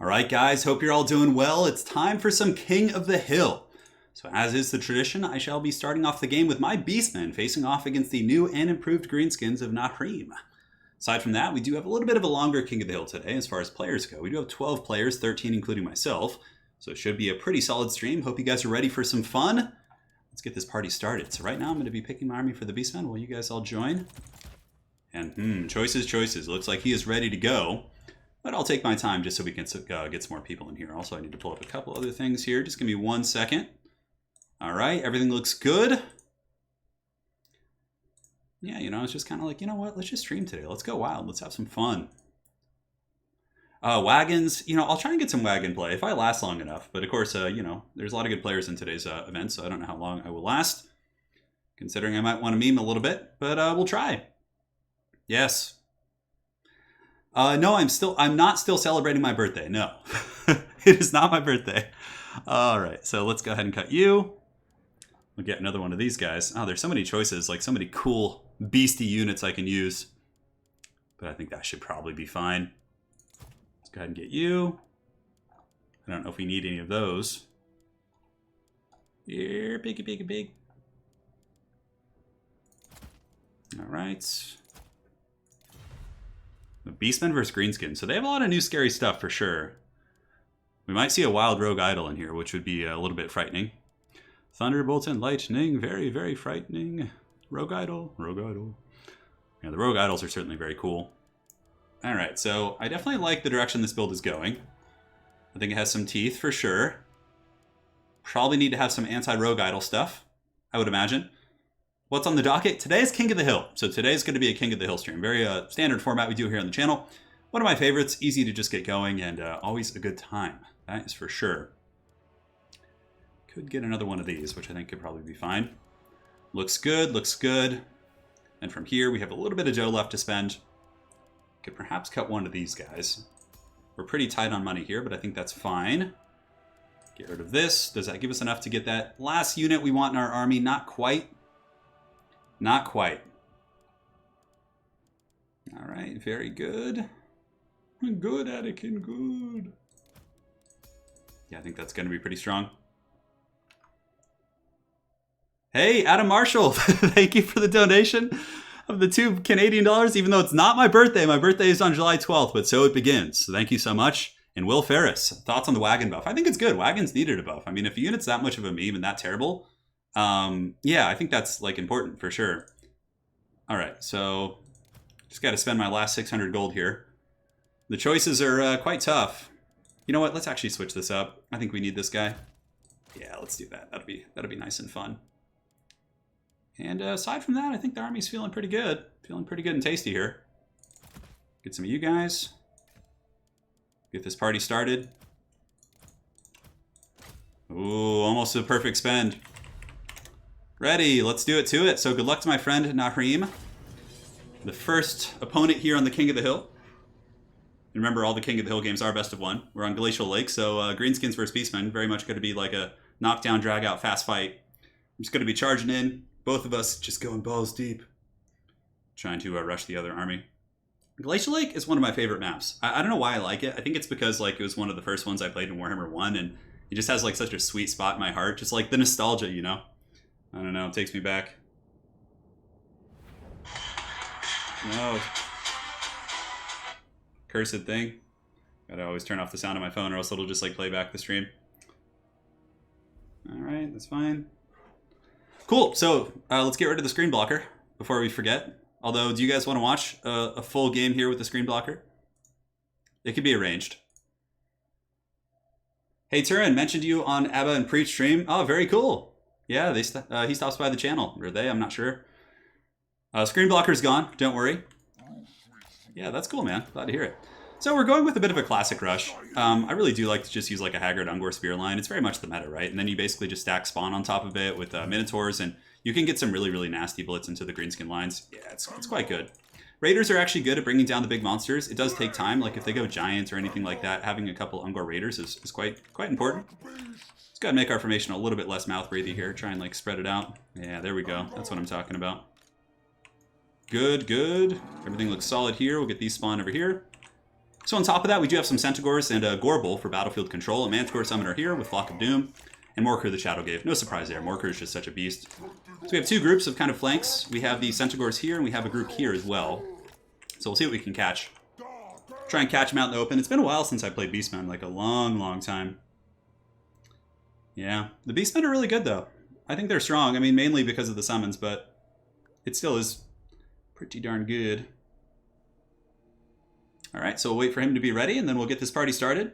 Alright guys, hope you're all doing well. It's time for some King of the Hill. So as is the tradition, I shall be starting off the game with my Beastmen facing off against the new and improved Greenskins of Nahrim. Aside from that, we do have a little bit of a longer King of the Hill today as far as players go. We do have 12 players, 13 including myself. So it should be a pretty solid stream. Hope you guys are ready for some fun. Let's get this party started. So right now I'm going to be picking my army for the Beastmen while you guys all join. And choices. Looks like he is ready to go. But I'll take my time just so we can get some more people in here. Also, I need to pull up a couple other things here. Just give me 1 second. All right, everything looks good. Yeah, you know, it's just kind of like, you know what? Let's just stream today. Let's go wild. Let's have some fun. Wagons, you know, I'll try and get some wagon play if I last long enough. But of course, you know, there's a lot of good players in today's event, so I don't know how long I will last. Considering I might want to meme a little bit, but we'll try. Yes. No, I'm not still celebrating my birthday. No, it is not my birthday. All right, so let's go ahead and cut you. We'll get another one of these guys. Oh, there's so many choices, like so many cool beastie units I can use. But I think that should probably be fine. Let's go ahead and get you. I don't know if we need any of those. Here, piggy. All right. Beastmen versus Greenskins. So they have a lot of new scary stuff for sure. We might see a wild rogue idol in here, which would be a little bit frightening. Thunderbolt and lightning, very, very frightening. Rogue idol. Yeah, the rogue idols are certainly very cool. All right, so I definitely like the direction this build is going. I think it has some teeth for sure. Probably need to have some anti-rogue idol stuff, I would imagine. What's on the docket? Today is King of the Hill. So today's going to be a King of the Hill stream. Very standard format we do here on the channel. One of my favorites, easy to just get going, and always a good time. That is for sure. Could get another one of these, which I think could probably be fine. Looks good. And from here, we have a little bit of dough left to spend. Could perhaps cut one of these guys. We're pretty tight on money here, but I think that's fine. Get rid of this. Does that give us enough to get that last unit we want in our army? Not quite. Not quite. All right, very good. Good, Anakin, good. Yeah, I think that's going to be pretty strong. Hey, Adam Marshall, thank you for the donation of the $2 Canadian, even though it's not my birthday. My birthday is on July 12th, but so it begins. So thank you so much. And Will Ferris, thoughts on the wagon buff? I think it's good. Wagons needed a buff. I mean, if a unit's that much of a meme and that terrible, yeah, I think that's like important for sure. All right, so just got to spend my last 600 gold here. The choices are quite tough. You know what? Let's actually switch this up. I think we need this guy. Yeah, let's do that. That'll be nice and fun. And aside from that, I think the army's feeling pretty good. Feeling pretty good and tasty here. Get some of you guys. Get this party started. Ooh, almost a perfect spend. Ready, let's do it to it. So good luck to my friend Nahrim, the first opponent here on the King of the Hill. Remember, all the King of the Hill games are best of one. We're on Glacial Lake, so Greenskins versus Beastmen, very much going to be like a knockdown, drag out, fast fight. I'm just going to be charging in, both of us just going balls deep, trying to rush the other army. Glacial Lake is one of my favorite maps. I don't know why I like it. I think it's because like it was one of the first ones I played in Warhammer 1, and it just has like such a sweet spot in my heart, just like the nostalgia, you know? I don't know, it takes me back. No. Cursed thing. Gotta always turn off the sound of my phone or else it'll just like play back the stream. Alright, that's fine. Cool, so let's get rid of the screen blocker before we forget. Although, do you guys want to watch a full game here with the screen blocker? It could be arranged. Hey Turin, mentioned you on Abba and Preach stream. Oh, very cool. Yeah, he stops by the channel. Or they, I'm not sure. Screen blocker's gone, don't worry. Yeah, that's cool, man. Glad to hear it. So we're going with a bit of a classic rush. I really do like to just use like a Haggard Ungor Spear line. It's very much the meta, right? And then you basically just stack spawn on top of it with Minotaurs, and you can get some really, really nasty blitz into the Greenskin lines. Yeah, it's quite good. Raiders are actually good at bringing down the big monsters. It does take time. Like if they go giants or anything like that, having a couple Ungor Raiders is quite important. Let's go ahead and make our formation a little bit less mouth breathy here. Try and like spread it out. Yeah, there we go. That's what I'm talking about. Good. Everything looks solid here. We'll get these spawn over here. So on top of that, we do have some Centaurs and a Gorbel for battlefield control. A Manticore Summoner here with Flock of Doom. And Morker the Shadowgave. No surprise there. Morker is just such a beast. So we have two groups of kind of flanks. We have the Centaurs here, and we have a group here as well. So we'll see what we can catch. Try and catch them out in the open. It's been a while since I played Beastmen, like a long, long time. Yeah, the Beastmen are really good though. I think they're strong. I mean, mainly because of the summons, but it still is pretty darn good. All right, so we'll wait for him to be ready, and then we'll get this party started.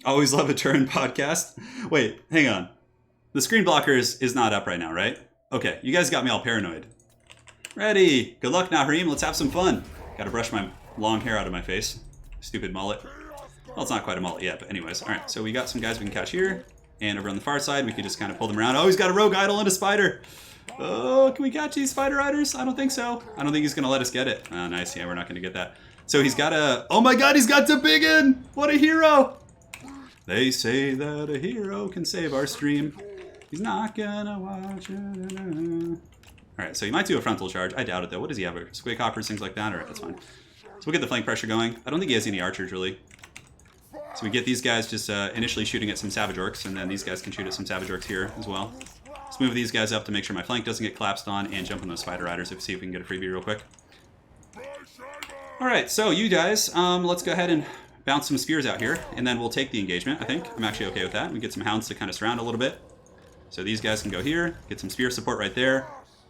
Always love a Turin podcast. Wait, hang on. The screen blocker is not up right now, right? Okay, you guys got me all paranoid. Ready. Good luck, Nahreem. Let's have some fun. Gotta brush my long hair out of my face. Stupid mullet. Well, it's not quite a mullet yet, but anyways. All right, so we got some guys we can catch here. And over on the far side, we could just kind of pull them around. Oh, he's got a rogue idol and a spider. Oh, can we catch these spider riders? I don't think so. I don't think he's going to let us get it. Oh, nice. Yeah, we're not going to get that. So he's got a... Oh my god, he's got Tobiggan! What a hero! They say that a hero can save our stream. He's not going to watch it. Alright, so he might do a frontal charge. I doubt it, though. What does he have? Squig hoppers, things like that? Alright, that's fine. So we'll get the flank pressure going. I don't think he has any archers, really. So we get these guys just initially shooting at some Savage Orcs, and then these guys can shoot at some Savage Orcs here as well. Let's move these guys up to make sure my flank doesn't get collapsed on, and jump on those Spider Riders to see if we can get a freebie real quick. Alright, so you guys, let's go ahead and bounce some spears out here, and then we'll take the engagement, I think. I'm actually okay with that. We get some hounds to kind of surround a little bit. So these guys can go here, get some spear support right there.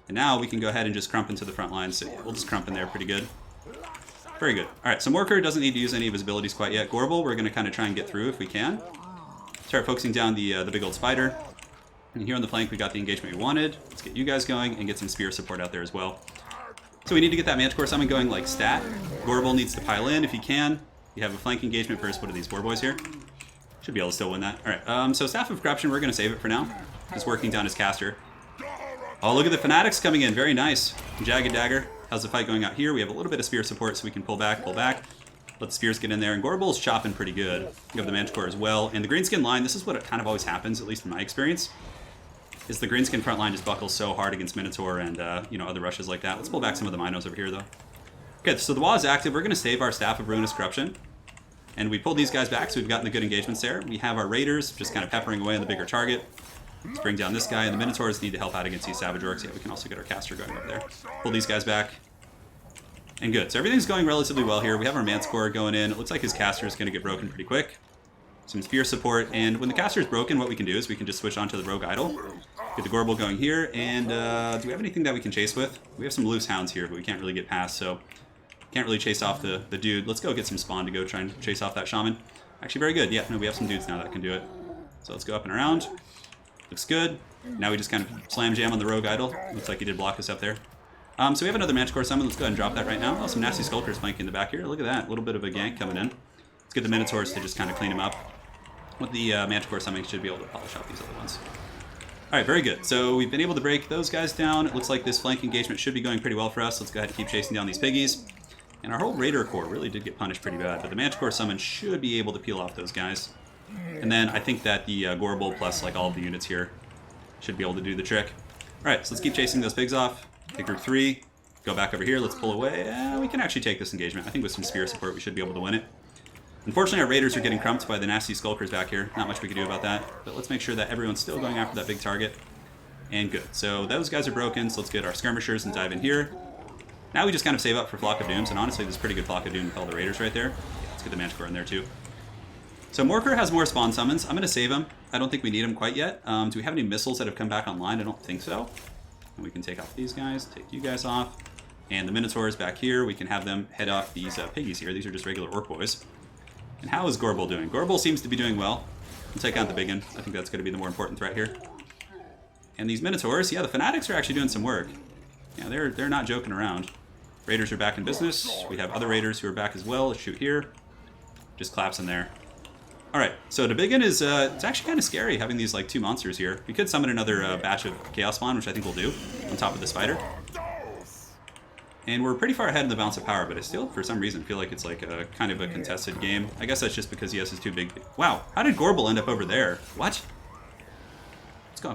And now we can go ahead and just crump into the front line. So yeah, we'll just crump in there pretty good. Very good. All right, so Morker doesn't need to use any of his abilities quite yet. Gorbel, we're going to kind of try and get through if we can. Start focusing down the big old spider. And here on the flank, we got the engagement we wanted. Let's get you guys going and get some spear support out there as well. So we need to get that Manticore summon going like stat. Gorbel needs to pile in if he can. You have a flank engagement versus what are these 4 boys here? Should be able to still win that. All right, so Staff of Corruption, we're going to save it for now. Just working down his caster. Oh, look at the Fanatics coming in. Very nice. Jagged Dagger. How's the fight going out here? We have a little bit of spear support, so we can pull back. Let the spears get in there. And Gorbel's chopping pretty good. You have the Manticore as well. And the Greenskin line, this is what it kind of always happens, at least in my experience, is the Greenskin front line just buckles so hard against Minotaur and, other rushes like that. Let's pull back some of the Minos over here, though. Okay, so the wall is active. We're going to save our Staff of Ruinous Corruption. And we pulled these guys back, so we've gotten the good engagements there. We have our Raiders just kind of peppering away on the bigger target. Let's bring down this guy, and the Minotaurs need to help out against these Savage Orcs. Yeah, we can also get our caster going over there. Pull these guys back. And good. So everything's going relatively well here. We have our Manticore going in. It looks like his caster is going to get broken pretty quick. Some spear support, and when the caster is broken, what we can do is we can just switch on to the Rogue Idol. Get the Gorbel going here, and do we have anything that we can chase with? We have some loose hounds here, but we can't really get past, so can't really chase off the dude. Let's go get some spawn to go try and chase off that shaman. Actually, very good. Yeah, no, we have some dudes now that can do it. So let's go up and around. Looks good. Now we just kind of slam jam on the Rogue Idol. Looks like he did block us up there. So we have another Manticore summon. Let's go ahead and drop that right now. Oh, some nasty Skulkers flanking in the back here. Look at that. A little bit of a gank coming in. Let's get the Minotaurs to just kind of clean him up. With the Manticore summoning, should be able to polish off these other ones. Alright, very good. So we've been able to break those guys down. It looks like this flank engagement should be going pretty well for us. Let's go ahead and keep chasing down these piggies. And our whole Raider Corps really did get punished pretty bad, but the Manticore summon should be able to peel off those guys. And then I think that the Gorbel plus like all of the units here should be able to do the trick. Alright, so let's keep chasing those pigs off. Take group 3. Go back over here. Let's pull away. We can actually take this engagement. I think with some spear support we should be able to win it. Unfortunately, our Raiders are getting crumped by the nasty Skulkers back here. Not much we can do about that. But let's make sure that everyone's still going after that big target. And good. So those guys are broken, so let's get our Skirmishers and dive in here. Now we just kind of save up for Flock of Dooms, and honestly, this is pretty good Flock of Doom with all the Raiders right there. Yeah, let's get the Manticore in there too. So Morker has more spawn summons. I'm going to save him. I don't think we need him quite yet. Do we have any missiles that have come back online? I don't think so. And we can take off these guys, take you guys off. And the Minotaurs back here, we can have them head off these piggies here. These are just regular Orc boys. And how is Gorbel doing? Gorbel seems to be doing well. We'll take out the big one. I think that's going to be the more important threat here. And these Minotaurs, yeah, the Fanatics are actually doing some work. Yeah, they're not joking around. Raiders are back in business. We have other Raiders who are back as well. Let's shoot here. Just claps in there. Alright, so the big one is, it's actually kind of scary having these like 2 monsters here. We could summon another batch of Chaos Spawn, which I think we'll do, on top of the spider. And we're pretty far ahead in the balance of power, but I still, for some reason, feel like it's like a kind of a contested game. I guess that's just because he has his 2 big... Wow, how did Gorbel end up over there? What?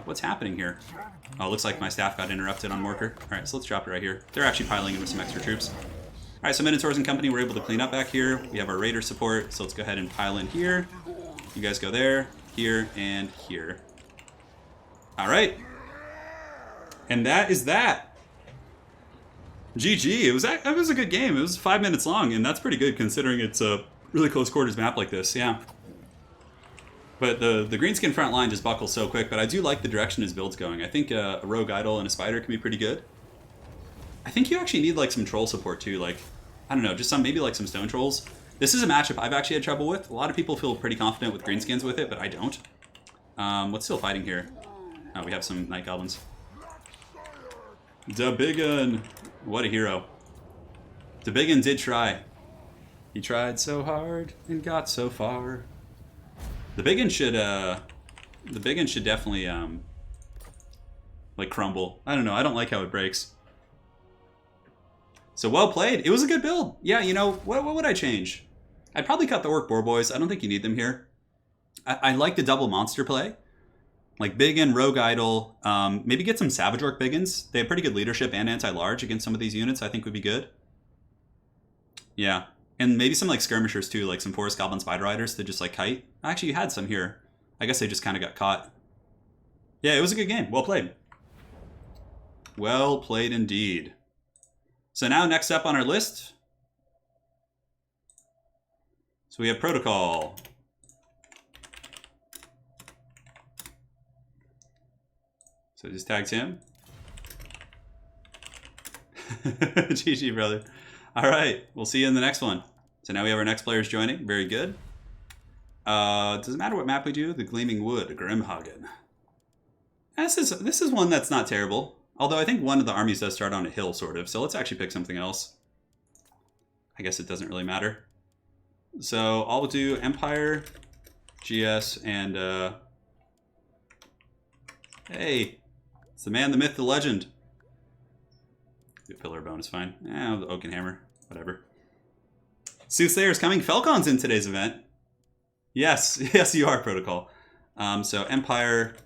What's happening here? Oh, looks like my staff got interrupted on Morker. Alright, so let's drop it right here. They're actually piling in with some extra troops. All right, so Minotaurs and company were able to clean up back here. We have our Raider support, so let's go ahead and pile in here. You guys go there, here, and here. All right. And that is that. GG. It was a good game. It was 5 minutes long, and that's pretty good considering it's a really close quarters map like this. Yeah. But the Greenskin front line just buckles so quick, but I do like the direction his build's going. I think a Rogue Idol and a Spider can be pretty good. I think you actually need like some troll support too. Like, I don't know, just maybe like some stone trolls. This is a matchup I've actually had trouble with. A lot of people feel pretty confident with Greenskins with it, but I don't. What's still fighting here? Oh, we have some Night Goblins. Da Biggin! What a hero. Da Biggin did try. He tried so hard and got so far. The Biggin should definitely like crumble. I don't know. I don't like how it breaks. So well played. It was a good build. Yeah, you know, what would I change? I'd probably cut the Orc Boar Boys. I don't think you need them here. I like the double monster play. Like Biggin, Rogue Idol. Maybe get some Savage Orc Biggins. They have pretty good leadership and anti-large against some of these units. I think would be good. Yeah. And maybe some like skirmishers too, like some Forest Goblin Spider Riders that just like kite. Actually, you had some here. I guess they just kind of got caught. Yeah, it was a good game. Well played. Well played indeed. So now next up on our list. So we have Protocol. So just tags him. GG, brother. All right, we'll see you in the next one. So now we have our next players joining. Very good. Doesn't matter what map we do. The Gleaming Wood, Grimhagen. This is one that's not terrible. Although I think one of the armies does start on a hill, sort of. So let's actually pick something else. I guess it doesn't really matter. So I'll do Empire, GS, and hey, it's the man, the myth, the legend. The Pillar Bone is fine. The Oaken Hammer, whatever. Soothsayer is coming. Falcon's in today's event. Yes, yes, you are, Protocol. So Empire.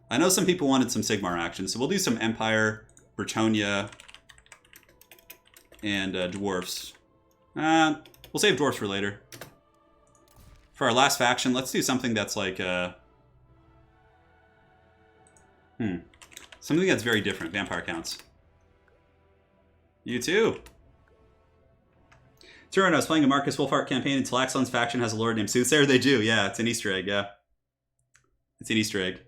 I know some people wanted some Sigmar action, so we'll do some Empire, Bretonnia, and Dwarfs. We'll save Dwarfs for later. For our last faction, let's do something that's like something that's very different. Vampire counts. You too. Turin, I was playing a Marcus Wolfhart campaign, and Talaxon's faction has a lord named Soothsayer. They do, yeah. It's an Easter egg, yeah. It's an Easter egg.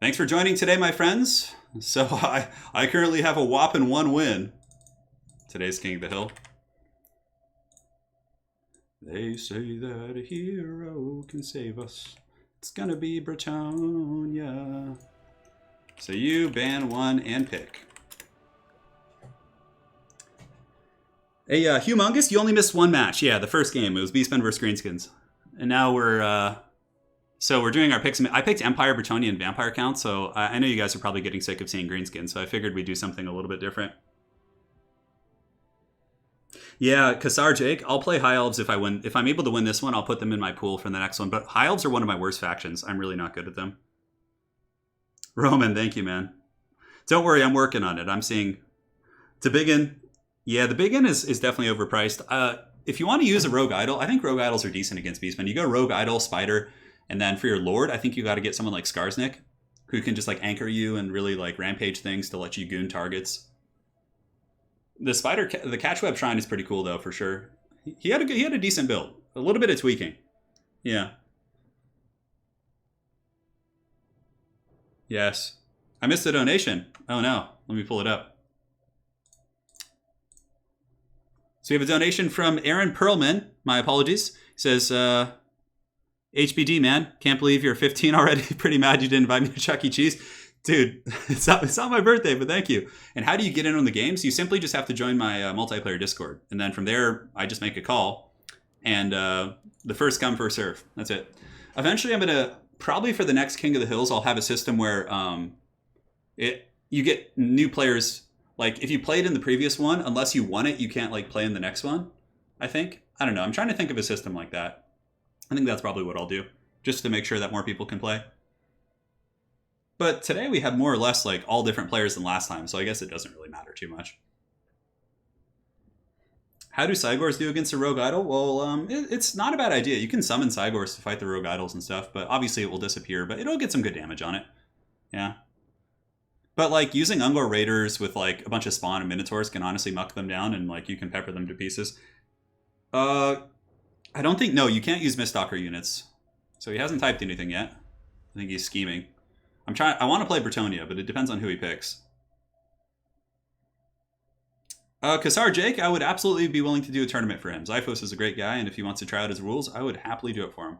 Thanks for joining today, my friends. So I currently have a whopping 1 win. Today's King of the Hill. They say that a hero can save us. It's gonna be Bretonnia. So you ban 1 and pick. Hey, Humongous, you only missed 1 match. Yeah, the first game. It was Beastmen versus Greenskins. And now we're doing our picks. I picked Empire, Bretonnia, and Vampire count, so I know you guys are probably getting sick of seeing Greenskins, so I figured we'd do something a little bit different. Yeah, Kassar Jake, I'll play High Elves if I win. If I'm able to win this one, I'll put them in my pool for the next one, but High Elves are one of my worst factions. I'm really not good at them. Roman, thank you, man. Don't worry, I'm working on it. I'm seeing the Biggin. Yeah, the Biggin is definitely overpriced. If you want to use a Rogue Idol, I think Rogue Idols are decent against Beastmen. You go Rogue Idol, Spider, and then for your Lord, I think you got to get someone like Skarsnik, who can just like anchor you and really like rampage things to let you goon targets. The Spider, the Catchweb Shrine is pretty cool though, for sure. He had a decent build. A little bit of tweaking. Yeah. Yes. I missed the donation. Oh no. Let me pull it up. So we have a donation from Aaron Perlman. My apologies. He says, HBD, man. Can't believe you're 15 already. Pretty mad you didn't invite me to Chuck E. Cheese. Dude, it's not my birthday, but thank you. And how do you get in on the games? You simply just have to join my multiplayer Discord. And then from there, I just make a call. And the first come, first serve. That's it. Eventually, I'm going to, probably for the next King of the Hills, I'll have a system where you get new players. Like, if you played in the previous one, unless you won it, you can't, like, play in the next one, I think. I don't know. I'm trying to think of a system like that. I think that's probably what I'll do, just to make sure that more people can play. But today we have more or less, like, all different players than last time, so I guess it doesn't really matter too much. How do Cygors do against a Rogue Idol? Well, it's not a bad idea. You can summon Cygors to fight the Rogue Idols and stuff, but obviously it will disappear, but it'll get some good damage on it. Yeah. But, like, using Ungor Raiders with, like, a bunch of Spawn and Minotaurs can honestly muck them down, and, like, you can pepper them to pieces. I don't think... No, you can't use Mistalker units. So he hasn't typed anything yet. I think he's scheming. I want to play Bretonnia, but it depends on who he picks. Kassar Jake, I would absolutely be willing to do a tournament for him. Zyphos is a great guy, and if he wants to try out his rules, I would happily do it for him.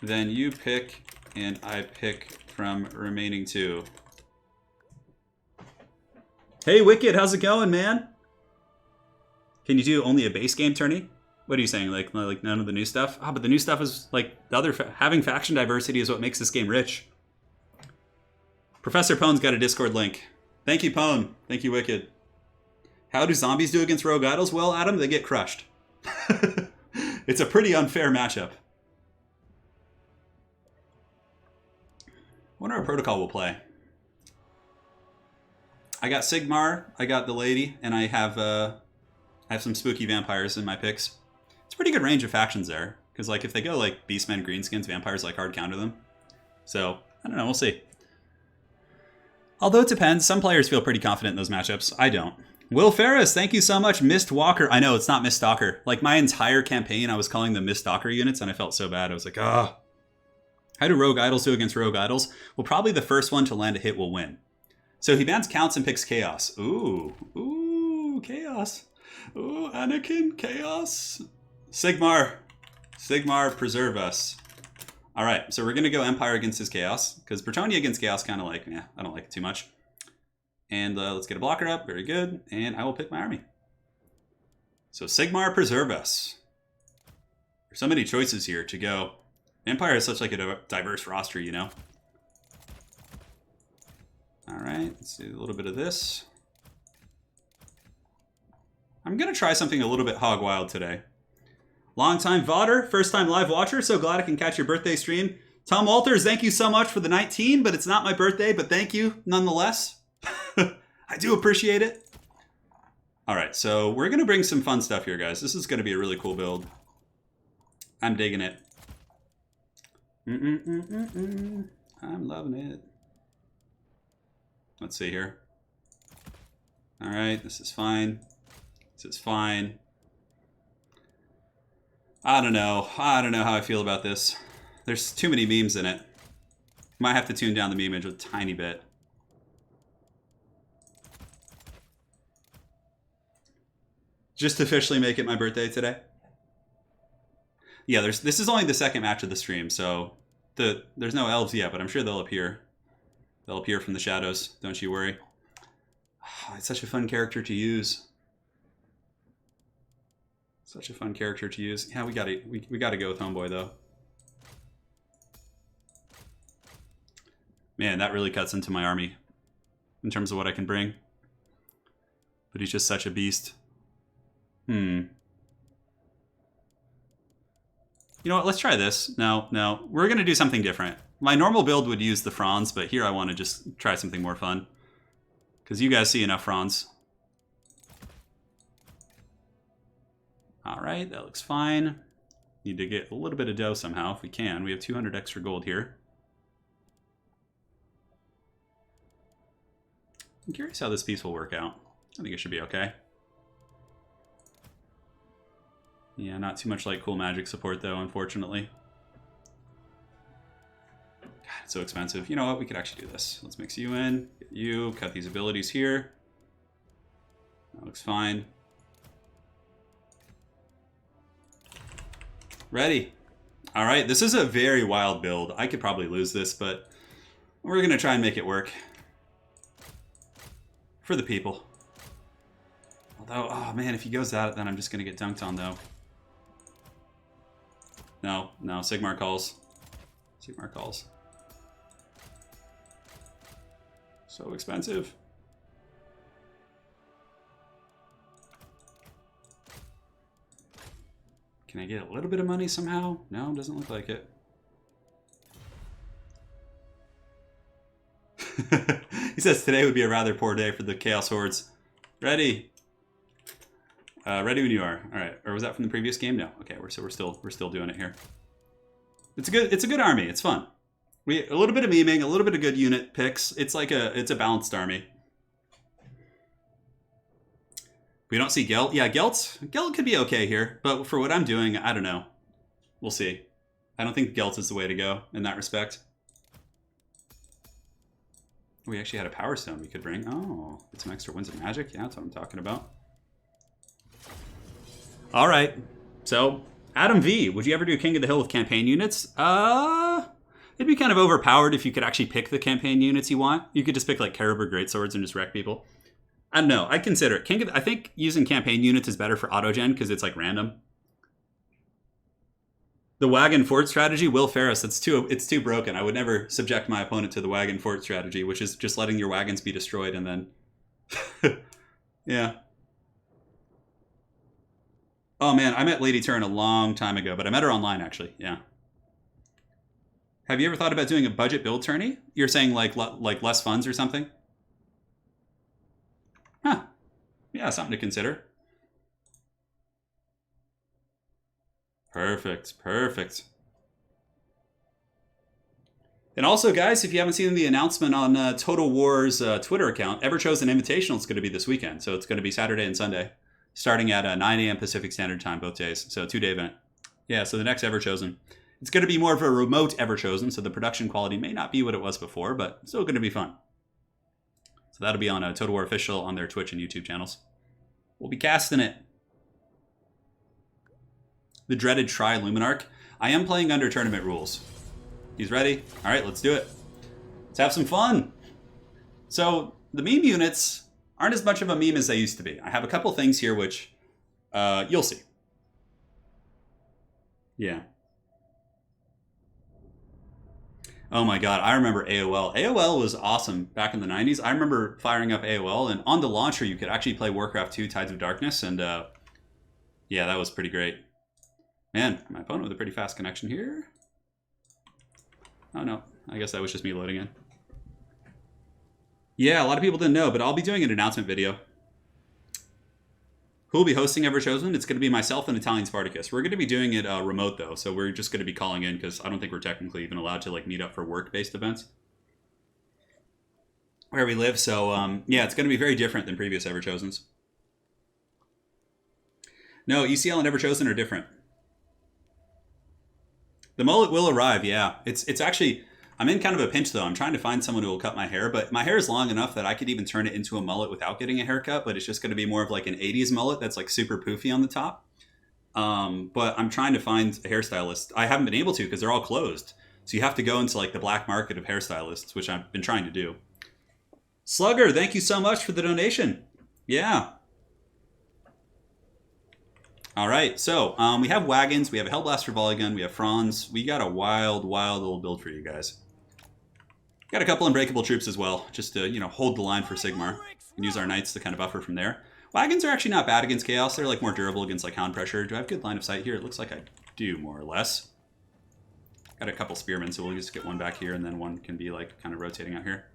Then you pick, and I pick from remaining 2. Hey, Wicked, how's it going, man? Can you do only a base game tourney? What are you saying? Like none of the new stuff? But the new stuff is like the other. Having faction diversity is what makes this game rich. Professor Pone's got a Discord link. Thank you, Pone. Thank you, Wicked. How do zombies do against Rogue Idols? Well, Adam, they get crushed. It's a pretty unfair matchup. I wonder what protocol we'll play. I got Sigmar, I got the lady, and I have some spooky vampires in my picks. It's a pretty good range of factions there. Because like if they go like Beastmen, Greenskins, vampires like hard counter them. So, I don't know, we'll see. Although it depends, some players feel pretty confident in those matchups. I don't. Will Ferris, thank you so much. Mist Walker. I know, it's not Mist Stalker. Like my entire campaign, I was calling them Mist Stalker units, and I felt so bad. I was like, ah. Oh. How do Rogue Idols do against Rogue Idols? Well, probably the first one to land a hit will win. So he bans Counts and picks Chaos. Ooh, Chaos. Ooh, Anakin, Chaos. Sigmar, preserve us. All right, so we're going to go Empire against his Chaos, because Bretonnia against Chaos kind of like, yeah, I don't like it too much. And let's get a blocker up, very good, and I will pick my army. So Sigmar, preserve us. There's so many choices here to go. Empire is such like a diverse roster, you know? All right, let's do a little bit of this. I'm going to try something a little bit hog wild today. Long time VODer, first time live watcher, so glad I can catch your birthday stream. Tom Walters, thank you so much for the 19, but it's not my birthday, but thank you nonetheless. I do appreciate it. All right, so we're going to bring some fun stuff here, guys. This is going to be a really cool build. I'm digging it. I'm loving it. Let's see here. All right, this is fine. This is fine. I don't know how I feel about this. There's too many memes in it. Might have to tune down the memeage a tiny bit. Just officially make it my birthday today. Yeah, this is only the second match of the stream, so there's no elves yet, but I'm sure they'll appear. They'll appear from the shadows, don't you worry. Oh, it's such a fun character to use. Such a fun character to use. Yeah, we gotta go with Homeboy though. Man, that really cuts into my army in terms of what I can bring. But he's just such a beast. You know what, let's try this. No, we're gonna do something different. My normal build would use the Franz, but here I want to just try something more fun. Because you guys see enough Franz. Alright, that looks fine. Need to get a little bit of dough somehow if we can. We have 200 extra gold here. I'm curious how this piece will work out. I think it should be okay. Yeah, not too much like cool magic support though, unfortunately. God, it's so expensive. You know what? We could actually do this. Let's mix you in. Get you. Cut these abilities here. That looks fine. Ready. All right, this is a very wild build. I could probably lose this, but we're going to try and make it work. For the people. Although, oh man, if he goes out, then I'm just going to get dunked on, though. No, Sigmar calls. Sigmar calls. So expensive. Can I get a little bit of money somehow? No, doesn't look like it. He says today would be a rather poor day for the Chaos Hordes. Ready. Ready when you are. All right. Or was that from the previous game? No. Okay. We're still doing it here. It's a good army. It's fun. A little bit of memeing, a little bit of good unit picks. It's a balanced army. We don't see GELT. Yeah, GELT could be okay here, but for what I'm doing, I don't know. We'll see. I don't think GELT is the way to go in that respect. We actually had a Power Stone we could bring. Oh, get some extra Winds of Magic. Yeah, that's what I'm talking about. All right. So, Adam V, would you ever do King of the Hill with campaign units? It'd be kind of overpowered if you could actually pick the campaign units you want. You could just pick like Caribou Greatswords and just wreck people. I don't know. I'd consider it. I think using campaign units is better for autogen because it's like random. The wagon fort strategy, Will Ferris, it's too broken. I would never subject my opponent to the wagon fort strategy, which is just letting your wagons be destroyed and then... yeah. Oh man, I met Lady Turin a long time ago, but I met her online actually, yeah. Have you ever thought about doing a budget build tourney? You're saying like less funds or something? Huh. Yeah, something to consider. Perfect. And also, guys, if you haven't seen the announcement on Total War's Twitter account, Everchosen Invitational is going to be this weekend. So it's going to be Saturday and Sunday, starting at 9 a.m. Pacific Standard Time both days. So 2-day event. Yeah, so the next Everchosen. It's going to be more of a remote Everchosen, so the production quality may not be what it was before, but still going to be fun. So that'll be on Total War Official on their Twitch and YouTube channels. We'll be casting it. The dreaded Tri-Luminarch. I am playing under tournament rules. He's ready? All right, let's do it. Let's have some fun. So the meme units aren't as much of a meme as they used to be. I have a couple things here which you'll see. Yeah. Oh my god, I remember AOL. AOL was awesome back in the 90s. I remember firing up AOL, and on the launcher you could actually play Warcraft 2 Tides of Darkness, and yeah, that was pretty great. Man, my opponent with a pretty fast connection here. Oh no, I guess that was just me loading in. Yeah, a lot of people didn't know, but I'll be doing an announcement video. Who will be hosting Everchosen? It's going to be myself and Italian Spartacus. We're going to be doing it remote though, so we're just going to be calling in because I don't think we're technically even allowed to like meet up for work-based events where we live. So yeah, it's going to be very different than previous Everchosens. No, ECL and Everchosen are different. The mullet will arrive, yeah. It's actually, I'm in kind of a pinch though. I'm trying to find someone who will cut my hair, but my hair is long enough that I could even turn it into a mullet without getting a haircut, but it's just going to be more of like an 80s mullet that's like super poofy on the top. But I'm trying to find a hairstylist. I haven't been able to because they're all closed. So you have to go into like the black market of hairstylists, which I've been trying to do. Slugger, thank you so much for the donation. Yeah. All right, so we have wagons, we have a Hellblaster volley gun, we have Franz. We got a wild little build for you guys. Got a couple unbreakable troops as well, just to, you know, hold the line for Sigmar and use our knights to kind of buffer from there. Wagons are actually not bad against Chaos. They're like more durable against like Hound Pressure. Do I have good line of sight here? It looks like I do, more or less. Got a couple Spearmen, so we'll just get one back here, and then one can be like kind of rotating out here.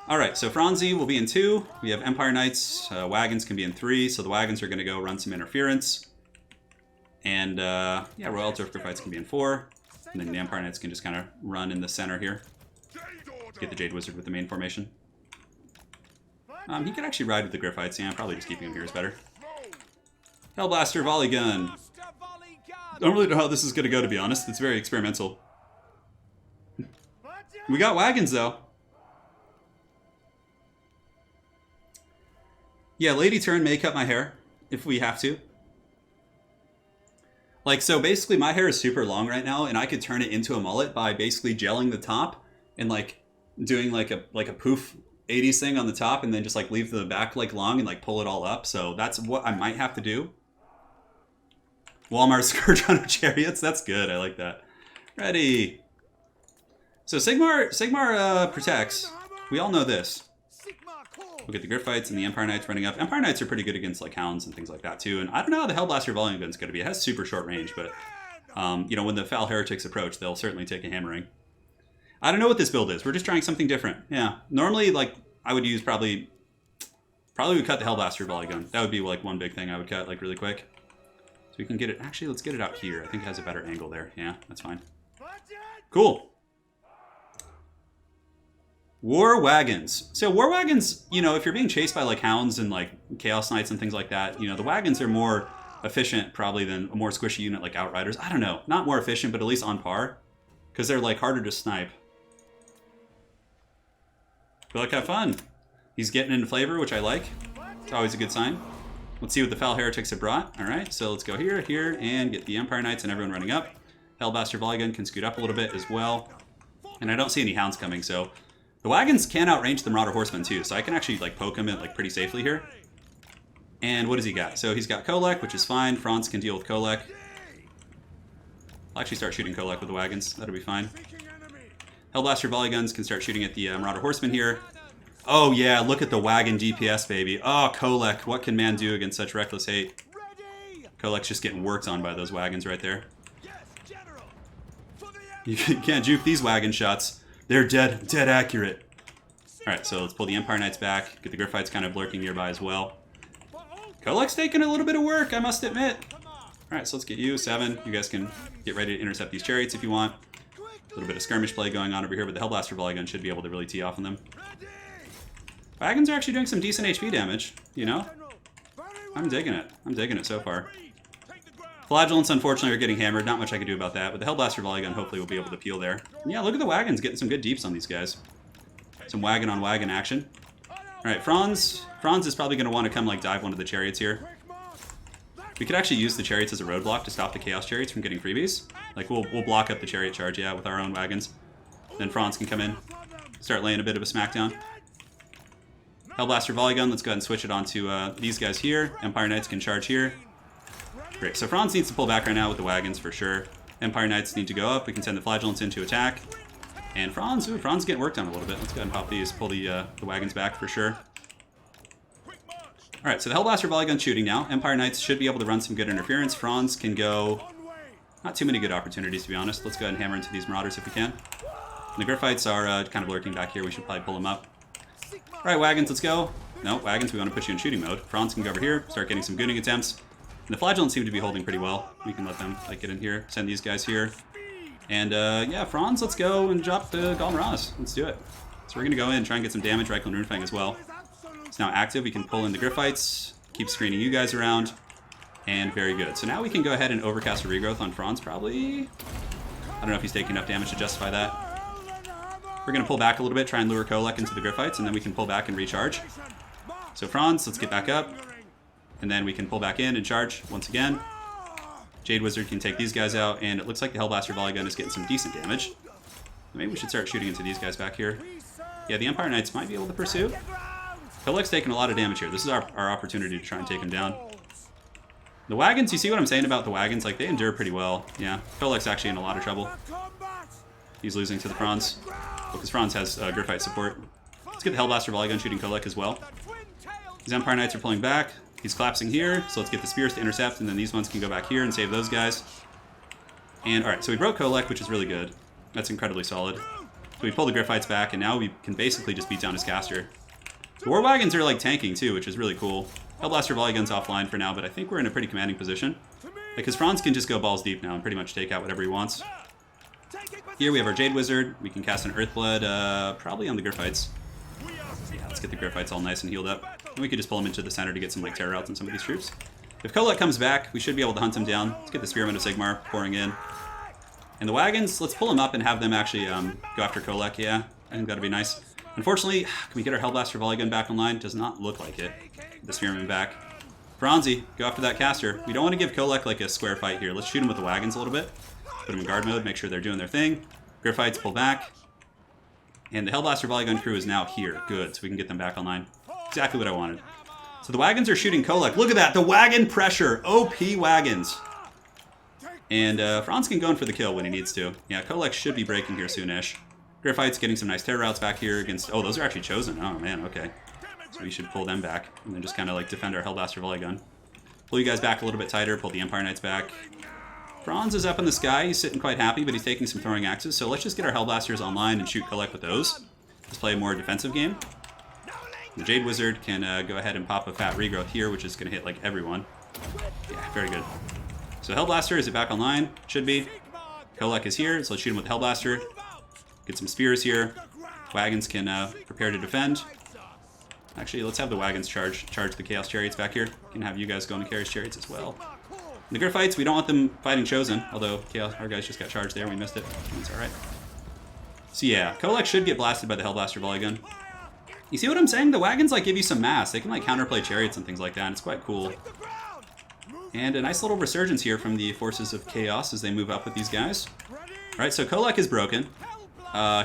All right, so Franzi will be in 2. We have Empire Knights. Wagons can be in 3, so the wagons are going to go run some interference. And yeah, Royal Turf Fights can be in 4. And then the Empire Knights can just kind of run in the center here. Get the Jade Wizard with the main formation. He could actually ride with the Griffites. Yeah, probably just keeping him here is better. Hellblaster Volley Gun. Don't really know how this is going to go, to be honest. It's very experimental. We got wagons, though. Yeah, Lady Turin may cut my hair if we have to. Like, so basically my hair is super long right now, and I could turn it into a mullet by basically gelling the top and like doing like a poof 80s thing on the top, and then just like leave the back like long and like pull it all up. So that's what I might have to do. Walmart Scourge Hunter Chariots, that's good. I like that. Ready. So Sigmar protects. We all know this. We'll get the Griffites and the Empire Knights running up. Empire Knights are pretty good against like Hounds and things like that too. And I don't know how the Hellblaster Volume Gun's going to be. It has super short range, but you know, when the Foul Heretics approach, they'll certainly take a hammering. I don't know what this build is. We're just trying something different. Yeah. Normally, like, I would use probably would cut the Hellblaster volley gun. That would be like one big thing I would cut like really quick. So we can get it. Actually, let's get it out here. I think it has a better angle there. Yeah, that's fine. Cool. War wagons. So war wagons, you know, if you're being chased by like hounds and like chaos knights and things like that, you know, the wagons are more efficient probably than a more squishy unit like outriders. I don't know, not more efficient, but at least on par, because they're like harder to snipe. Feel like have fun. He's getting into flavor, which I like. It's always a good sign. Let's see what the Foul Heretics have brought. All right, so let's go here, here, and get the Empire Knights and everyone running up. Hellblaster Volley Gun can scoot up a little bit as well. And I don't see any hounds coming, so the wagons can outrange the Marauder Horsemen too, so I can actually like poke him in like pretty safely here. And what does he got? So he's got Kolek, which is fine. Franz can deal with Kolek. I'll actually start shooting Kolek with the wagons. That'll be fine. Hellblaster Volley Guns can start shooting at the Marauder Horsemen here. Oh yeah, look at the wagon DPS, baby. Oh, Kolek, what can man do against such reckless hate? Kolek's just getting worked on by those wagons right there. You can't juke these wagon shots. They're dead accurate. Alright, so let's pull the Empire Knights back. Get the Griffites kind of lurking nearby as well. Kolek's taking a little bit of work, I must admit. Alright, so let's get you, 7. You guys can get ready to intercept these chariots if you want. A little bit of skirmish play going on over here, but the Hellblaster Volley Gun should be able to really tee off on them. Wagons are actually doing some decent HP damage, you know? I'm digging it. I'm digging it so far. Flagellants, unfortunately, are getting hammered. Not much I can do about that, but the Hellblaster Volley Gun hopefully will be able to peel there. And yeah, look at the wagons getting some good deeps on these guys. Some wagon-on-wagon action. Alright, Franz. Franz is probably going to want to come like dive one of the chariots here. We could actually use the chariots as a roadblock to stop the Chaos Chariots from getting freebies. Like, we'll block up the chariot charge, yeah, with our own wagons. Then Franz can come in, start laying a bit of a smackdown. Hellblaster Volley Gun, let's go ahead and switch it onto these guys here. Empire Knights can charge here. Great, so Franz needs to pull back right now with the wagons for sure. Empire Knights need to go up. We can send the Flagellants in to attack. And Franz, ooh, Franz is getting worked on a little bit. Let's go ahead and pop these, pull the wagons back for sure. Alright, so the Hellblaster Volley Gun shooting now. Empire Knights should be able to run some good interference. Franz can go... Not too many good opportunities, to be honest. Let's go ahead and hammer into these Marauders if we can. And the Griffites are kind of lurking back here. We should probably pull them up. Alright, wagons, let's go. No, wagons, we want to put you in shooting mode. Franz can go over here, start getting some gooning attempts. And the Flagellants seem to be holding pretty well. We can let them like get in here, send these guys here. And yeah, Franz, let's go and drop the Galmaraz. Let's do it. So we're going to go in and try and get some damage. Reikland Runefang as well. It's now active. We can pull in the Griffites, keep screening you guys around. And very good. So now we can go ahead and overcast a regrowth on Franz, probably. I don't know if he's taking enough damage to justify that. We're going to pull back a little bit, try and lure Kolek into the Griffites, and then we can pull back and recharge. So Franz, let's get back up. And then we can pull back in and charge once again. Jade Wizard can take these guys out, and it looks like the Hellblaster Volley Gun is getting some decent damage. Maybe we should start shooting into these guys back here. Yeah, the Empire Knights might be able to pursue. Kolek's taking a lot of damage here. This is our opportunity to try and take him down. The wagons, you see what I'm saying about the wagons? Like, they endure pretty well. Yeah, Kolek's actually in a lot of trouble. He's losing to the Franz. Because Franz has Griffite support. Let's get the Hellblaster Volley Gun shooting Kolek as well. These Empire Knights are pulling back. He's collapsing here, so let's get the Spears to intercept, and then these ones can go back here and save those guys. And alright, so we broke Kolek, which is really good. That's incredibly solid. So we pull the Griffites back, and now we can basically just beat down his caster. The War Wagons are like tanking too, which is really cool. Hellblaster Volley Gun's offline for now, but I think we're in a pretty commanding position. Because Franz can just go balls deep now and pretty much take out whatever he wants. Here we have our Jade Wizard. We can cast an Earthblood, probably on the Griffites. Yeah, let's get the Griffites all nice and healed up. And we could just pull them into the center to get some like terror outs on some of these troops. If Kolek comes back, we should be able to hunt him down. Let's get the Spearmen of Sigmar pouring in. And the wagons, let's pull them up and have them actually go after Kolek. Yeah, I think that'd be nice. Unfortunately, can we get our Hellblaster Volley Gun back online? Does not look like it. The Spearmen back. Franzi, go after that caster. We don't want to give Kolek like a square fight here. Let's shoot him with the wagons a little bit. Put them in guard mode, make sure they're doing their thing. Griffites pull back. And the Hellblaster Volley Gun crew is now here. Good, so we can get them back online. Exactly what I wanted. So the wagons are shooting Kolek. Look at that, the wagon pressure. OP wagons. And Franz can go in for the kill when he needs to. Yeah, Kolek should be breaking here soonish. Griffites getting some nice terror routes back here against... Oh, those are actually chosen. Oh, man, okay. So we should pull them back. And then just kind of like defend our Hellblaster Volley Gun. Pull you guys back a little bit tighter. Pull the Empire Knights back. Franz is up in the sky. He's sitting quite happy, but he's taking some throwing axes. So let's just get our Hellblasters online and shoot Kolek with those. Let's play a more defensive game. The Jade Wizard can go ahead and pop a fat regrowth here, which is going to hit like everyone. Yeah, very good. So Hellblaster, is it back online? Should be. Kolek is here, so let's shoot him with Hellblaster. Get some spears here. Wagons can prepare to defend. Actually, let's have the wagons charge the Chaos Chariots back here. Can have you guys go into Chaos Chariots as well. The Griffites, we don't want them fighting Chosen, although Chaos, our guys just got charged there, we missed it. That's alright. So yeah, Kolek should get blasted by the Hellblaster volley gun. You see what I'm saying? The wagons like give you some mass. They can like counterplay chariots and things like that, and it's quite cool. And a nice little resurgence here from the forces of chaos as they move up with these guys. Alright, so Kolek is broken.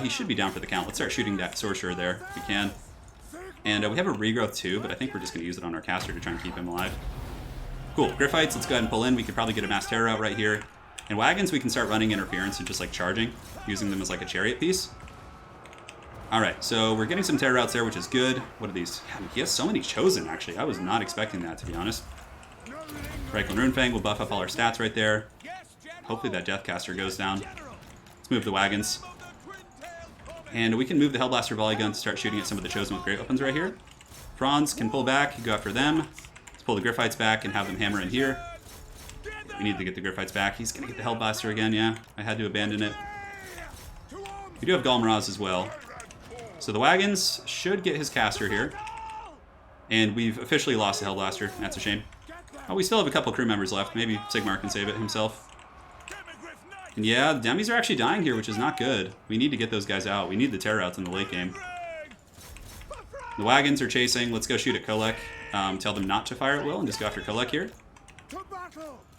He should be down for the count. Let's start shooting that sorcerer there if we can. And we have a regrowth too, but I think we're just going to use it on our caster to try and keep him alive. Cool. Griffites, let's go ahead and pull in. We could probably get a mass terror out right here. And wagons, we can start running interference and just like charging, using them as like a chariot piece. Alright, so we're getting some terror routes there, which is good. What are these? Yeah, he has so many chosen, actually. I was not expecting that, to be honest. Reichel and Runefang will buff up all our stats right there. Hopefully that Deathcaster goes down. Let's move the wagons. And we can move the Hellblaster volley gun to start shooting at some of the chosen with great weapons right here. Franz can pull back, go after them. Let's pull the Griffites back and have them hammer in here. We need to get the Griffites back. He's going to get the Hellblaster again, yeah. I had to abandon it. We do have Golmaraz as well. So the wagons should get his caster here. And we've officially lost the Hellblaster. That's a shame. Oh, we still have a couple crew members left. Maybe Sigmar can save it himself. And yeah, the demis are actually dying here, which is not good. We need to get those guys out. We need the terror outs in the late game. The wagons are chasing. Let's go shoot at Kolek. Tell them not to fire at will and just go after Kolek here.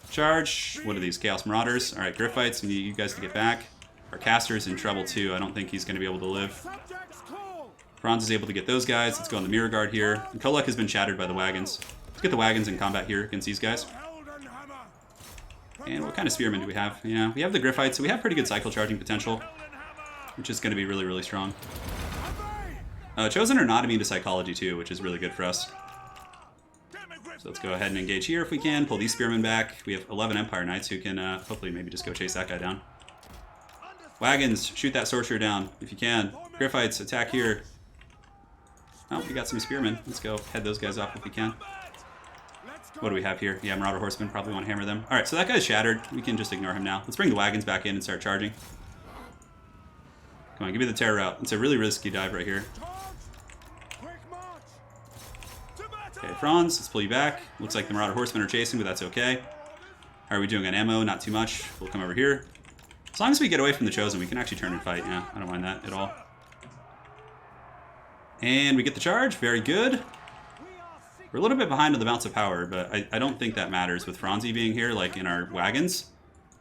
Charge. What are these? Chaos Marauders. Alright, Griffites, we need you guys to get back. Our caster's in trouble too. I don't think he's going to be able to live. Franz is able to get those guys. Let's go on the Mirror Guard here. And Kolek has been shattered by the wagons. Let's get the wagons in combat here against these guys. And what kind of spearmen do we have? Yeah, we have the Griffites, so we have pretty good cycle charging potential, which is going to be really, really strong. Chosen are not immune to psychology too, which is really good for us. So let's go ahead and engage here if we can. Pull these spearmen back. We have 11 Empire Knights who can hopefully maybe just go chase that guy down. Wagons, shoot that sorcerer down if you can. Griffites, attack here. Oh, we got some spearmen. Let's go head those guys off if we can. What do we have here? Yeah, Marauder Horsemen, probably want to hammer them. Alright, so that guy's shattered. We can just ignore him now. Let's bring the wagons back in and start charging. Come on, give me the terror route. It's a really risky dive right here. Okay, Franz, let's pull you back. Looks like the Marauder Horsemen are chasing, but that's okay. How are we doing on ammo? Not too much. We'll come over here. As long as we get away from the Chosen, we can actually turn and fight. Yeah, I don't mind that at all. And we get the charge. Very good. We're a little bit behind on the bounce of power, but I don't think that matters with Franzi being here, like in our wagons.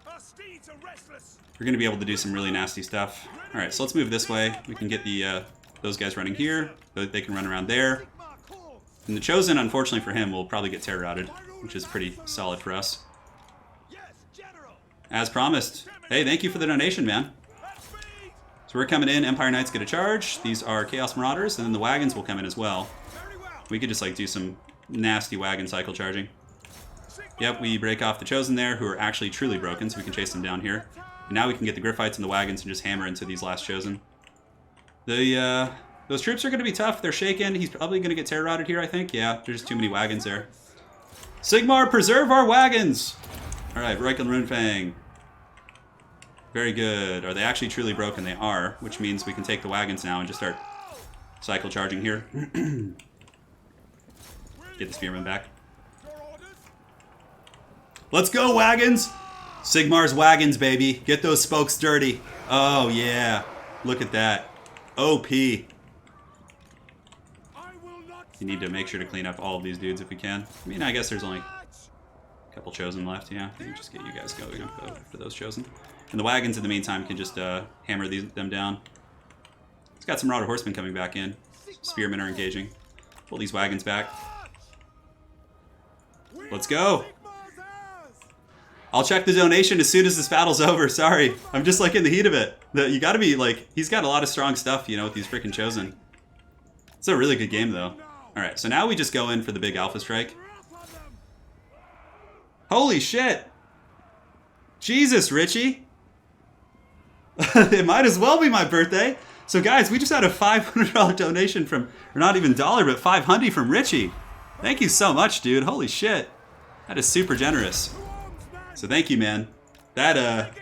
We're going to be able to do some really nasty stuff. Alright, so let's move this way. We can get the those guys running here. They can run around there. And the Chosen, unfortunately for him, will probably get terror routed, which is pretty solid for us. As promised. Hey, thank you for the donation, man. So we're coming in. Empire Knights get a charge. These are Chaos Marauders, and then the wagons will come in as well. We could just like do some nasty wagon cycle charging. Yep, we break off the Chosen there, who are actually truly broken, so we can chase them down here. And now we can get the Griffites and the wagons and just hammer into these last Chosen. Those troops are going to be tough. They're shaken. He's probably going to get terror routed here, I think. Yeah, there's just too many wagons there. Sigmar, preserve our wagons! Alright, Reichel and Runefang. Very good. Are they actually truly broken? They are, which means we can take the wagons now and just start cycle charging here. Get the spearmen back. Let's go, wagons! Sigmar's wagons, baby. Get those spokes dirty. Oh, yeah. Look at that. OP. You need to make sure to clean up all of these dudes if we can. I mean, I guess there's only a couple Chosen left, yeah. We can just get you guys going for those Chosen. And the wagons, in the meantime, can just hammer them down. It's got some Marauder Horsemen coming back in. Spearmen are engaging. Pull these wagons back. Let's go! I'll check the donation as soon as this battle's over. Sorry, I'm just like in the heat of it. You gotta be like, he's got a lot of strong stuff, you know, with these freaking Chosen. It's a really good game, though. Alright, so now we just go in for the big Alpha Strike. Holy shit! Jesus, Richie! It might as well be my birthday. So guys, we just had a $500 donation from, or not even dollar, but 500 from Richie. Thank you so much, dude. Holy shit. That is super generous. So thank you, man. That,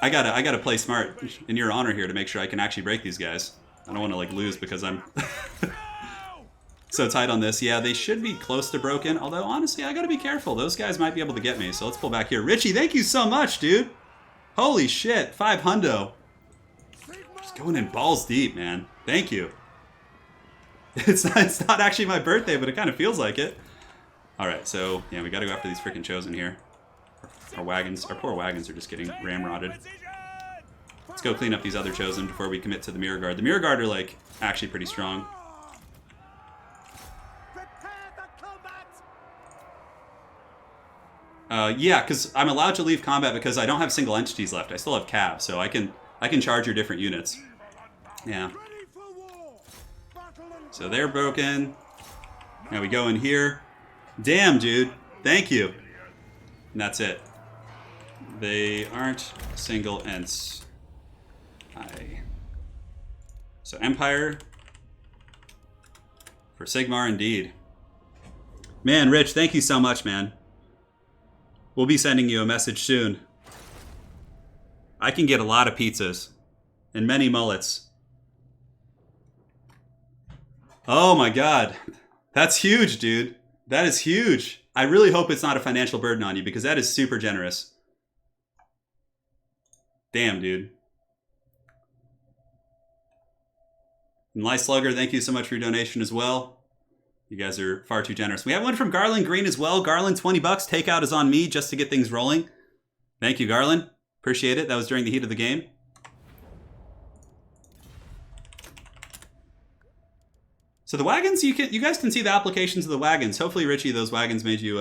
I gotta play smart in your honor here to make sure I can actually break these guys. I don't want to, like, lose because I'm so tight on this. Yeah, they should be close to broken, although, honestly, I gotta be careful. Those guys might be able to get me, so let's pull back here. Richie, thank you so much, dude. Holy shit, 500. Just going in balls deep, man. Thank you. It's not actually my birthday, but it kind of feels like it. Alright, so, yeah, we gotta go after these freaking chosen here. Our poor wagons are just getting ramrodded. Let's go clean up these other chosen before we commit to the mirror guard. The mirror guard are, like, actually pretty strong. Yeah, because I'm allowed to leave combat because I don't have single entities left. I still have cav, so I can charge your different units. Yeah. So they're broken. Now we go in here. Damn, dude. Thank you. And that's it. They aren't single ents. So Empire for Sigmar indeed. Man, Rich, thank you so much, man. We'll be sending you a message soon. I can get a lot of pizzas and many mullets. Oh my god. That's huge, dude. That is huge. I really hope it's not a financial burden on you because that is super generous. Damn, dude. And Lice Slugger, thank you so much for your donation as well. You guys are far too generous. We have one from Garland Green as well. Garland, 20 bucks. Takeout is on me just to get things rolling. Thank you, Garland. Appreciate it. That was during the heat of the game. So the wagons, you guys can see the applications of the wagons. Hopefully, Richie, those wagons made you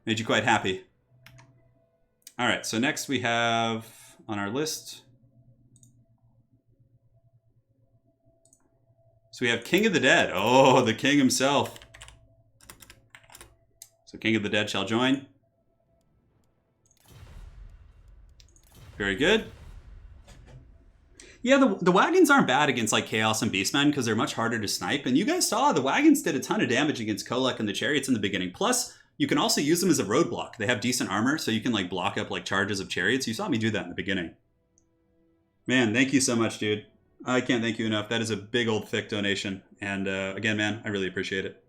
made you quite happy. All right, so next we have on our list. So we have King of the Dead. Oh, the king himself. So King of the Dead shall join. Very good. Yeah, the wagons aren't bad against like Chaos and Beastmen because they're much harder to snipe. And you guys saw the wagons did a ton of damage against Kolek and the chariots in the beginning. Plus, you can also use them as a roadblock. They have decent armor, so you can like block up like charges of chariots. You saw me do that in the beginning. Man, thank you so much, dude. I can't thank you enough. That is a big old thick donation. And again, man, I really appreciate it.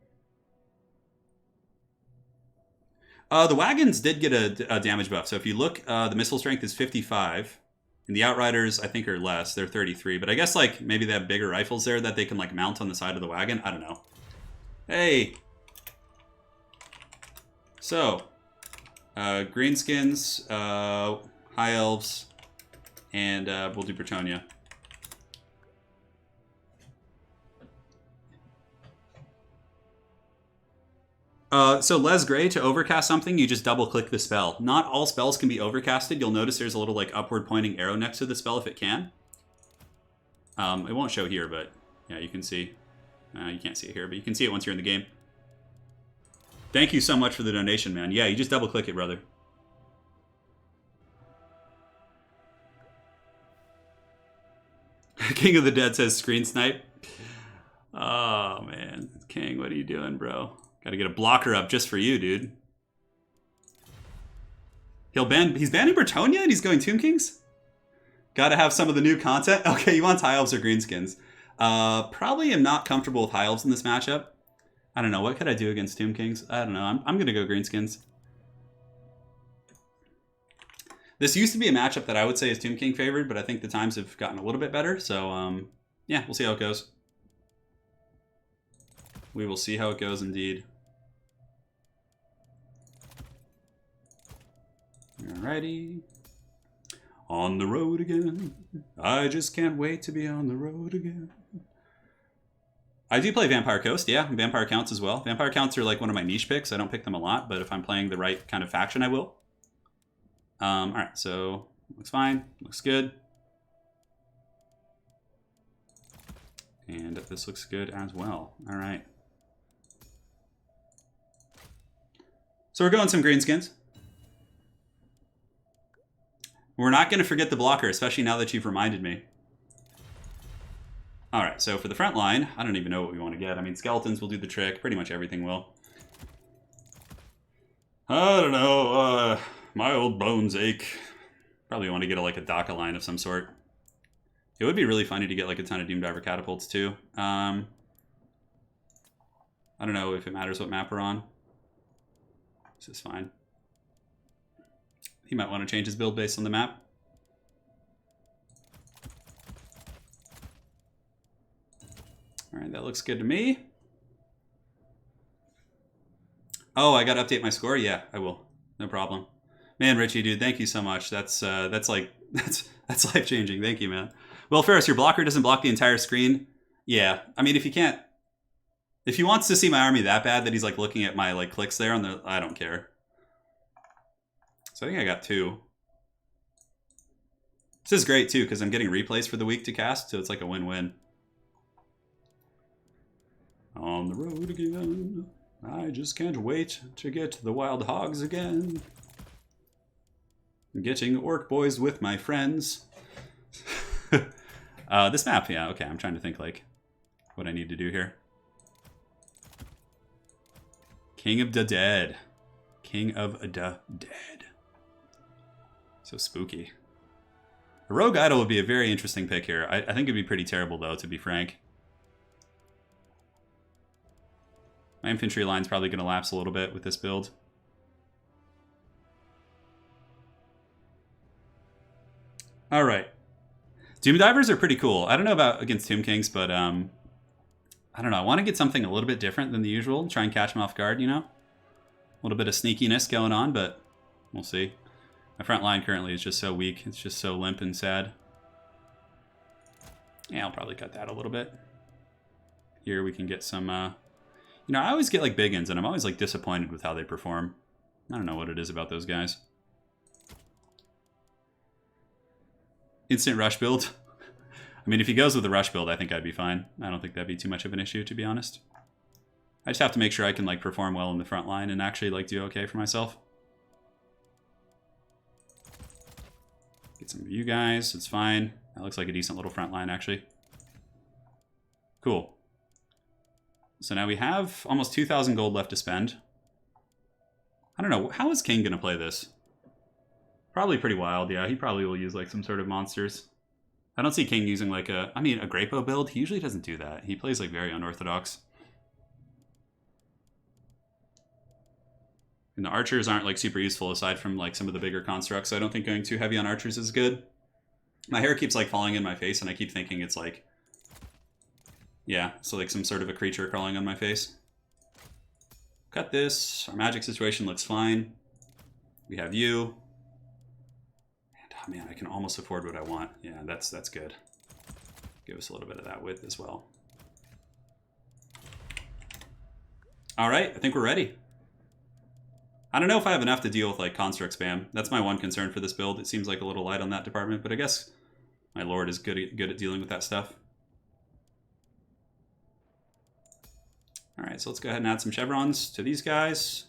The wagons did get a damage buff. So if you look, the missile strength is 55. And the Outriders, I think, are less. They're 33. But I guess like maybe they have bigger rifles there that they can like mount on the side of the wagon. I don't know. Hey! So, Greenskins, High Elves, and we'll do Bretonnia. So Les Gray, to overcast something, you just double click the spell. Not all spells can be overcasted. You'll notice there's a little like upward pointing arrow next to the spell if it can. It won't show here, but yeah, you can see. You can't see it here, but you can see it once you're in the game. Thank you so much for the donation, man. Yeah, you just double click it, brother. King of the Dead says screen snipe. Oh, man. King, what are you doing, bro? Gotta get a blocker up just for you, dude. He's banning Bretonnia and he's going Tomb Kings? Gotta have some of the new content. Okay, you want High Elves or Greenskins? Probably am not comfortable with High Elves in this matchup. I don't know. What could I do against Tomb Kings? I don't know. I'm gonna go Greenskins. This used to be a matchup that I would say is Tomb King favored, but I think the times have gotten a little bit better. So, yeah, we'll see how it goes. We will see how it goes indeed. Alrighty. On the road again. I just can't wait to be on the road again. I do play Vampire Coast, yeah. Vampire Counts as well. Vampire Counts are like one of my niche picks. I don't pick them a lot, but if I'm playing the right kind of faction, I will. Alright, so looks fine. Looks good. And this looks good as well. Alright. So we're going some Greenskins. We're not going to forget the blocker, especially now that you've reminded me. Alright, so for the front line, I don't even know what we want to get. I mean, skeletons will do the trick. Pretty much everything will. I don't know. My old bones ache. Probably want to get like a DACA line of some sort. It would be really funny to get like a ton of Doomdiver catapults too. I don't know if it matters what map we're on. This is fine. He might want to change his build based on the map. Alright, that looks good to me. Oh, I gotta update my score? Yeah, I will. No problem. Man, Richie, dude, thank you so much. That's life changing. Thank you, man. Well, Ferris, your blocker doesn't block the entire screen. Yeah, I mean, if he wants to see my army that bad that he's like looking at my like clicks there on the, I don't care. So I think I got 2. This is great too because I'm getting replays for the week to cast, so it's like a win-win. On the road again. I just can't wait to get the wild hogs again. Getting orc boys with my friends. This map, yeah, okay, I'm trying to think like what I need to do here. King of the Dead. King of the Dead. So spooky. A rogue idol would be a very interesting pick here. I think it'd be pretty terrible though, to be frank. My infantry line's probably going to lapse a little bit with this build. All right. Doom Divers are pretty cool. I don't know about against Tomb Kings, but I don't know. I want to get something a little bit different than the usual. Try and catch them off guard, you know? A little bit of sneakiness going on, but we'll see. My front line currently is just so weak. It's just so limp and sad. Yeah, I'll probably cut that a little bit. Here we can get some... You know, I always get like big ins, and I'm always like disappointed with how they perform. I don't know what it is about those guys. Instant rush build. I mean, if he goes with a rush build, I think I'd be fine. I don't think that'd be too much of an issue, to be honest. I just have to make sure I can like perform well in the front line and actually like do okay for myself. Get some of you guys. It's fine. That looks like a decent little front line, actually. Cool. So now we have almost 2,000 gold left to spend. I don't know. How is King going to play this? Probably pretty wild. Yeah, he probably will use like some sort of monsters. I don't see King using like a... I mean, a Grapo build. He usually doesn't do that. He plays like very unorthodox. And the archers aren't like super useful aside from like some of the bigger constructs. So I don't think going too heavy on archers is good. My hair keeps like falling in my face and I keep thinking it's like... Yeah, so like some sort of a creature crawling on my face. Cut this. Our magic situation looks fine. We have you. And, oh man, I can almost afford what I want. Yeah, that's good. Give us a little bit of that width as well. All right, I think we're ready. I don't know if I have enough to deal with like construct spam. That's my one concern for this build. It seems like a little light on that department, but I guess my lord is good at dealing with that stuff. All right, so let's go ahead and add some chevrons to these guys.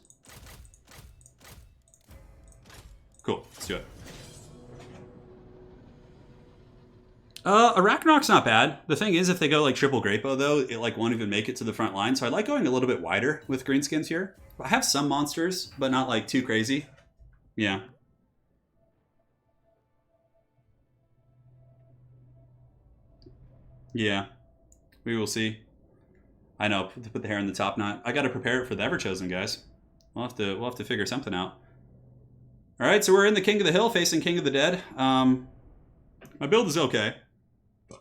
Cool, let's do it. Arachnarch's not bad. The thing is, if they go like triple Grapo though, it like won't even make it to the front line. So I like going a little bit wider with Greenskins here. I have some monsters, but not like too crazy. Yeah. Yeah, we will see. I know, put the hair in the top knot. I got to prepare it for the Everchosen, guys. We'll have to figure something out. All right, so we're in the King of the Hill facing King of the Dead. My build is okay.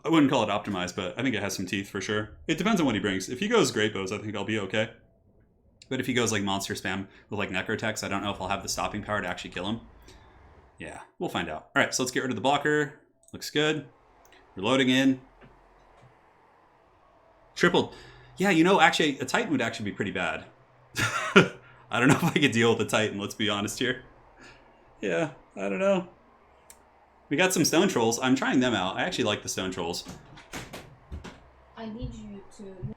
I wouldn't call it optimized, but I think it has some teeth for sure. It depends on what he brings. If he goes Grapos, I think I'll be okay. But if he goes like monster spam with like Necrotex, I don't know if I'll have the stopping power to actually kill him. Yeah, we'll find out. All right, so let's get rid of the blocker. Looks good. Reloading in. Tripled. Yeah, you know, actually, a Titan would actually be pretty bad. I don't know if I could deal with a Titan, let's be honest here. Yeah, I don't know. We got some Stone Trolls. I'm trying them out. I actually like the Stone Trolls. I need you to...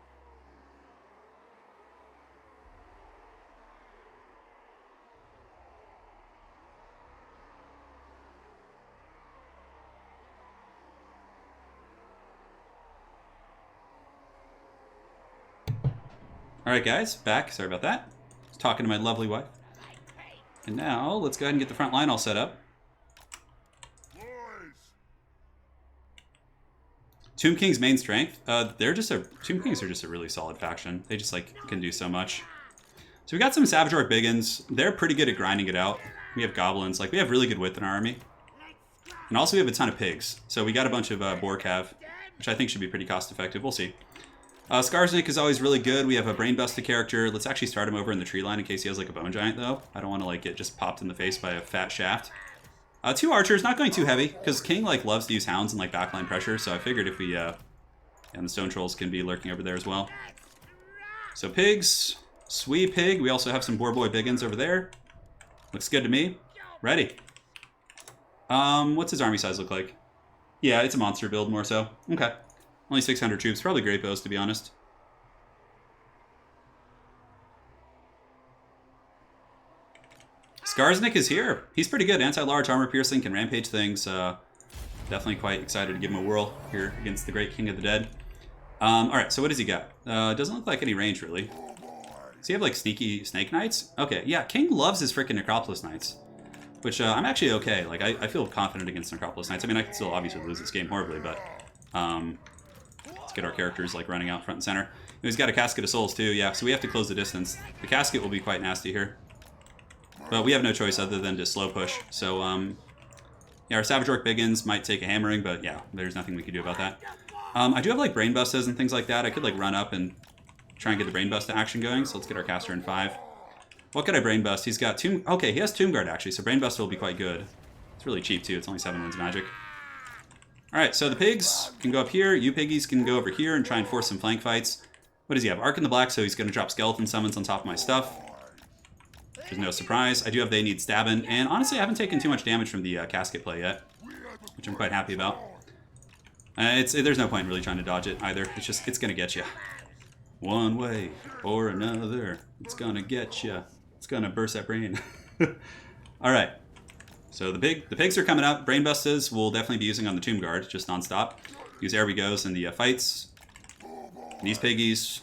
Alright guys, back. Sorry about that. I was talking to my lovely wife. And now, let's go ahead and get the front line all set up. Tomb King's main strength. Tomb Kings are just a really solid faction. They just like can do so much. So we got some Savage Orc Biggins. They're pretty good at grinding it out. We have goblins. Like we have really good width in our army. And also we have a ton of pigs. So we got a bunch of boar cav, which I think should be pretty cost effective. We'll see. Skarsnik is always really good. We have a brain-busted character. Let's actually start him over in the tree line in case he has like a bone giant though. I don't want to like get just popped in the face by a fat shaft. 2 archers, not going too heavy, because King like loves to use hounds and like backline pressure, so I figured if we, and the stone trolls can be lurking over there as well. So pigs, sweet pig, we also have some boar boy biggins over there. Looks good to me. Ready. What's his army size look like? Yeah, it's a monster build more so. Okay. Only 600 troops, probably great bows to be honest. Skarsnik is here. He's pretty good. Anti-large, armor piercing, can rampage things. Definitely quite excited to give him a whirl here against the great King of the Dead. Alright, so what does he got? Doesn't look like any range, really. Does he have, like, sneaky Snake Knights? Okay, yeah, King loves his frickin' Necropolis Knights. Which, I'm actually okay. Like, I feel confident against Necropolis Knights. I mean, I could still obviously lose this game horribly, but... let's get our characters, like, running out front and center. He's got a Casket of Souls, too, yeah, so we have to close the distance. The Casket will be quite nasty here. But we have no choice other than to slow push. So, yeah, our Savage Orc Biggins might take a hammering, but yeah, there's nothing we can do about that. I do have, like, Brain Bustas and things like that. I could, like, run up and try and get the Brain Bust action going. So let's get our caster in 5. What could I Brain Bust? He's got Tomb... Okay, he has Tomb Guard, actually, so Brain Bust will be quite good. It's really cheap, too. It's only 7 wins magic. Alright, so the pigs can go up here. You piggies can go over here and try and force some flank fights. What does he have? Arc in the Black, so he's going to drop Skeleton Summons on top of my stuff. There's no surprise. I do have They Need Stabbing, and honestly I haven't taken too much damage from the casket play yet, which I'm quite happy about. There's no point in really trying to dodge it either. It's gonna get you. One way or another, it's gonna get you. It's gonna burst that brain. Alright, so the pigs are coming up. Brain Bustas we'll definitely be using on the Tomb Guard, just non-stop. Use There We Goes in the fights. These piggies.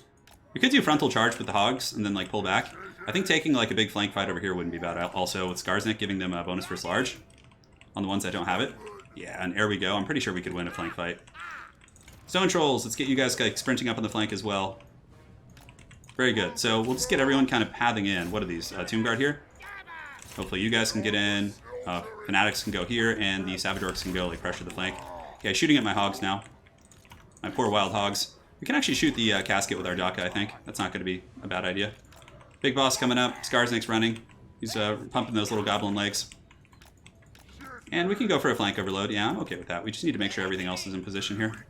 We could do frontal charge with the hogs and then like pull back. I think taking like a big flank fight over here wouldn't be bad. Also with Skarsnik giving them a bonus versus large on the ones that don't have it. Yeah, and there we go. I'm pretty sure we could win a flank fight. Stone Trolls, let's get you guys like sprinting up on the flank as well. Very good. So we'll just get everyone kind of pathing in. What are these? Tomb Guard here? Hopefully you guys can get in. Fanatics can go here, and the Savage Orcs can go like pressure the flank. Okay, shooting at my hogs now. My poor wild hogs. We can actually shoot the casket with our Daka, I think. That's not going to be a bad idea. Big boss coming up. Skarsnik's running. He's pumping those little goblin legs. And we can go for a flank overload. Yeah, I'm okay with that. We just need to make sure everything else is in position here.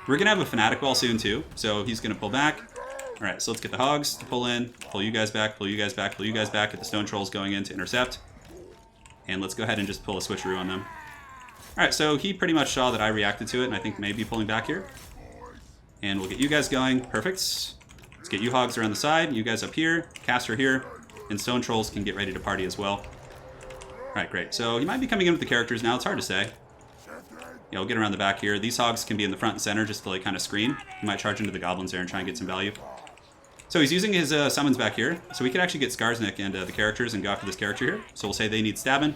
We're going to have a Fanatic Wall soon, too. So he's going to pull back. Alright, so let's get the hogs to pull in. Pull you guys back, pull you guys back, pull you guys back. Get the Stone Trolls going in to intercept. And let's go ahead and just pull a switcheroo on them. Alright, so he pretty much saw that I reacted to it, and I think maybe pulling back here. And we'll get you guys going. Perfect. Let's get you hogs around the side, you guys up here, caster here, and Stone Trolls can get ready to party as well. Alright, great. So he might be coming in with the characters now, it's hard to say. Yeah, we'll get around the back here. These hogs can be in the front and center just to like kind of screen. He might charge into the goblins there and try and get some value. So he's using his summons back here, so we could actually get Skarsnik and the characters and go after this character here. So we'll say They Need Stabbing.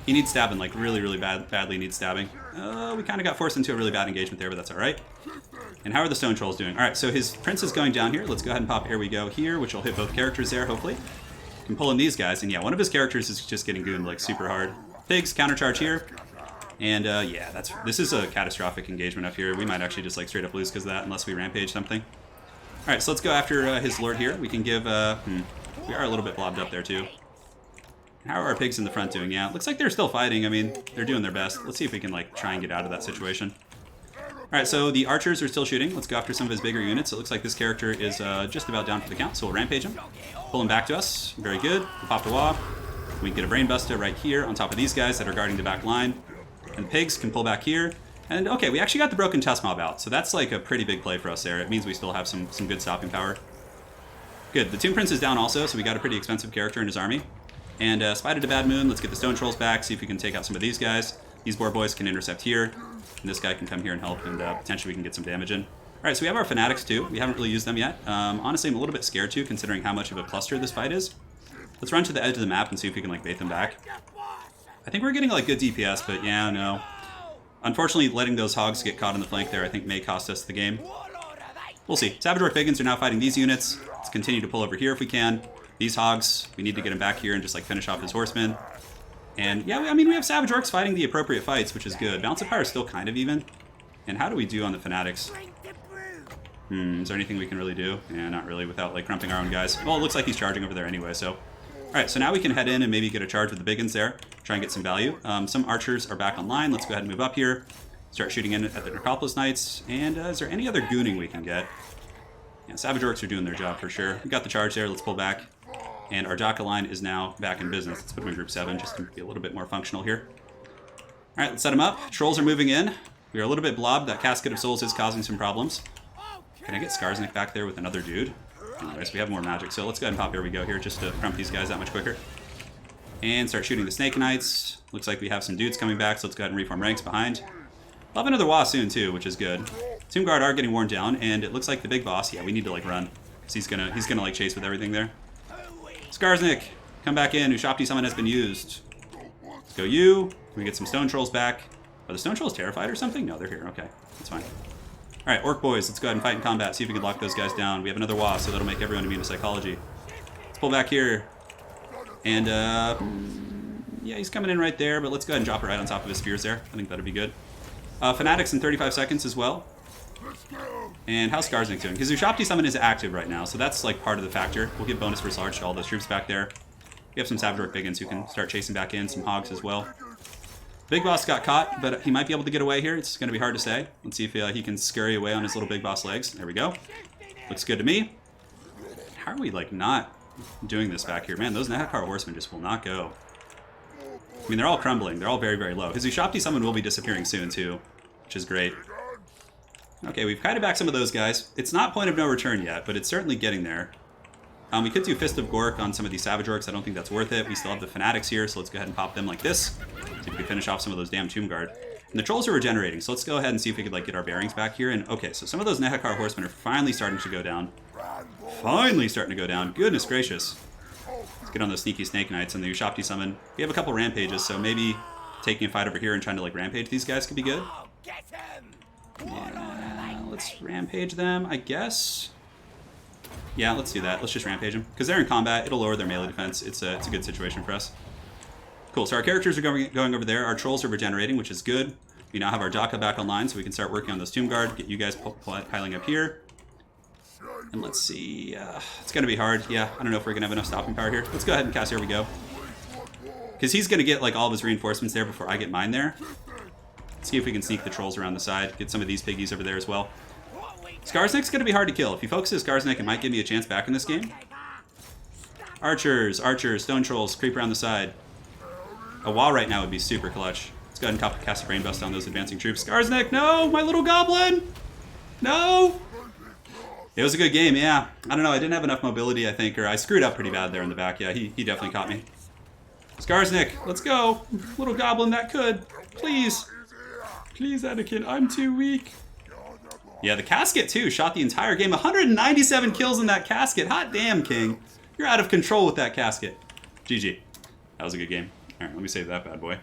He needs stabbing, like really, really badly needs stabbing. We kind of got forced into a really bad engagement there, but that's alright. And how are the Stone Trolls doing? Alright, so his Prince is going down here. Let's go ahead and pop Here We Go here, which will hit both characters there, hopefully. Can pull in these guys, and yeah, one of his characters is just getting gooned like super hard. Pigs, countercharge here. And yeah, this is a catastrophic engagement up here. We might actually just like straight up lose because of that, unless we rampage something. Alright, so let's go after his lord here. We can give, we are a little bit blobbed up there too. How are our pigs in the front doing? Yeah, looks like they're still fighting. I mean, they're doing their best. Let's see if we can like try and get out of that situation. Alright, so the archers are still shooting. Let's go after some of his bigger units. It looks like this character is just about down for the count, so we'll rampage him. Pull him back to us. Very good. We'll pop the wall. We can get a Brain Buster right here on top of these guys that are guarding the back line. And the pigs can pull back here. And okay, we actually got the Broken Tusk Mob out, so that's like a pretty big play for us there. It means we still have some good stopping power. Good. The Tomb Prince is down also, so we got a pretty expensive character in his army. And Spider to Bad Moon, let's get the Stone Trolls back, see if we can take out some of these guys. These boar boys can intercept here, and this guy can come here and help, and potentially we can get some damage in. Alright, so we have our Fanatics too. We haven't really used them yet. Honestly, I'm a little bit scared too, considering how much of a cluster this fight is. Let's run to the edge of the map and see if we can like bait them back. I think we're getting like good DPS, but yeah, no. Unfortunately, letting those hogs get caught on the flank there I think may cost us the game. We'll see. Savage Orc Biggins are now fighting these units. Let's continue to pull over here if we can. These hogs, we need to get him back here and just like finish off his horsemen. And yeah, I mean, we have Savage Orcs fighting the appropriate fights, which is good. Balance of Power is still kind of even. And how do we do on the Fanatics? Is there anything we can really do? Yeah, not really without like crumping our own guys. Well, it looks like he's charging over there anyway, so. Alright, so now we can head in and maybe get a charge with the Biggins there. Try and get some value. Some archers are back online. Let's go ahead and move up here. Start shooting in at the Necropolis Knights. And is there any other gooning we can get? Yeah, Savage Orcs are doing their job for sure. We got the charge there. Let's pull back. And our Jaka line is now back in business. Let's put them in group 7 just to be a little bit more functional here. Alright, let's set them up. Trolls are moving in. We are a little bit blobbed. That Casket of Souls is causing some problems. Can I get Skarsnik back there with another dude? Anyways, we have more magic, so let's go ahead and pop here we go here just to crump these guys that much quicker. And start shooting the Snake Knights. Looks like we have some dudes coming back, so let's go ahead and reform ranks behind. We'll have another Wa soon too, which is good. Tomb Guard are getting worn down, and it looks like the big boss, yeah, we need to like run. Because he's gonna like chase with everything there. Skarsnik, come back in. Ushapti Summon has been used. Let's go you. Can we get some Stone Trolls back? Are the Stone Trolls terrified or something? No, they're here. Okay, that's fine. Alright, Orc boys, let's go ahead and fight in combat, see if we can lock those guys down. We have another Wa, so that'll make everyone immune to psychology. Let's pull back here. And, yeah, he's coming in right there, but let's go ahead and drop it right on top of his spears there. I think that'd be good. Fanatics in 35 seconds as well. And how's Skarsnik doing? Because Ushapti Summon is active right now, so that's like part of the factor. We'll give bonus for Large to all those troops back there. We have some Savage Orc Biggins who can start chasing back in, some Hogs as well. Big Boss got caught, but he might be able to get away here. It's going to be hard to say. Let's see if he can scurry away on his little Big Boss legs. There we go. Looks good to me. How are we, like, not doing this back here? Man, those Nehakar Horsemen just will not go. I mean, they're all crumbling. They're all very, very low. His Ushapti Summon will be disappearing soon, too, which is great. Okay, we've kited back some of those guys. It's not point of no return yet, but it's certainly getting there. We could do Fist of Gork on some of these Savage Orcs. I don't think that's worth it. We still have the Fanatics here, so let's go ahead and pop them like this. See if we can finish off some of those damn Tomb Guard. And the Trolls are regenerating, so let's go ahead and see if we could like get our bearings back here. And okay, so some of those Nehakar Horsemen are finally starting to go down. Finally starting to go down. Goodness gracious. Let's get on those sneaky Snake Knights and the Ushapti Summon. We have a couple rampages, so maybe taking a fight over here and trying to like rampage these guys could be good. Yeah, let's rampage them, I guess. Yeah, let's do that. Let's just rampage them. Because they're in combat, it'll lower their melee defense. It's a good situation for us. Cool, so our characters are going over there. Our Trolls are regenerating, which is good. We now have our Jaka back online, so we can start working on those Tomb Guard. Get you guys piling up here. And let's see. It's going to be hard. Yeah, I don't know if we're going to have enough stopping power here. Let's go ahead and cast Here We Go. Because he's going to get like all of his reinforcements there before I get mine there. Let's see if we can sneak the Trolls around the side. Get some of these piggies over there as well. Skarsnik's going to be hard to kill. If he focuses Skarsnik, it might give me a chance back in this game. Archers, Stone Trolls, creep around the side. A wall right now would be super clutch. Let's go ahead and cast a Brain Bust on those advancing troops. Skarsnik, no! My little goblin! No! It was a good game, yeah. I don't know, I didn't have enough mobility, I think, or I screwed up pretty bad there in the back. Yeah, he definitely caught me. Skarsnik, let's go! Little goblin that could. Please. Please, Anakin, I'm too weak. Yeah, the casket, too, shot the entire game. 197 kills in that casket. Hot damn, King. You're out of control with that casket. GG. That was a good game. All right, let me save that bad boy.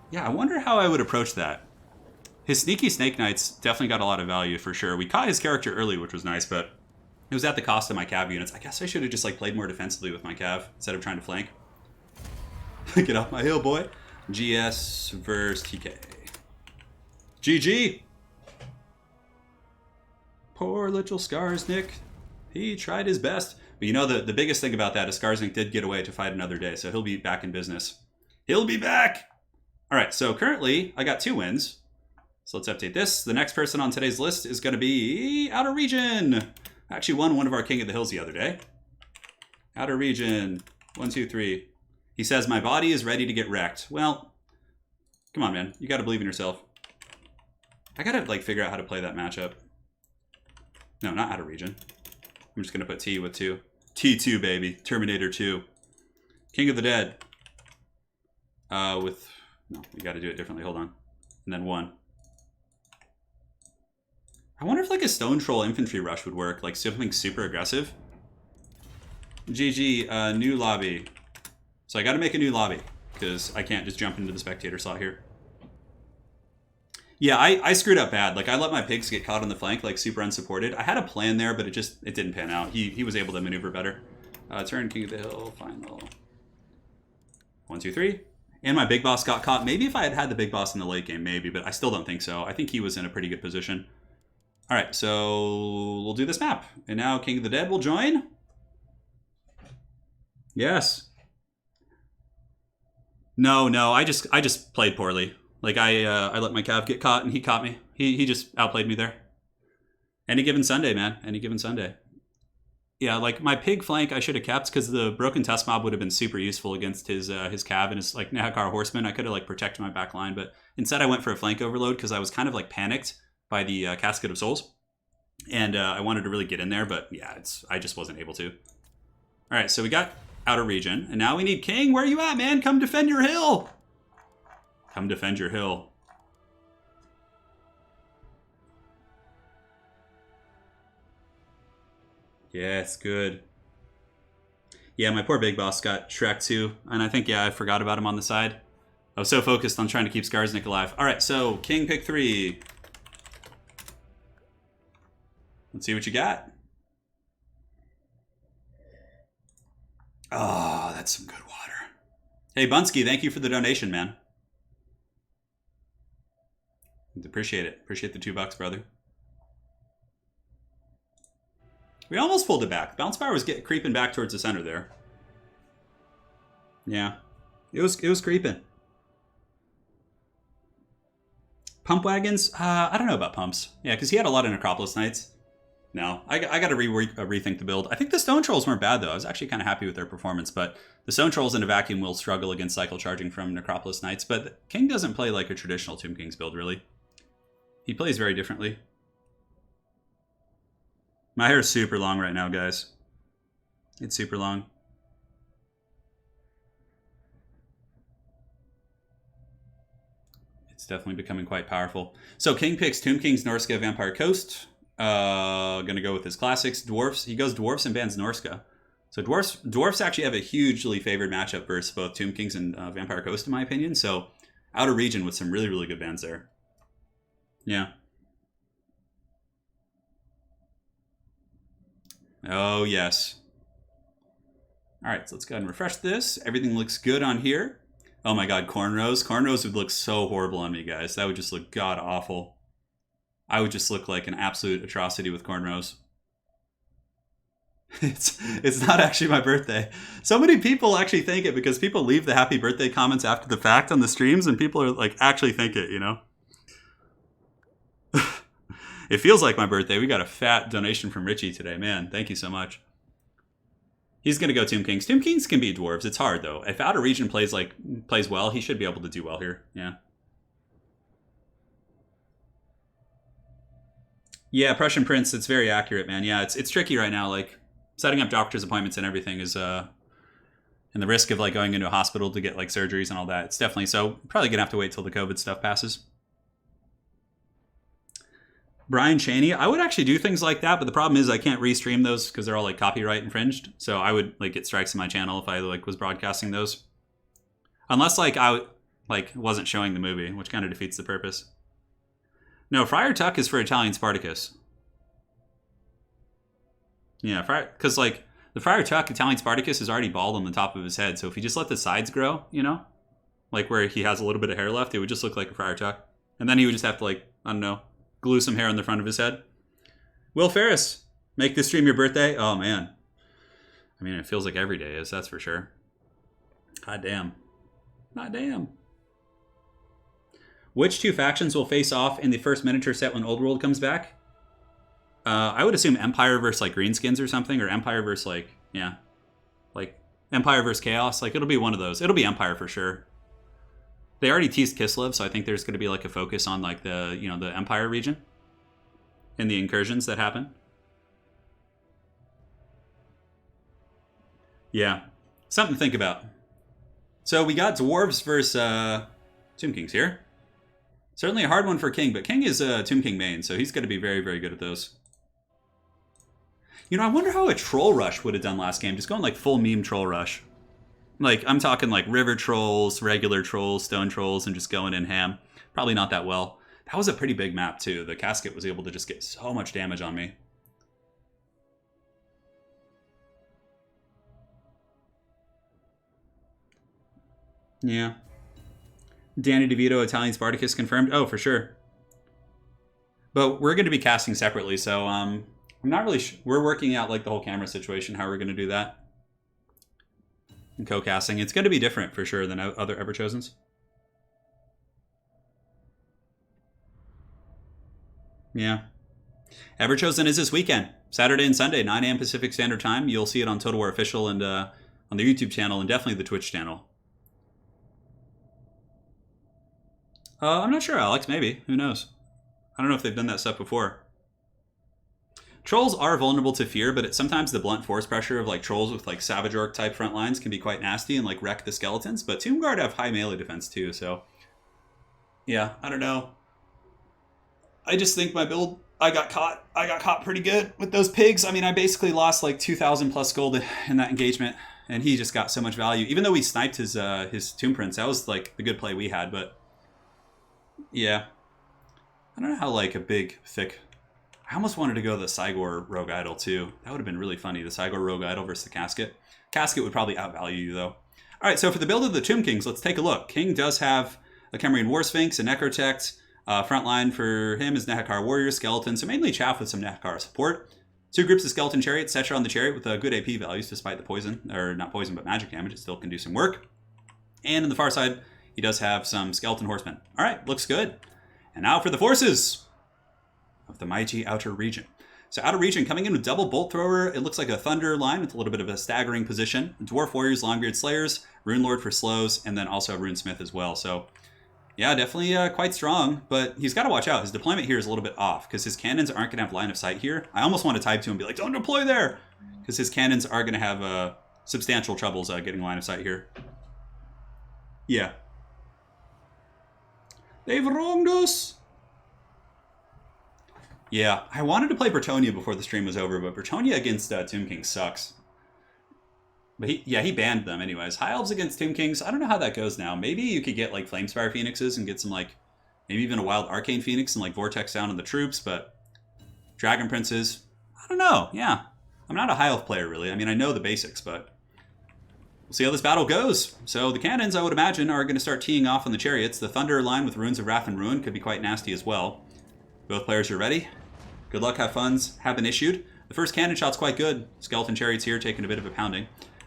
Yeah, I wonder how I would approach that. His sneaky Snake Knights definitely got a lot of value, for sure. We caught his character early, which was nice, but it was at the cost of my cav units. I guess I should have just like played more defensively with my cav instead of trying to flank. Get off my hill, boy. GS versus TK. GG. Poor little Skarsnik. He tried his best. But you know, the biggest thing about that is Skarsnik did get away to fight another day, so he'll be back in business. He'll be back! Alright, so currently, I got 2 wins. So let's update this. The next person on today's list is going to be Outer Region. I actually won one of our King of the Hills the other day. Outer Region. 1, 2, 3. He says, my body is ready to get wrecked. Well, come on, man. You got to believe in yourself. I got to like figure out how to play that matchup. No, not Outer Region. I'm just going to put T with 2. T2, baby. Terminator 2. King of the Dead. No, we got to do it differently. Hold on. And then 1. I wonder if like a Stone Troll infantry rush would work, like something super aggressive. GG, new lobby. So I gotta make a new lobby, because I can't just jump into the spectator slot here. Yeah, I screwed up bad. Like, I let my pigs get caught on the flank, like, super unsupported. I had a plan there, but it didn't pan out. He was able to maneuver better. Turn, King of the Hill, final. 1, 2, 3. And my big boss got caught. Maybe if I had had the big boss in the late game, maybe, but I still don't think so. I think he was in a pretty good position. All right, so we'll do this map. And now King of the Dead will join. Yes. No, I just played poorly. Like, I let my cav get caught, and he caught me. He just outplayed me there. Any given Sunday, man. Any given Sunday. Yeah, like, my pig flank I should have kept, because the Broken Tusk Mob would have been super useful against his cav and his, like, Nahakar Horseman. I could have, like, protected my back line, but instead I went for a flank overload, because I was kind of, like, panicked by the Casket of Souls. And I wanted to really get in there, but, yeah, I just wasn't able to. All right, so we got outer region, and now we need King. Where are you at, man? Come defend your hill! Come defend your hill. Yes, good. Yeah, my poor big boss got Shrek too, and I think, yeah, I forgot about him on the side. I was so focused on trying to keep Skarsnik alive. All right, so King pick 3. Let's see what you got. Oh, that's some good water. Hey, Bunsky, thank you for the donation, man. Appreciate it. Appreciate the $2, brother. We almost pulled it back. Bounce Power was creeping back towards the center there. Yeah, it was creeping. Pump wagons? I don't know about pumps. Yeah, because he had a lot of Necropolis Knights. No, I got to rethink the build. I think the Stone Trolls weren't bad, though. I was actually kind of happy with their performance, but the Stone Trolls in a vacuum will struggle against cycle charging from Necropolis Knights, but King doesn't play like a traditional Tomb Kings build, really. He plays very differently. My hair is super long right now, guys. It's super long. It's definitely becoming quite powerful. So King picks Tomb Kings, Norsca, Vampire Coast. Gonna go with his classics. Dwarfs. He goes Dwarfs and bans Norsca. So Dwarfs actually have a hugely favored matchup versus both Tomb Kings and Vampire Coast, in my opinion. So outer region with some really, really good bans there. Yeah. Oh, yes. All right, so let's go ahead and refresh this. Everything looks good on here. Oh my god, cornrows. Cornrows would look so horrible on me, guys. That would just look god-awful. I would just look like an absolute atrocity with cornrows. It's not actually my birthday. So many people actually think it because people leave the happy birthday comments after the fact on the streams, and people are like actually think it, you know? It feels like my birthday. We got a fat donation from Richie today. Man, thank you so much. He's going to go Tomb Kings. Tomb Kings can be dwarves. It's hard, though. If Outer Region plays well, he should be able to do well here. Yeah. Yeah, Prussian Prince, it's very accurate, man. Yeah, it's tricky right now. Like, setting up doctor's appointments and everything is, and the risk of, like, going into a hospital to get, like, surgeries and all that. It's definitely, so probably going to have to wait till the COVID stuff passes. Brian Chaney, I would actually do things like that, but the problem is I can't restream those because they're all like copyright infringed. So I would like get strikes in my channel if I like was broadcasting those, unless like I wasn't showing the movie, which kind of defeats the purpose. No, Friar Tuck is for Italian Spartacus. Yeah, because like the Friar Tuck Italian Spartacus is already bald on the top of his head, so if you just let the sides grow, you know, like where he has a little bit of hair left, it would just look like a Friar Tuck, and then he would just have to like I don't know. Glue some hair on the front of his head. Will Ferris, make this stream your birthday? Oh, man. I mean, it feels like every day is, that's for sure. God damn. God damn. Which two factions will face off in the first miniature set when Old World comes back? I would assume Empire versus, like, Greenskins or something, or Empire versus, like, yeah. Like, Empire versus Chaos. Like, it'll be one of those. It'll be Empire for sure. They already teased Kislev, so I think there's going to be like a focus on like the the Empire region and the incursions that happen. Yeah, something to think about. So we got Dwarves versus Tomb Kings here. Certainly a hard one for King, but King is a Tomb King main, so he's going to be very, very good at those. You know, I wonder how a Troll Rush would have done last game. Just going like full meme Troll Rush. Like, I'm talking like river trolls, regular trolls, stone trolls, and just going in ham. Probably not that well. That was a pretty big map, too. The casket was able to just get so much damage on me. Yeah. Danny DeVito, Italian Spartacus confirmed. Oh, for sure. But we're going to be casting separately, so I'm not really sure. We're working out like the whole camera situation, how we're going to do that. And co-casting. It's going to be different for sure than other Everchosens. Yeah. Everchosen is this weekend. Saturday and Sunday, 9 a.m. Pacific Standard Time. You'll see it on Total War Official and on the YouTube channel and definitely the Twitch channel. I'm not sure, Alex. Maybe. Who knows? I don't know if they've done that stuff before. Trolls are vulnerable to fear, but sometimes the blunt force pressure of like trolls with like Savage Orc type front lines can be quite nasty and like wreck the skeletons. But Tomb Guard have high melee defense too, so yeah, I don't know. I just think my build, I got caught pretty good with those pigs. I mean, I basically lost like 2,000 plus gold in that engagement, and he just got so much value. Even though we sniped his Tomb Prince, that was like the good play we had. But yeah, I don't know how like a big thick. I almost wanted to go the Cygor Rogue Idol too. That would have been really funny. The Cygor Rogue Idol versus the Casket. Casket would probably outvalue you though. All right, so for the build of the Tomb Kings, let's take a look. King does have a Kemrian War Sphinx, a Necrotect. Frontline for him is Nehekar Warrior Skeleton, so mainly chaff with some Nehekar support. 2 groups of Skeleton Chariots, Setra on the Chariot with good AP values despite the poison, or not poison, but magic damage. It still can do some work. And on the far side, he does have some Skeleton Horsemen. All right, looks good. And now for the forces of the mighty Outer Region. So Outer Region coming in with double Bolt Thrower. It looks like a Thunder line with a little bit of a staggering position. Dwarf Warriors, Longbeard Slayers, Rune Lord for slows, and then also Rune Smith as well. So yeah, definitely quite strong, but he's got to watch out. His deployment here is a little bit off because his cannons aren't going to have line of sight here. I almost want to type to him and be like, don't deploy there, because his cannons are going to have substantial troubles getting line of sight here. Yeah. They've wronged us. Yeah, I wanted to play Bretonnia before the stream was over, but Bretonnia against Tomb King sucks. But he banned them anyways. High Elves against Tomb Kings, I don't know how that goes now. Maybe you could get like Flamespire Phoenixes and get some like, maybe even a Wild Arcane Phoenix and like Vortex down on the troops, but Dragon Princes, I don't know, yeah. I'm not a High Elf player really. I mean, I know the basics, but we'll see how this battle goes. So the cannons, I would imagine, are going to start teeing off on the chariots. The Thunder line with Runes of Wrath and Ruin could be quite nasty as well. Both players are ready. Good luck, have funds have been issued. The first cannon shot's quite good. Skeleton Chariots here taking a bit of a pounding.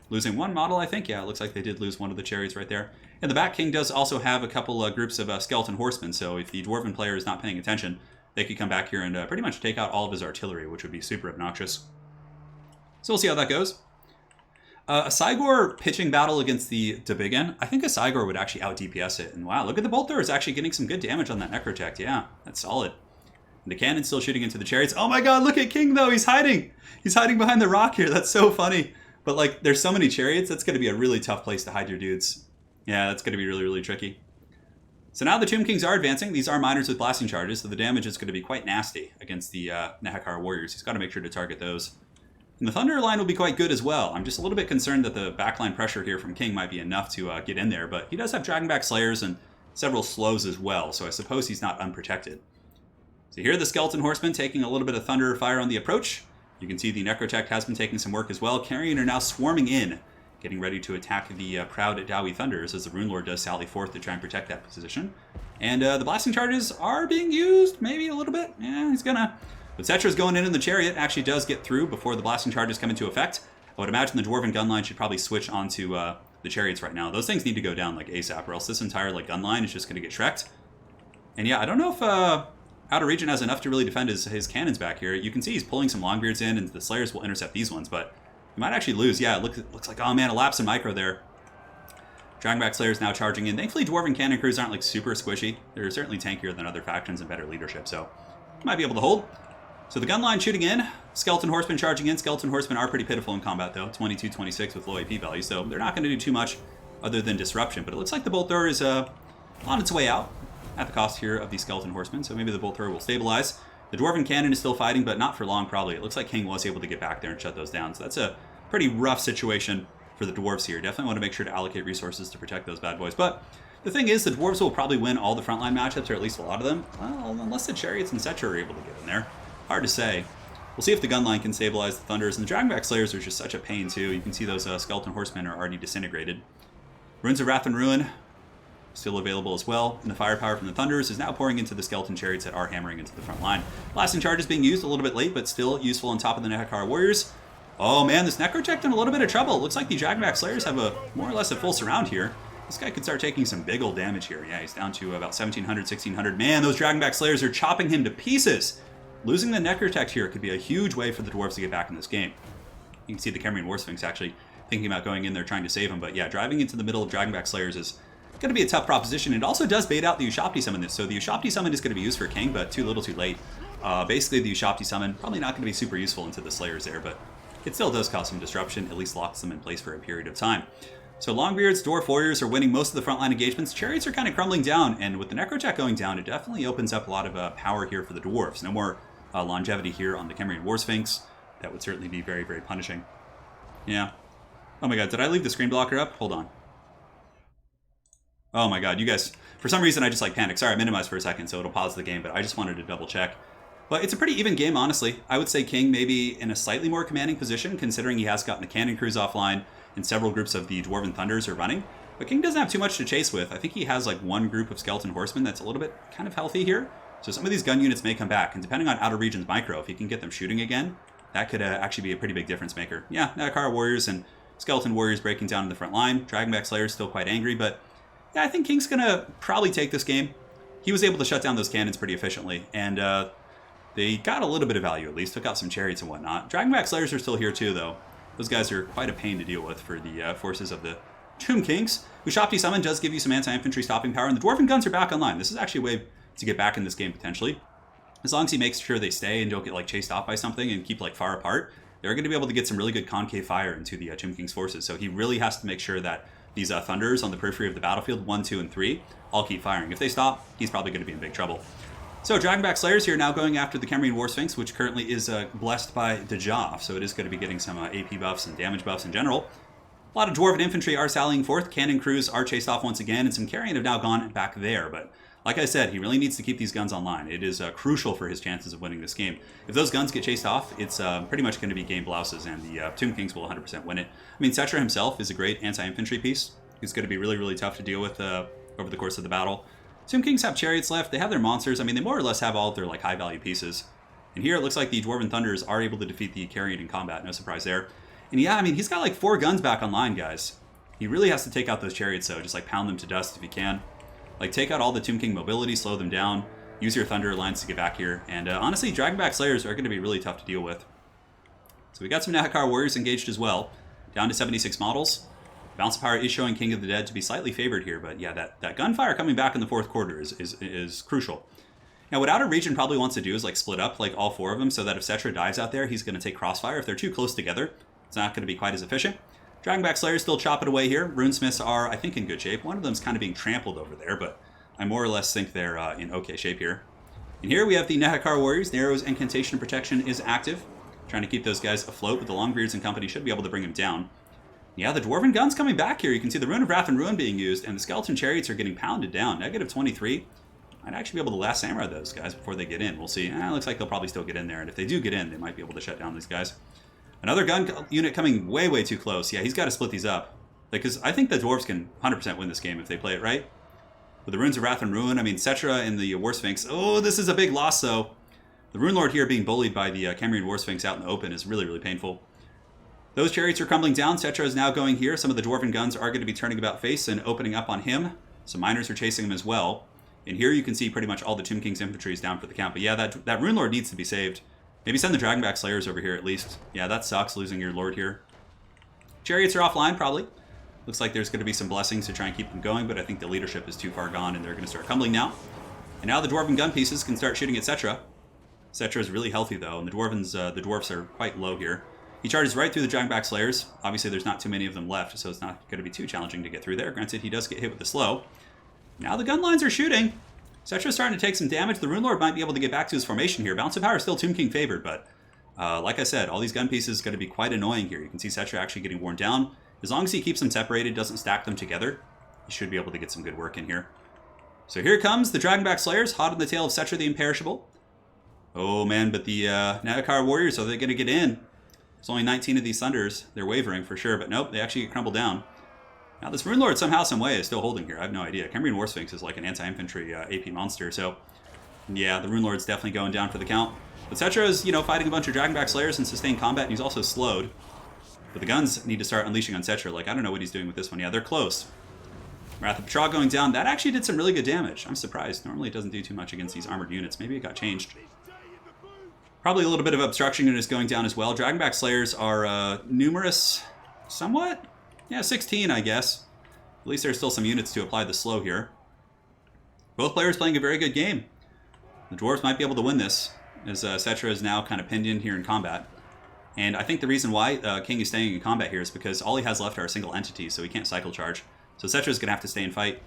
Losing one model, I think. Yeah, it looks like they did lose one of the chariots right there. And the Bat King does also have a couple groups of Skeleton Horsemen, so if the Dwarven player is not paying attention, they could come back here and pretty much take out all of his artillery, which would be super obnoxious. So we'll see how that goes. A Cygor pitching battle against the Debigan. I think a Cygor would actually out-DPS it. And wow, look at the Bolt Thrower. It's actually getting some good damage on that Necrotect. Yeah, that's solid. And the cannon's still shooting into the chariots. Oh my god, look at King, though. He's hiding. He's hiding behind the rock here. That's so funny. But, like, there's so many chariots, that's going to be a really tough place to hide your dudes. Yeah, that's going to be really, really tricky. So now the Tomb Kings are advancing. These are miners with blasting charges, so the damage is going to be quite nasty against the Nehekar Warriors. He's got to make sure to target those. And the Thunder line will be quite good as well. I'm just a little bit concerned that the backline pressure here from King might be enough to get in there, but he does have Dragonback Slayers and several slows as well, so I suppose he's not unprotected. So here the Skeleton Horsemen taking a little bit of Thunder fire on the approach. You can see the Necrotect has been taking some work as well. Carrion are now swarming in, getting ready to attack the proud Dowie Thunders as the Rune Lord does sally forth to try and protect that position. And the blasting charges are being used, maybe a little bit. Yeah, he's gonna. But Cetra's going in the Chariot actually does get through before the blasting charges come into effect. I would imagine the Dwarven gun line should probably switch onto the Chariots right now. Those things need to go down like ASAP, or else this entire like gun line is just going to get shreked. And yeah, I don't know if Outer Region has enough to really defend his cannons back here. You can see he's pulling some Longbeards in, and the Slayers will intercept these ones, but he might actually lose. Yeah, it looks like, oh man, a lapse in micro there. Dragonback Slayers now charging in. Thankfully, Dwarven cannon crews aren't like super squishy. They're certainly tankier than other factions and better leadership, so might be able to hold. So the gun line shooting in, Skeleton Horsemen charging in. Skeleton Horsemen are pretty pitiful in combat though, 22-26 with low AP value, so they're not going to do too much other than disruption. But it looks like the Bolt Thrower is on its way out. at the cost here of the Skeleton Horsemen, so maybe the Bolt Thrower will stabilize. The Dwarven Cannon is still fighting, but not for long, probably. It looks like King was able to get back there and shut those down, so that's a pretty rough situation for the Dwarves here. Definitely want to make sure to allocate resources to protect those bad boys, but the thing is, the Dwarves will probably win all the frontline matchups, or at least a lot of them. Well, unless the Chariots and Cetra are able to get in there. Hard to say. We'll see if the Gunline can stabilize the Thunders, and the Dragonback Slayers are just such a pain, too. You can see those Skeleton Horsemen are already disintegrated. Runes of Wrath and Ruin, still available as well, and the firepower from the Thunders is now pouring into the Skeleton Chariots that are hammering into the front line. Blasting Charge is being used a little bit late, but still useful on top of the Nehekar Warriors. Oh man, this Necrotech in a little bit of trouble. It looks like the Dragonback Slayers have a more or less a full surround here. This guy could start taking some big old damage here. Yeah, he's down to about 1,700, 1,600. Man, those Dragonback Slayers are chopping him to pieces. Losing the Necrotech here could be a huge way for the Dwarves to get back in this game. You can see the Khemrian War Sphinx actually thinking about going in there trying to save him. But yeah, driving into the middle of Dragonback Slayers is going to be a tough proposition. It also does bait out the Ushapti Summon. So the Ushapti Summon is going to be used for King, but too little too late. Basically, the Ushapti Summon probably not going to be super useful into the Slayers there, but it still does cause some disruption, at least locks them in place for a period of time. So Longbeards, Dwarf Warriors are winning most of the frontline engagements. Chariots are kind of crumbling down, and with the Necrotech going down, it definitely opens up a lot of power here for the Dwarves. No more longevity here on the Khemrian War Sphinx. That would certainly be very, very punishing. Yeah. Oh my god, did I leave the screen blocker up? Hold on. Oh my god, you guys, for some reason I just like panicked. Sorry, I minimized for a second, so it'll pause the game, but I just wanted to double check. But it's a pretty even game, honestly. I would say King maybe in a slightly more commanding position, considering he has gotten the cannon crews offline and several groups of the Dwarven Thunders are running. But King doesn't have too much to chase with. I think he has like one group of Skeleton Horsemen that's a little bit kind of healthy here. So some of these gun units may come back, and depending on Outer Regions Micro, if he can get them shooting again, that could actually be a pretty big difference maker. Yeah, Nehekar Warriors and Skeleton Warriors breaking down in the front line. Dragonback Slayers still quite angry, but yeah, I think King's going to probably take this game. He was able to shut down those cannons pretty efficiently, and they got a little bit of value at least, took out some chariots and whatnot. Dragonback Slayers are still here too, though. Those guys are quite a pain to deal with for the forces of the Tomb Kings. Ushapti Summon does give you some anti-infantry stopping power, and the Dwarven Guns are back online. This is actually a way to get back in this game, potentially. As long as he makes sure they stay and don't get like chased off by something and keep like far apart, they're going to be able to get some really good concave fire into the Tomb King's forces. So he really has to make sure that these Thunders on the periphery of the battlefield, 1, 2, and 3, all keep firing. If they stop, he's probably going to be in big trouble. So Dragonback Slayers here now going after the Khemrian War Sphinx, which currently is blessed by Dejah, so it is going to be getting some AP buffs and damage buffs in general. A lot of Dwarven infantry are sallying forth, cannon crews are chased off once again, and some carrion have now gone back there, but like I said, he really needs to keep these guns online. It is crucial for his chances of winning this game. If those guns get chased off, it's pretty much going to be game blouses, and the Tomb Kings will 100% win it. I mean, Cetra himself is a great anti-infantry piece. He's going to be really, really tough to deal with over the course of the battle. Tomb Kings have chariots left. They have their monsters. I mean, they more or less have all of their like high-value pieces. And here it looks like the Dwarven Thunders are able to defeat the carrion in combat. No surprise there. And yeah, I mean, he's got like 4 guns back online, guys. He really has to take out those chariots, though. Just like pound them to dust if he can. Like, take out all the Tomb King mobility, slow them down, use your Thunder Alliance to get back here. And honestly, Dragonback Slayers are going to be really tough to deal with. So we got some Nehekar Warriors engaged as well. Down to 76 models. Balance of Power is showing King of the Dead to be slightly favored here, but yeah, that gunfire coming back in the 4th quarter is crucial. Now, what Outer Region probably wants to do is like split up like all 4 of them so that if Cetra dives out there, he's going to take Crossfire. If they're too close together, it's not going to be quite as efficient. Dragonback Slayers still chopping away here. Runesmiths are, I think, in good shape. One of them's kind of being trampled over there, but I more or less think they're in okay shape here. And here we have the Nehekar Warriors. The Arrow's Incantation Protection is active. Trying to keep those guys afloat, but the Longbeards and company should be able to bring them down. Yeah, the Dwarven Gun's coming back here. You can see the Rune of Wrath and Ruin being used, and the Skeleton Chariots are getting pounded down. Negative 23. I'd actually be able to last Samurai those guys before they get in. We'll see. Looks like they'll probably still get in there, and if they do get in, they might be able to shut down these guys. Another gun unit coming way, way too close. Yeah, he's got to split these up. Because I think the Dwarves can 100% win this game if they play it right. With the Runes of Wrath and Ruin, I mean, Cetra and the War Sphinx. Oh, this is a big loss, though. The Rune Lord here being bullied by the Khemrian War Sphinx out in the open is really, really painful. Those chariots are crumbling down. Cetra is now going here. Some of the Dwarven guns are going to be turning about face and opening up on him. Some miners are chasing him as well. And here you can see pretty much all the Tomb King's infantry is down for the count. But yeah, that Rune Lord needs to be saved. Maybe send the Dragonback Slayers over here at least. Yeah, that sucks, losing your Lord here. Chariots are offline, probably. Looks like there's going to be some blessings to try and keep them going, but I think the leadership is too far gone, and they're going to start crumbling now. And now the Dwarven gun pieces can start shooting at Cetra. Cetra is really healthy, though, and the dwarves are quite low here. He charges right through the Dragonback Slayers. Obviously, there's not too many of them left, so it's not going to be too challenging to get through there. Granted, he does get hit with the slow. Now the gun lines are shooting. Setra's starting to take some damage. The Rune Lord might be able to get back to his formation here. Balance of power is still Tomb King favored, but like I said, all these gun pieces are going to be quite annoying here. You can see Setra actually getting worn down. As long as he keeps them separated, doesn't stack them together, he should be able to get some good work in here. So here comes the Dragonback Slayers, hot on the tail of Setra the Imperishable. Oh man, but the Nagakara Warriors, are they going to get in? There's only 19 of these Thunders. They're wavering for sure, but nope, they actually get crumbled down. Now this Rune Lord somehow, some way is still holding here. I have no idea. Cambrian War Sphinx is like an anti-infantry AP monster, so yeah, the Rune Lord's definitely going down for the count. But Setra is, fighting a bunch of Dragonback Slayers in sustained combat, and he's also slowed. But the guns need to start unleashing on Setra. Like, I don't know what he's doing with this one. Yeah, they're close. Wrath of Petrog going down. That actually did some really good damage. I'm surprised. Normally it doesn't do too much against these armored units. Maybe it got changed. Probably a little bit of obstruction units going down as well. Dragonback Slayers are numerous, somewhat. Yeah, 16, I guess. At least there's still some units to apply the slow here. Both players playing a very good game. The Dwarves might be able to win this, as Setra is now kind of pinned in here in combat. And I think the reason why King is staying in combat here is because all he has left are single entities, so he can't cycle charge. So Setra is going to have to stay and fight.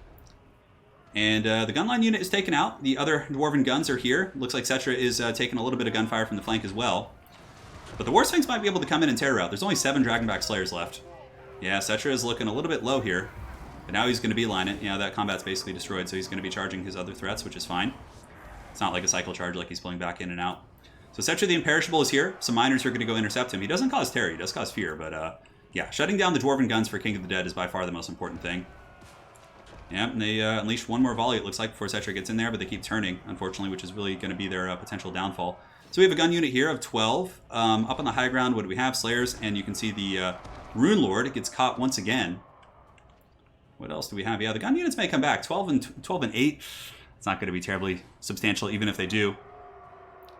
And the gunline unit is taken out. The other Dwarven guns are here. Looks like Setra is taking a little bit of gunfire from the flank as well. But the War Sphinx might be able to come in and tear out. There's only 7 Dragonback Slayers left. Yeah, Setra is looking a little bit low here. But now he's going to beeline it. Yeah, that combat's basically destroyed, so he's going to be charging his other threats, which is fine. It's not like a cycle charge like he's pulling back in and out. So Setra the Imperishable is here. Some miners are going to go intercept him. He doesn't cause terror, he does cause fear, but yeah, shutting down the Dwarven guns for King of the Dead is by far the most important thing. Yeah, and they unleashed one more volley, it looks like, before Setra gets in there, but they keep turning, unfortunately, which is really going to be their potential downfall. So we have a gun unit here of 12. Up on the high ground, what do we have? Slayers, and you can see the Rune Lord gets caught once again. What else do we have? Yeah, the gun units may come back. 12 and 8. It's not going to be terribly substantial, even if they do.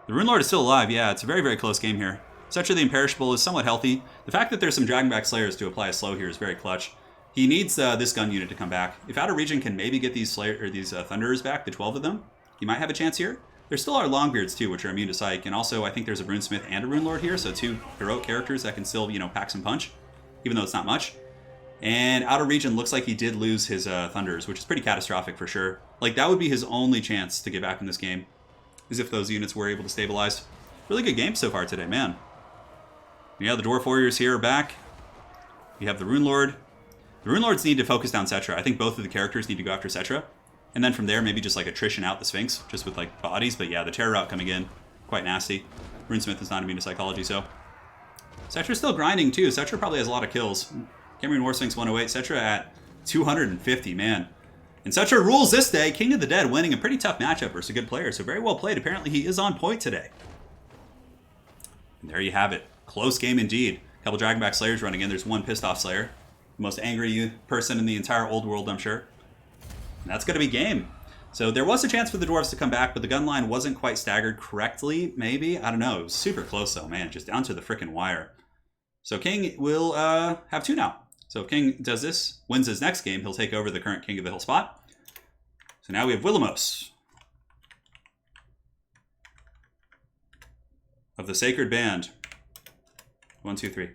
The Rune Lord is still alive. Yeah, it's a very, very close game here. Setra the Imperishable is somewhat healthy. The fact that there's some Dragonback Slayers to apply a slow here is very clutch. He needs this gun unit to come back. If Outer Region can maybe get these Thunderers back, the 12 of them, he might have a chance here. There still are Longbeards too, which are immune to Psych, and also I think there's a Runesmith and a Rune Lord here, so 2 heroic characters that can still, pack some punch, even though it's not much. And Outer Region looks like he did lose his Thunderers, which is pretty catastrophic for sure. Like, that would be his only chance to get back in this game, is if those units were able to stabilize. Really good game so far today, man. Yeah, the Dwarf Warriors here are back. You have the Rune Lord. The Rune Lords need to focus down Setra. I think both of the characters need to go after Setra. And then from there, maybe just like attrition out the Sphinx, just with like bodies. But yeah, the Terror Route coming in, quite nasty. Runesmith is not immune to Psychology, so. Setra's still grinding too. Setra probably has a lot of kills. Cambrian War Sphinx 108, Setra at 250, man. And Setra rules this day. King of the Dead winning a pretty tough matchup versus a good player, so very well played. Apparently he is on point today. And there you have it. Close game indeed. A couple Dragonback Slayers running in. There's one pissed off Slayer. The most angry person in the entire old world, I'm sure. And that's going to be game. So there was a chance for the Dwarves to come back, but the gun line wasn't quite staggered correctly, maybe. I don't know. It was super close, though, man. Just down to the frickin' wire. So King will have 2 now. So if King does this, wins his next game, he'll take over the current King of the Hill spot. So now we have Willamos of the Sacred Band. 1, 2, 3.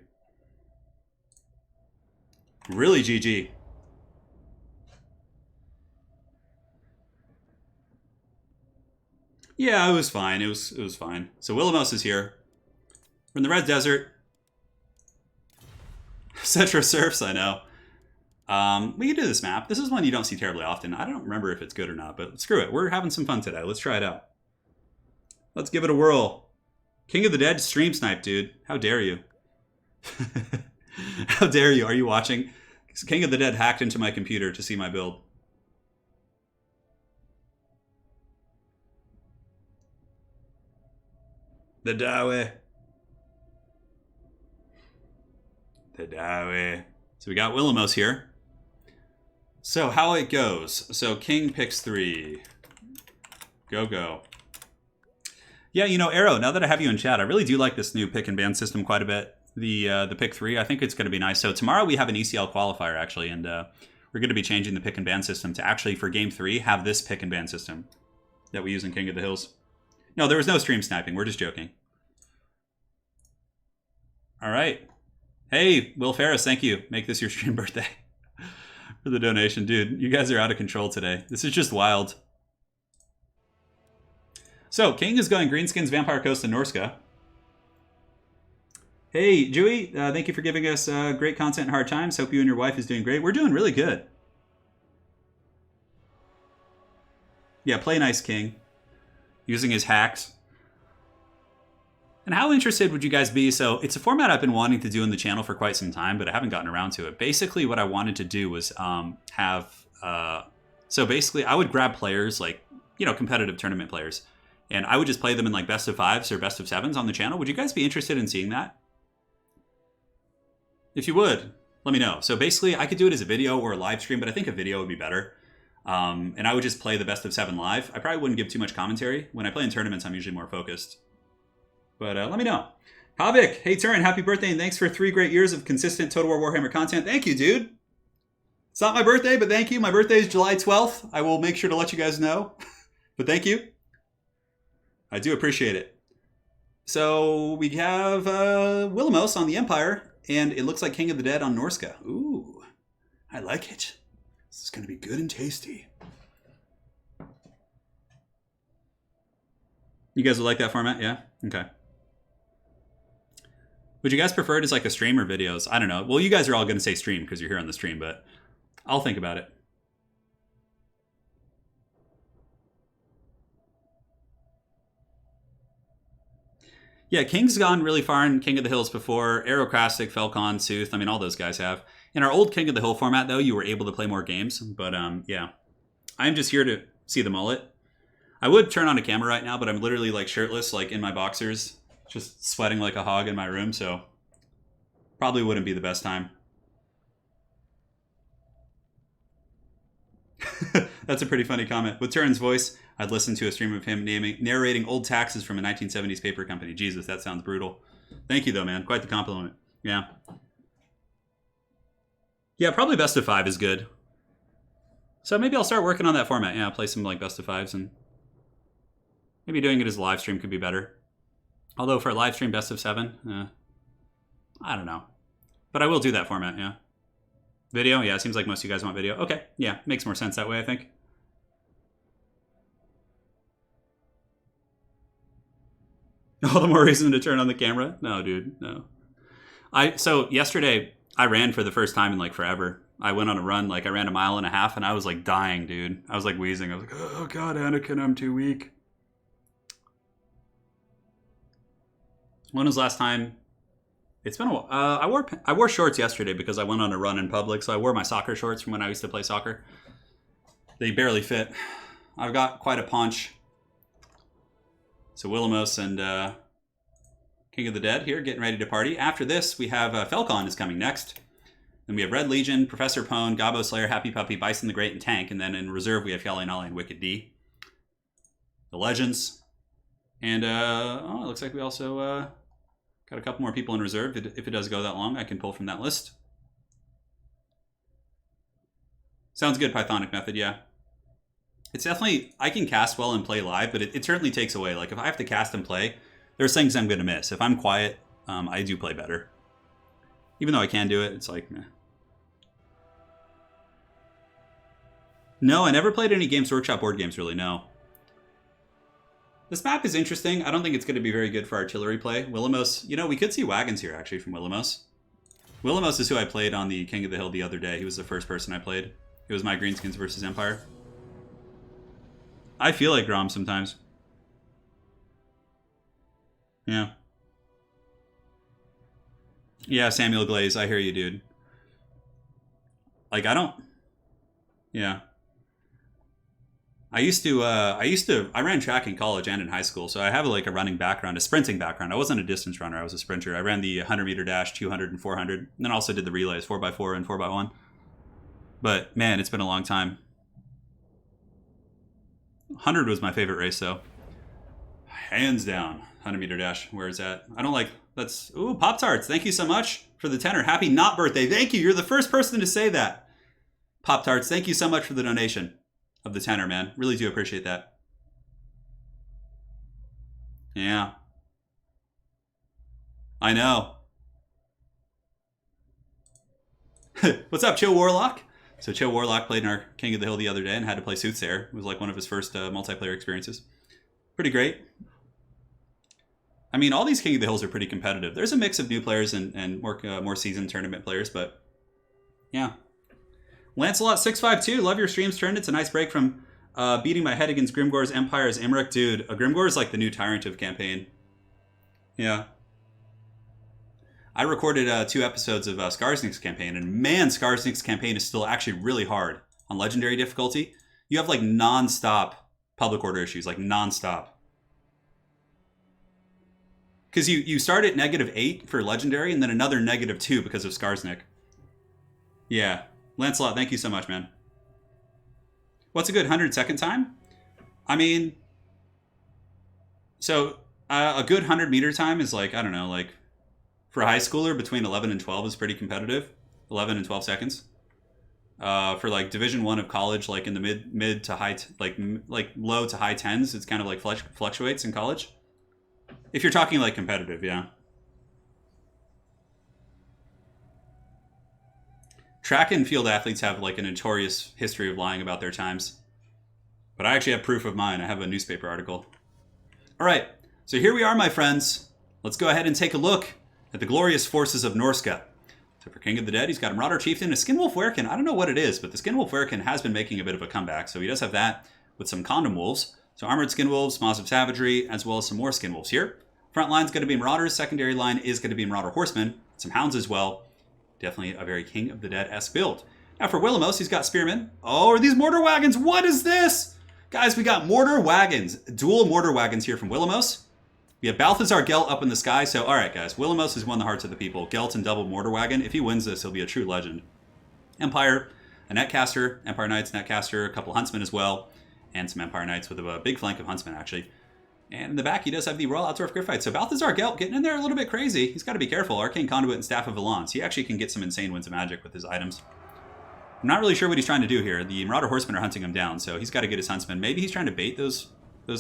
Really GG. Yeah, it was fine. It was fine. So Willamos is here. We're in the Red Desert. Setra Surfs, I know. We can do this map. This is one you don't see terribly often. I don't remember if it's good or not, but screw it. We're having some fun today. Let's try it out. Let's give it a whirl. King of the Dead stream snipe, dude. How dare you? How dare you? Are you watching? King of the Dead hacked into my computer to see my build. The Dawe. The Dawe. So we got Willamos here. So how it goes. So King picks 3. Go, go. Yeah, Arrow, now that I have you in chat, I really do like this new pick and ban system quite a bit. The pick 3, I think it's going to be nice. So tomorrow we have an ECL qualifier, actually, and we're going to be changing the pick and ban system to actually, for Game 3, have this pick and ban system that we use in King of the Hills. No, there was no stream sniping. We're just joking. All right. Hey, Will Ferris, thank you. Make this your stream birthday for the donation. Dude, you guys are out of control today. This is just wild. So, King is going Greenskins, Vampire Coast, and Norsca. Hey, Dewey, thank you for giving us great content and hard times. Hope you and your wife is doing great. We're doing really good. Yeah, play nice, King. Using his hacks. And how interested would you guys be? So it's a format I've been wanting to do in the channel for quite some time, but I haven't gotten around to it. Basically, what I wanted to do was so basically, I would grab players like, you know, competitive tournament players, and I would just play them in like best of fives or best of sevens on the channel. Would you guys be interested in seeing that? If you would, let me know. So basically, I could do it as a video or a live stream, but I think a video would be better. And I would just play the best of 7 live. I probably wouldn't give too much commentary. When I play in tournaments, I'm usually more focused. But let me know. Havik, hey Turin, happy birthday, and thanks for 3 great years of consistent Total War Warhammer content. Thank you, dude. It's not my birthday, but thank you. My birthday is July 12th. I will make sure to let you guys know. But thank you. I do appreciate it. So we have Willamos on the Empire, and it looks like King of the Dead on Norsca. Ooh, I like it. This is going to be good and tasty. You guys would like that format? Yeah? Okay. Would you guys prefer it as like a stream or videos? I don't know. Well, you guys are all going to say stream because you're here on the stream, but I'll think about it. Yeah, King's gone really far in King of the Hills before. Aerocrastic, Felcon, Sooth. I mean, all those guys have. In our old King of the Hill format, though, you were able to play more games. But, yeah. I'm just here to see the mullet. I would turn on a camera right now, but I'm literally, like, shirtless, like, in my boxers. Just sweating like a hog in my room, so probably wouldn't be the best time. That's a pretty funny comment. With Turin's voice, I'd listen to a stream of him narrating old taxes from a 1970s paper company. Jesus, that sounds brutal. Thank you, though, man. Quite the compliment. Yeah. Yeah, probably best of 5 is good. So maybe I'll start working on that format. Yeah, play some like best of 5s, and maybe doing it as a live stream could be better. Although for a live stream best of 7, I don't know. But I will do that format, yeah. Video? Yeah, it seems like most of you guys want video. Okay, yeah, makes more sense that way, I think. All the more reason to turn on the camera? No, dude, no. So yesterday, I ran for the first time in like forever. I went on a run, like I ran 1.5 miles, and I was like dying, dude. I was like wheezing. I was like, oh god, Anakin, I'm too weak. When was the last time? It's been a while. I wore shorts yesterday because I went on a run in public, so I wore my soccer shorts from when I used to play soccer. They barely fit. I've got quite a paunch. So Willamos and King of the Dead here, getting ready to party. After this, we have Felcon is coming next. Then we have Red Legion, Professor Pone, Gabo Slayer, Happy Puppy, Bison the Great, and Tank. And then in reserve, we have Yali Nali and Wicked D. The Legends. And it looks like we also got a couple more people in reserve. If it does go that long, I can pull from that list. Sounds good, Pythonic Method, yeah. It's definitely, I can cast well and play live, but it certainly takes away. Like, if I have to cast and play, there's things I'm going to miss. If I'm quiet, I do play better. Even though I can do it, it's like, meh. No, I never played any Games Workshop board games, really, no. This map is interesting. I don't think it's going to be very good for artillery play. Willamos, you know, we could see wagons here, actually, from Willamos. Willamos is who I played on the King of the Hill the other day. He was the first person I played. It was my Greenskins versus Empire. I feel like Grom sometimes. Yeah. Yeah, Samuel Glaze, I hear you, dude. Like, I don't... Yeah. I ran track in college and in high school, so I have like a running background, a sprinting background. I wasn't a distance runner, I was a sprinter. I ran the 100-meter dash, 200 and 400, and then also did the relays, 4x4 and 4x1. But, man, it's been a long time. 100 was my favorite race, though. Hands down, 100-meter dash, where is that? I don't like, that's, ooh, Pop-Tarts, thank you so much for the tenor. Happy not birthday, thank you, you're the first person to say that. Pop-Tarts, thank you so much for the donation of the tenor, man. Really do appreciate that. Yeah. I know. What's up, Chill Warlock? So Chill Warlock played in our King of the Hill the other day and had to play Soothsayer. It was like one of his first multiplayer experiences. Pretty great. I mean, all these King of the Hills are pretty competitive. There's a mix of new players and more seasoned tournament players, but yeah. Lancelot652, love your streams, Trend. It's a nice break from beating my head against Grimgor's Empire as Imric. Dude, a Grimgor is like the new Tyrant of campaign. Yeah. I recorded 2 episodes of Skarsnik's campaign, and man, Skarsnik's campaign is still actually really hard on Legendary difficulty. You have like non-stop public order issues, like non-stop. Because you start at -8 for Legendary, and then another -2 because of Skarsnik. Yeah. Lancelot, thank you so much, man. What's a good 100-second time? I mean, so a good 100-meter time is like, I don't know, like for a high schooler between 11 and 12 is pretty competitive. 11 and 12 seconds. For like Division 1 of college, like in the mid to high, like low to high 10s, it's kind of like fluctuates in college. If you're talking like competitive, yeah. Track and field athletes have like a notorious history of lying about their times. But I actually have proof of mine. I have a newspaper article. All right, so here we are, my friends. Let's go ahead and take a look at the glorious forces of Norsca. So for King of the Dead, he's got a Marauder Chieftain, a Skinwolf Werekin. I don't know what it is, but the Skinwolf Werekin has been making a bit of a comeback. So he does have that with some Condom Wolves. So Armored Skinwolves, Maws of Savagery, as well as some more Skinwolves here. Front line's going to be Marauders. Secondary line is going to be Marauder Horsemen. Some Hounds as well. Definitely a very King of the Dead-esque build. Now for Willamos, he's got Spearmen. Oh, are these Mortar Wagons? What is this? Guys, we got Mortar Wagons. Dual Mortar Wagons here from Willamos. We have Balthazar Gelt up in the sky. So, all right, guys. Willamos has won the hearts of the people. Gelt and double Mortar Wagon. If he wins this, he'll be a true legend. Empire, a Netcaster. Empire Knights, Netcaster. A couple Huntsmen as well. And some Empire Knights with a big flank of Huntsmen, actually. And in the back, he does have the Royal Outdwarf Griffite. So Balthazar Gelt getting in there a little bit crazy. He's got to be careful. Arcane Conduit and Staff of Valance. He actually can get some insane Winds of Magic with his items. I'm not really sure what he's trying to do here. The Marauder Horsemen are hunting him down, so he's got to get his Huntsmen. Maybe he's trying to bait those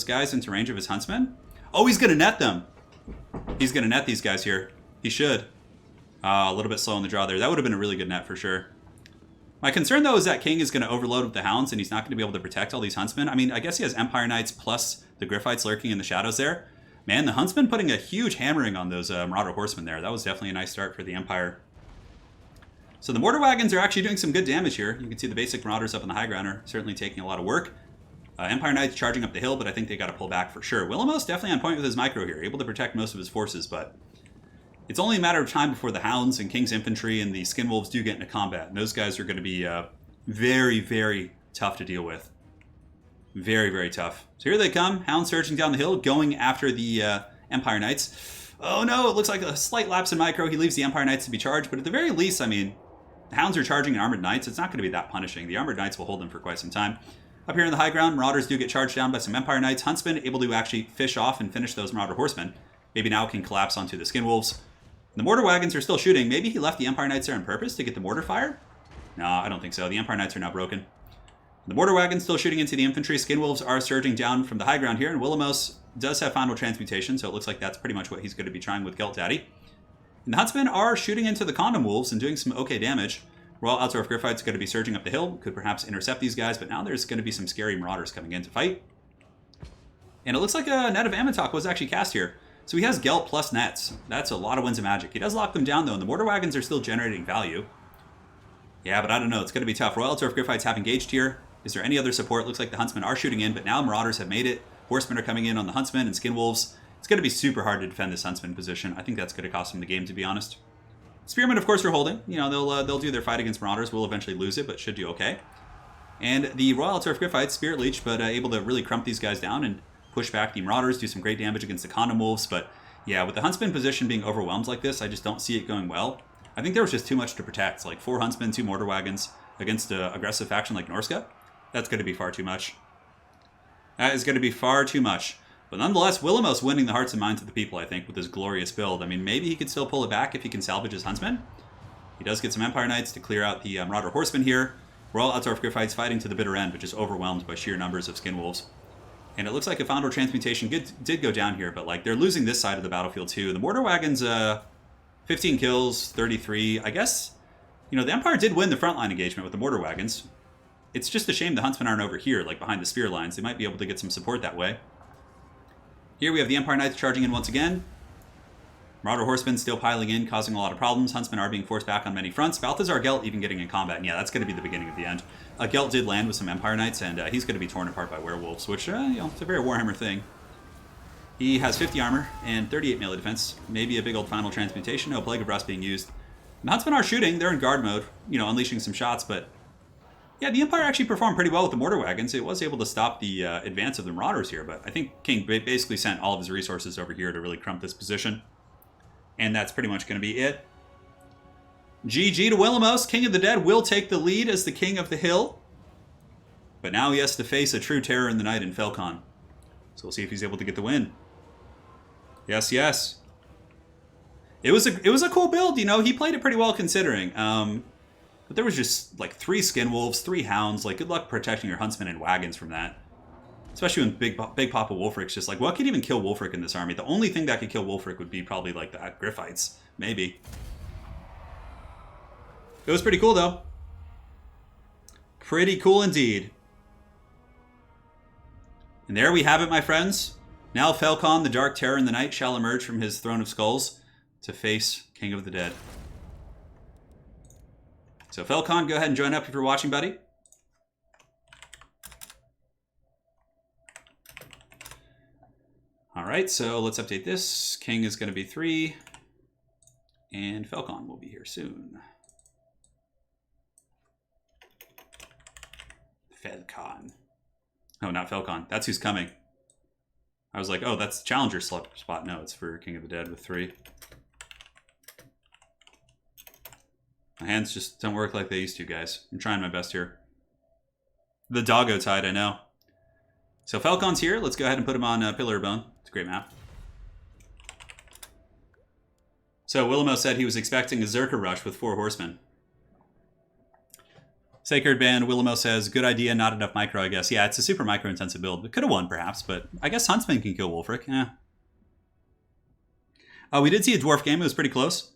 guys into range of his Huntsmen. Oh, he's going to net them. He's going to net these guys here. He should. A little bit slow in the draw there. That would have been a really good net for sure. My concern, though, is that King is going to overload with the Hounds, and he's not going to be able to protect all these Huntsmen. I mean, I guess he has Empire Knights plus the Griffites lurking in the shadows there. Man, the Huntsmen putting a huge hammering on those Marauder Horsemen there. That was definitely a nice start for the Empire. So the Mortar Wagons are actually doing some good damage here. You can see the basic Marauders up on the high ground are certainly taking a lot of work. Empire Knights charging up the hill, but I think they got to pull back for sure. Willamos definitely on point with his micro here, able to protect most of his forces, but it's only a matter of time before the Hounds and King's Infantry and the Skinwolves do get into combat. And those guys are going to be very, very tough to deal with. Very, very tough. So here they come. Hounds surging down the hill, going after the Empire Knights. Oh no, it looks like a slight lapse in micro. He leaves the Empire Knights to be charged, but at the very least, I mean, the Hounds are charging Armored Knights. It's not going to be that punishing. The Armored Knights will hold them for quite some time. Up here in the high ground, Marauders do get charged down by some Empire Knights. Huntsmen able to actually fish off and finish those Marauder Horsemen. Maybe now can collapse onto the Skinwolves. The Mortar Wagons are still shooting. Maybe he left the Empire Knights there on purpose to get the mortar fire? No, I don't think so. The Empire Knights are now broken. The Mortar Wagons still shooting into the infantry. Skinwolves are surging down from the high ground here, and Willamos does have Final Transmutation, so it looks like that's pretty much what he's going to be trying with Gelt Daddy. And the Huntsmen are shooting into the Condom Wolves and doing some okay damage. Royal Outdwarf Griffite's going to be surging up the hill, could perhaps intercept these guys, but now there's going to be some scary Marauders coming in to fight. And it looks like a Net of Amatok was actually cast here. So he has Gelt plus nets. That's a lot of Winds of Magic. He does lock them down, though, and the Mortar Wagons are still generating value. Yeah, but I don't know. It's going to be tough. Royal Outdwarf Griffites have engaged here. Is there any other support? Looks like the Huntsmen are shooting in, but now Marauders have made it. Horsemen are coming in on the Huntsmen and Skinwolves. It's going to be super hard to defend this Huntsman position. I think that's going to cost him the game, to be honest. Spearmen, of course, are holding. You know, they'll do their fight against Marauders. We'll eventually lose it, but should do okay. And the Royal Outdwarf Griffites, Spirit Leech, but able to really crump these guys down and push back the Marauders, do some great damage against the Condom Wolves, but yeah, with the Huntsman position being overwhelmed like this, I just don't see it going well. I think there was just too much to protect. Like 4 Huntsmen, 2 Mortar Wagons against an aggressive faction like Norsca. That's going to be far too much. That is going to be far too much. But nonetheless, Willamos winning the hearts and minds of the people, I think, with his glorious build. I mean, maybe he could still pull it back if he can salvage his Huntsmen. He does get some Empire Knights to clear out the Marauder Horsemen here. Royal Outdwarf Griffites fighting to the bitter end, but just overwhelmed by sheer numbers of Skinwolves. And it looks like a Foundor Transmutation did go down here, but like they're losing this side of the battlefield too. The Mortar Wagons, 15 kills, 33. I guess, you know, the Empire did win the frontline engagement with the Mortar Wagons. It's just a shame the Huntsmen aren't over here, like behind the spear lines. They might be able to get some support that way. Here we have the Empire Knights charging in once again. Marauder Horsemen still piling in, causing a lot of problems. Huntsmen are being forced back on many fronts. Balthazar Gelt even getting in combat. And yeah, that's going to be the beginning of the end. Gelt did land with some Empire Knights, and he's going to be torn apart by werewolves, which, you know, it's a very Warhammer thing. He has 50 armor and 38 melee defense. Maybe a big old final transmutation. No Plague of Rust being used. The Huntsmen are shooting. They're in guard mode, you know, unleashing some shots, but yeah, the Empire actually performed pretty well with the mortar wagons. It was able to stop the advance of the Marauders here, but I think King basically sent all of his resources over here to really crump this position. And that's pretty much going to be it. GG to Willamos. King of the Dead will take the lead as the King of the Hill. But now he has to face a true terror in the night in Felcon. So we'll see if he's able to get the win. Yes, yes. It was a cool build, you know. He played it pretty well considering. But there was just like 3 skin wolves, 3 hounds. Like, good luck protecting your huntsmen and wagons from that. Especially when Big Papa Wolfric's just like, what could even kill Wolfric in this army? The only thing that could kill Wolfric would be probably like the Griffites. Maybe. It was pretty cool though. Pretty cool indeed. And there we have it, my friends. Now Felcon, the Dark Terror in the Night, shall emerge from his throne of skulls to face King of the Dead. So Felcon, go ahead and join up if you're watching, buddy. All right, so let's update this. King is going to be 3, and Felcon will be here soon. Felcon. Oh, not Felcon. That's who's coming. I was like, oh, that's Challenger spot. No, it's for King of the Dead with 3. My hands just don't work like they used to, guys. I'm trying my best here. The doggo tide, I know. So Felcon's here. Let's go ahead and put him on Pillar of Bone. It's a great map. So Willamo said he was expecting a Zerka rush with 4 horsemen. Sacred Band, Willamo says, good idea, not enough micro, I guess. Yeah, it's a super micro-intensive build. It could have won, perhaps, but I guess Huntsman can kill Wolfric. Yeah. We did see a dwarf game. It was pretty close.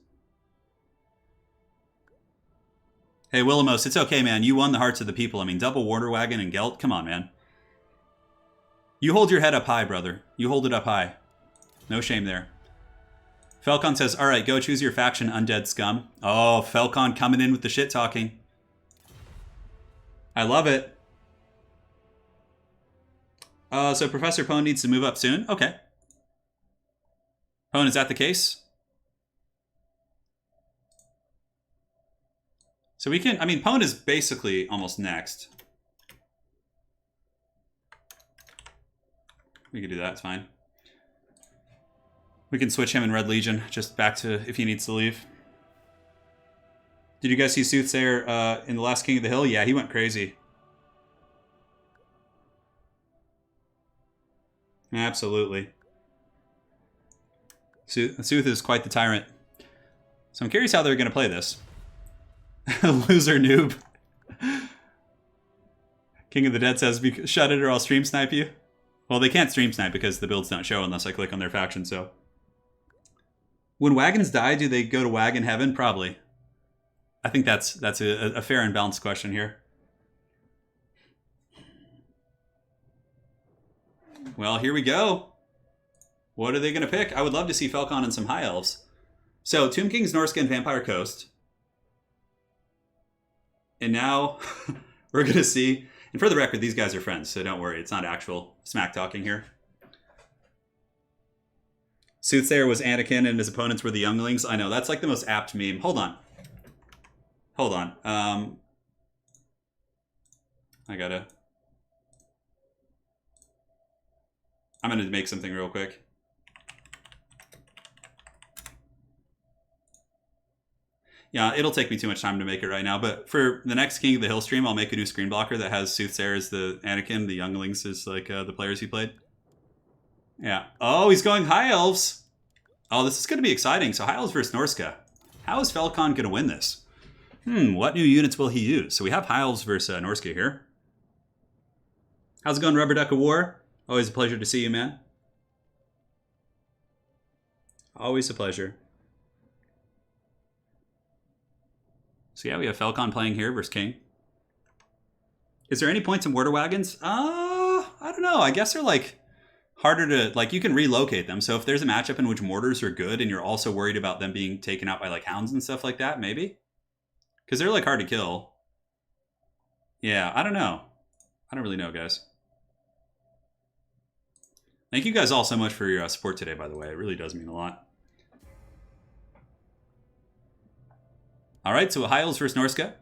Hey, Willamos, it's okay, man. You won the hearts of the people. I mean, double Warder Wagon and Gelt. Come on, man. You hold your head up high, brother. You hold it up high. No shame there. Felcon says, all right, go choose your faction, undead scum. Oh, Felcon coming in with the shit talking. I love it. So Professor Pone needs to move up soon. Okay. Pone, is that the case? So we can, I mean, Pone is basically almost next. We can do that, it's fine. We can switch him in Red Legion, just back to if he needs to leave. Did you guys see Soothsayer in the last King of the Hill? Yeah, he went crazy. Absolutely. Sooth is quite the tyrant. So I'm curious how they're going to play this. Loser noob. King of the Dead says, shut it or I'll stream snipe you. Well, they can't stream snipe because the builds don't show unless I click on their faction, so. When wagons die, do they go to wagon heaven? Probably. I think that's a fair and balanced question here. Well, here we go. What are they going to pick? I would love to see Felcon and some High Elves. So, Tomb King's Norsca and Vampire Coast. And now we're going to see... And for the record, these guys are friends, so don't worry. It's not actual smack talking here. Soothsayer was Anakin and his opponents were the younglings. I know, that's like the most apt meme. Hold on. Hold on. I gotta... I'm gonna make something real quick. Yeah, it'll take me too much time to make it right now, but for the next King of the Hill stream, I'll make a new screen blocker that has Soothsayer as the Anakin, the younglings as like the players he played. Yeah. Oh, he's going High Elves. Oh, this is going to be exciting. So High Elves versus Norsca. How is Felcon going to win this? What new units will he use? So we have High Elves versus Norsca here. How's it going, Rubber Duck of War? Always a pleasure to see you, man. Always a pleasure. So yeah, we have Felcon playing here versus King. Is there any points in Warder Wagons? I don't know. I guess they're like harder to, like, you can relocate them. So if there's a matchup in which mortars are good and you're also worried about them being taken out by like hounds and stuff like that, maybe. Because they're like hard to kill. Yeah, I don't know. I don't really know, guys. Thank you guys all so much for your support today, by the way. It really does mean a lot. All right, so High Elves versus Norsca. I'm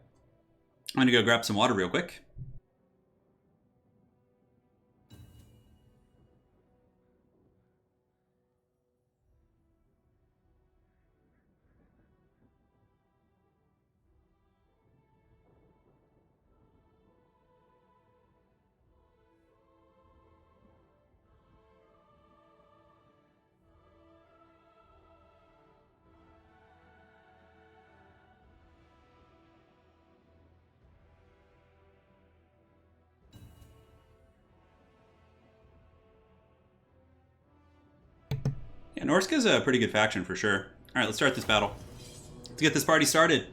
going to go grab some water real quick. Yeah, Norsca's a pretty good faction for sure. All right, let's start this battle. Let's get this party started.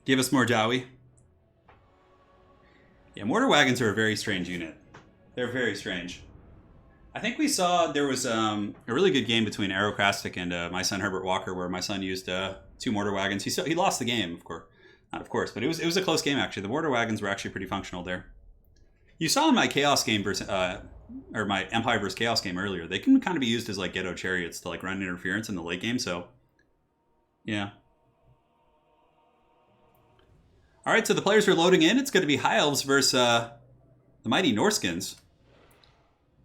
Give us more Dowie. Yeah, mortar wagons are a very strange unit. They're very strange. I think we saw there was a really good game between Aerocrastic and my son Herbert Walker, where my son used 2 mortar wagons. He lost the game, of course, not of course, but it was a close game actually. The mortar wagons were actually pretty functional there. You saw in my Chaos game versus or my Empire vs. Chaos game earlier, they can kind of be used as like ghetto chariots to like run interference in the late game, so yeah. Alright, so the players are loading in. It's going to be High Elves versus the mighty Norskins.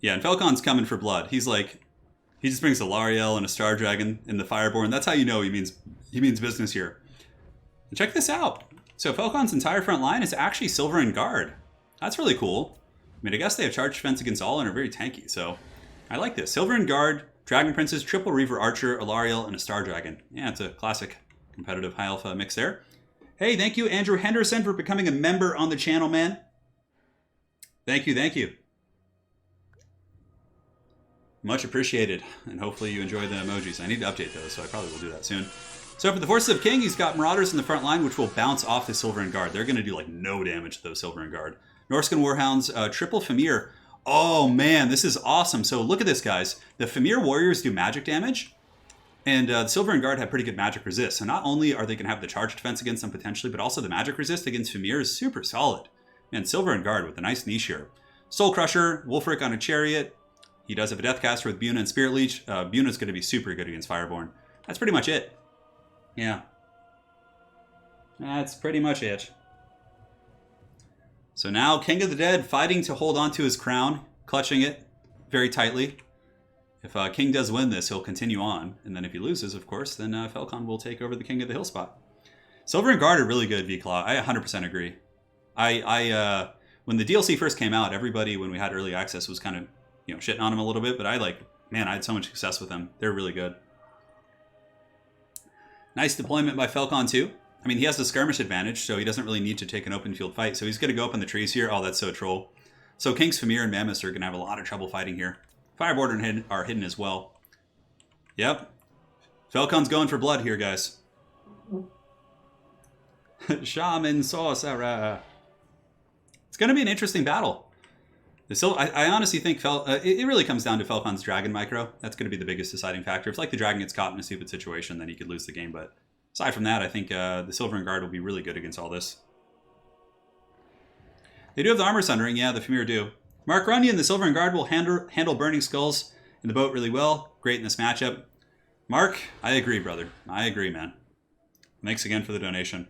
Yeah, and Falcon's coming for blood. He's like, he just brings a Lariel and a Star Dragon in the Fireborn. That's how you know he means business here. And check this out. So Falcon's entire front line is actually Silver and Guard. That's really cool. I mean, I guess they have charge defense against all and are very tanky, so I like this. Silver and Guard, Dragon Princes, Triple Reaver Archer, a Lariel, and a Star Dragon. Yeah, it's a classic competitive High Alpha mix there. Hey, thank you, Andrew Henderson, for becoming a member on the channel, man. Thank you, thank you. Much appreciated, and hopefully you enjoy the emojis. I need to update those, so I probably will do that soon. So for the Forces of King, he's got Marauders in the front line, which will bounce off the Silver and Guard. They're going to do like no damage to those Silver and Guard. Norscan Warhounds, Triple Famir. Oh man, this is awesome. So look at this, guys. The Famir Warriors do magic damage, and the Silver and Guard have pretty good magic resist. So not only are they going to have the charge defense against them potentially, but also the magic resist against Famir is super solid. And Silver and Guard with a nice niche here. Soul Crusher, Wolfric on a Chariot. He does have a Deathcaster with Buna and Spirit Leech. Buna's going to be super good against Fireborn. That's pretty much it. Yeah. That's pretty much it. So now King of the Dead fighting to hold on to his crown, clutching it very tightly. If King does win this, he'll continue on. And then if he loses, of course, then Falcon will take over the King of the Hill spot. Silver and Guard are really good, V-Claw. I 100% agree. When the DLC first came out, everybody, when we had early access, was kind of, shitting on them a little bit. But I had so much success with them. They're really good. Nice deployment by Falcon, too. I mean, he has the skirmish advantage, so he doesn't really need to take an open field fight. So he's going to go up in the trees here. Oh, that's so troll. So King's Famir and Mammoths are going to have a lot of trouble fighting here. Fireborn are hidden as well. Yep. Falcon's going for blood here, guys. Shaman Sorcerer. It's going to be an interesting battle. I honestly think it really comes down to Falcon's Dragon Micro. That's going to be the biggest deciding factor. If the Dragon gets caught in a stupid situation, then he could lose the game. But aside from that, I think the Silver and Guard will be really good against all this. They do have the Armor Sundering. Yeah, the Famir do. Mark Runyon, the Silver and Guard will handle Burning Skulls in the boat really well. Great in this matchup. Mark, I agree, brother. I agree, man. Thanks again for the donation.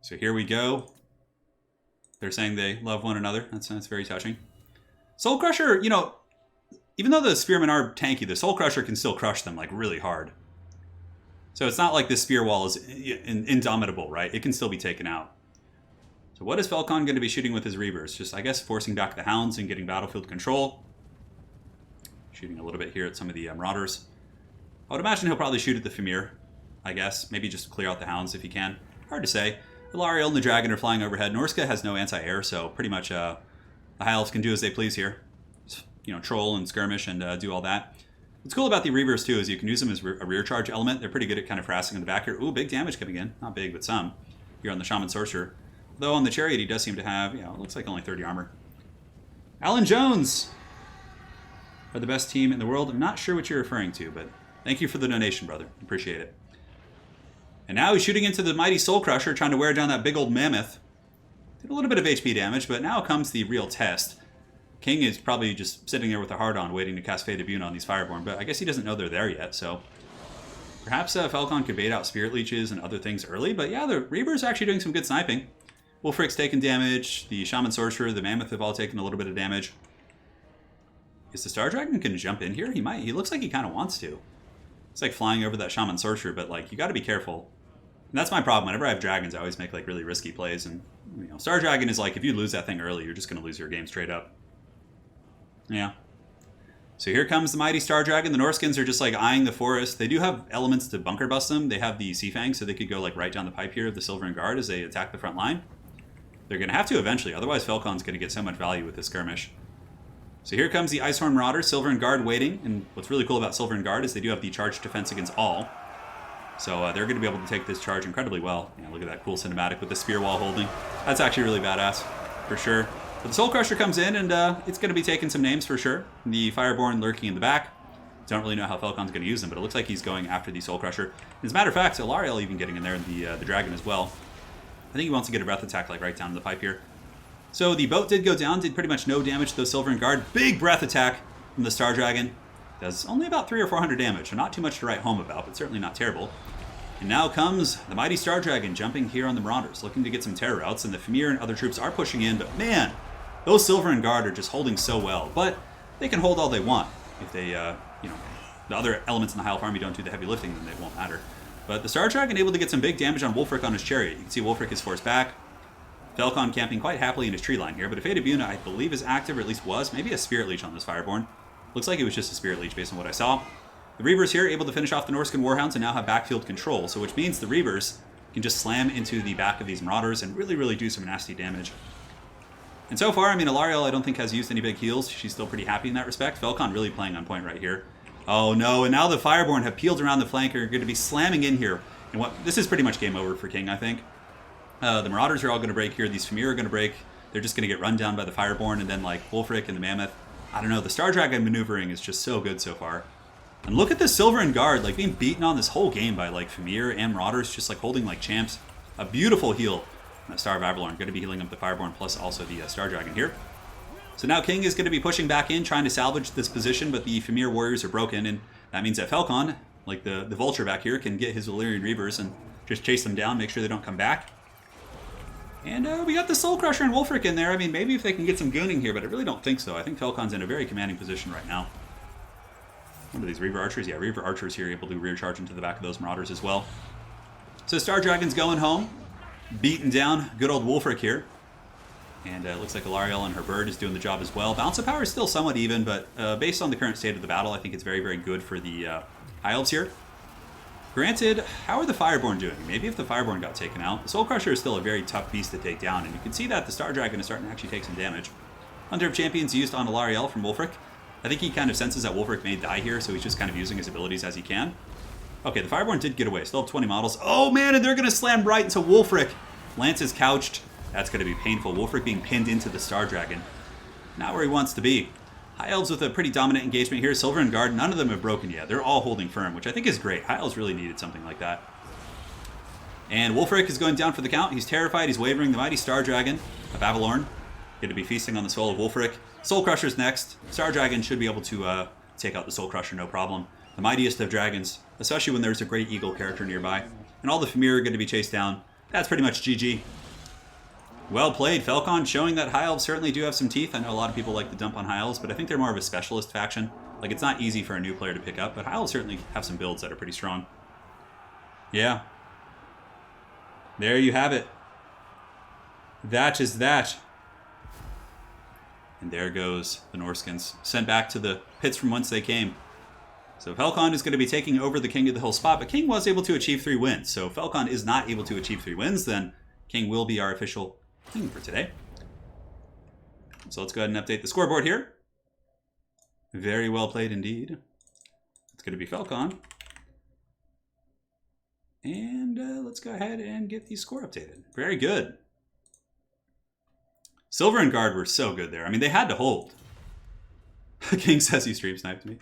So here we go. They're saying they love one another. That's very touching. Soul Crusher, even though the Spearmen are tanky, the Soul Crusher can still crush them really hard. So it's not like this spear wall is indomitable, right? It can still be taken out. So what is Falcon going to be shooting with his Reavers? Just, I guess, forcing back the Hounds and getting battlefield control. Shooting a little bit here at some of the Marauders. I would imagine he'll probably shoot at the Famir, I guess. Maybe just clear out the Hounds if he can. Hard to say. The Lariel and the Dragon are flying overhead. Norsca has no anti-air, so pretty much the High Elves can do as they please here. Just, troll and skirmish and do all that. What's cool about the Reavers, too, is you can use them as a rear charge element. They're pretty good at kind of harassing in the back here. Ooh, big damage coming in. Not big, but some. Here on the Shaman Sorcerer. Though on the Chariot, he does seem to have, it looks like only 30 armor. Alan Jones are the best team in the world. I'm not sure what you're referring to, but thank you for the donation, brother. Appreciate it. And now he's shooting into the mighty Soul Crusher, trying to wear down that big old mammoth. Did a little bit of HP damage, but now comes the real test. King is probably just sitting there with a hard-on waiting to cast Fate of Yuna on these Fireborn, but I guess he doesn't know they're there yet, so... Perhaps Falcon could bait out Spirit Leeches and other things early, but yeah, the Reavers are actually doing some good sniping. Wolfric's taking damage, the Shaman Sorcerer, the Mammoth have all taken a little bit of damage. Is the Star Dragon going to jump in here? He might. He looks like he kind of wants to. It's like flying over that Shaman Sorcerer, but like, you got to be careful. And that's my problem. Whenever I have dragons, I always make like really risky plays, and you know, Star Dragon is like, if you lose that thing early, you're just going to lose your game straight up. Yeah. So here comes the mighty Star Dragon. The Norskins are just like eyeing the forest. They do have elements to bunker bust them. They have the Sea Fang, so they could go like right down the pipe here of the Silver and Guard as they attack the front line. They're going to have to eventually, otherwise Falcon's going to get so much value with this skirmish. So here comes the Icehorn Marauder, Silver and Guard waiting. And what's really cool about Silver and Guard is they do have the charge defense against all. So they're going to be able to take this charge incredibly well. Yeah, look at that cool cinematic with the spear wall holding. That's actually really badass, for sure. But the Soul Crusher comes in, and it's going to be taking some names for sure. The Fireborn lurking in the back. Don't really know how Falcon's going to use them, but it looks like he's going after the Soul Crusher. As a matter of fact, Alariel even getting in there, and the Dragon as well. I think he wants to get a breath attack like right down the pipe here. So the boat did go down, did pretty much no damage to those Silver and Guard. Big breath attack from the Star Dragon. Does only about 300 or 400 damage, so not too much to write home about, but certainly not terrible. And now comes the mighty Star Dragon jumping here on the Marauders, looking to get some terror routes, and the Famir and other troops are pushing in, but man, those Silver and Guard are just holding so well. But they can hold all they want. If they, you know, the other elements in the Heilf army don't do the heavy lifting, then it won't matter. But the Star Dragon able to get some big damage on Wolfric on his chariot. You can see Wolfric is forced back. Falcon camping quite happily in his tree line here, but a Fate of Yuna, I believe, is active, or at least was. Maybe a Spirit Leech on this Fireborn. Looks like it was just a Spirit Leech based on what I saw. The Reavers here able to finish off the Norscan Warhounds and now have backfield control, so which means the Reavers can just slam into the back of these Marauders and really, really do some nasty damage. And so far, I mean, Alariel I don't think has used any big heals. She's still pretty happy in that respect. Falcon really playing on point right here. Oh no, and now the Fireborn have peeled around the flank and are going to be slamming in here. And this is pretty much game over for King, I think. The Marauders are all going to break here. These Famir are going to break. They're just going to get run down by the Fireborn, and then like Wolfric and the Mammoth. I don't know, the Star Dragon maneuvering is just so good so far. And look at the Silver and Guard, like being beaten on this whole game by like Famir and Marauders, just like holding like champs. A beautiful heal. And Star of Avalorn going to be healing up the Fireborn plus also the Star Dragon here. So now King is going to be pushing back in, trying to salvage this position, but the Famir warriors are broken, and that means that Falcon, like the Vulture back here, can get his Valyrian Reavers and just chase them down, make sure they don't come back. And we got the Soul Crusher and Wolfric in there. I mean, maybe if they can get some gooning here, but I really don't think so. I think Falcon's in a very commanding position right now. What are these, Reaver Archers? Yeah, Reaver Archers here able to rear charge into the back of those Marauders as well. So Star Dragon's going home, beating down good old Wolfric here. And it looks like Alariel and her bird is doing the job as well. Balance of power is still somewhat even, but based on the current state of the battle, I think it's very, very good for the High Elves here. Granted, how are the Fireborn doing? Maybe if the Fireborn got taken out. The Soul Crusher is still a very tough beast to take down, and you can see that the Star Dragon is starting to actually take some damage. Hunter of Champions used on Alariel from Wolfric. I think he kind of senses that Wolfric may die here, so he's just kind of using his abilities as he can. Okay, the Fireborn did get away. Still have 20 models. Oh man, and they're going to slam right into Wolfric. Lance is couched. That's going to be painful. Wolfric being pinned into the Star Dragon. Not where he wants to be. High Elves with a pretty dominant engagement here. Silver and Guard, none of them have broken yet. They're all holding firm, which I think is great. High Elves really needed something like that. And Wolfric is going down for the count. He's terrified. He's wavering. The mighty Star Dragon of Avalorn going to be feasting on the soul of Wolfric. Soul Crusher's next. Star Dragon should be able to take out the Soul Crusher, no problem. The mightiest of dragons, especially when there's a great eagle character nearby. And all the Famir are going to be chased down. That's pretty much GG. Well played, Falcon, showing that High Elves certainly do have some teeth. I know a lot of people like to dump on High Elves, but I think they're more of a specialist faction. Like, it's not easy for a new player to pick up, but High Elves certainly have some builds that are pretty strong. Yeah. There you have it. That is that. And there goes the Norskins, sent back to the pits from whence they came. So Falcon is going to be taking over the King of the Hill spot, but King was able to achieve 3 wins. So if Falcon is not able to achieve 3 wins, then King will be our official King for today. So let's go ahead and update the scoreboard here. Very well played indeed. It's going to be Falcon. And let's go ahead and get the score updated. Very good. Silver and Guard were so good there. I mean, they had to hold. King says he stream sniped me.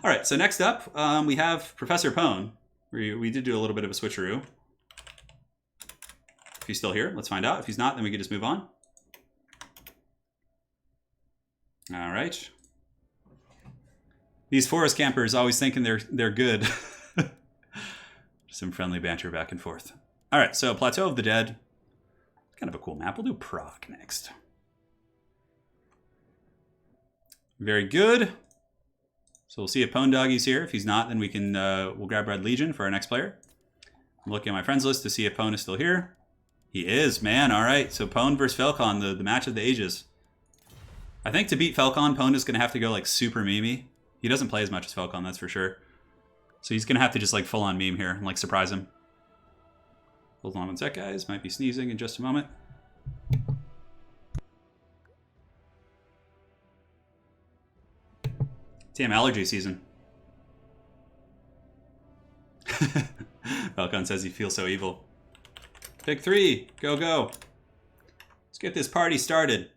All right, so next up, we have Professor Pone. We did do a little bit of a switcheroo. If he's still here, let's find out. If he's not, then we can just move on. All right. These forest campers always thinking they're good. Some friendly banter back and forth. All right, so Plateau of the Dead. Kind of a cool map. We'll do Prague next. Very good. So we'll see if Pone Doggy's here. If he's not, then we can we'll grab Red Legion for our next player. I'm looking at my friends list to see if Pone is still here. He is, man. All right, so Pone versus Falcon, the match of the ages. I think to beat Falcon, Pone is going to have to go like super memey. He doesn't play as much as Falcon, that's for sure. So he's going to have to just like full on meme here and like surprise him. Hold on one sec, guys. Might be sneezing in just a moment. Damn, allergy season. Falcon says he feels so evil. Pick 3. Go, go. Let's get this party started.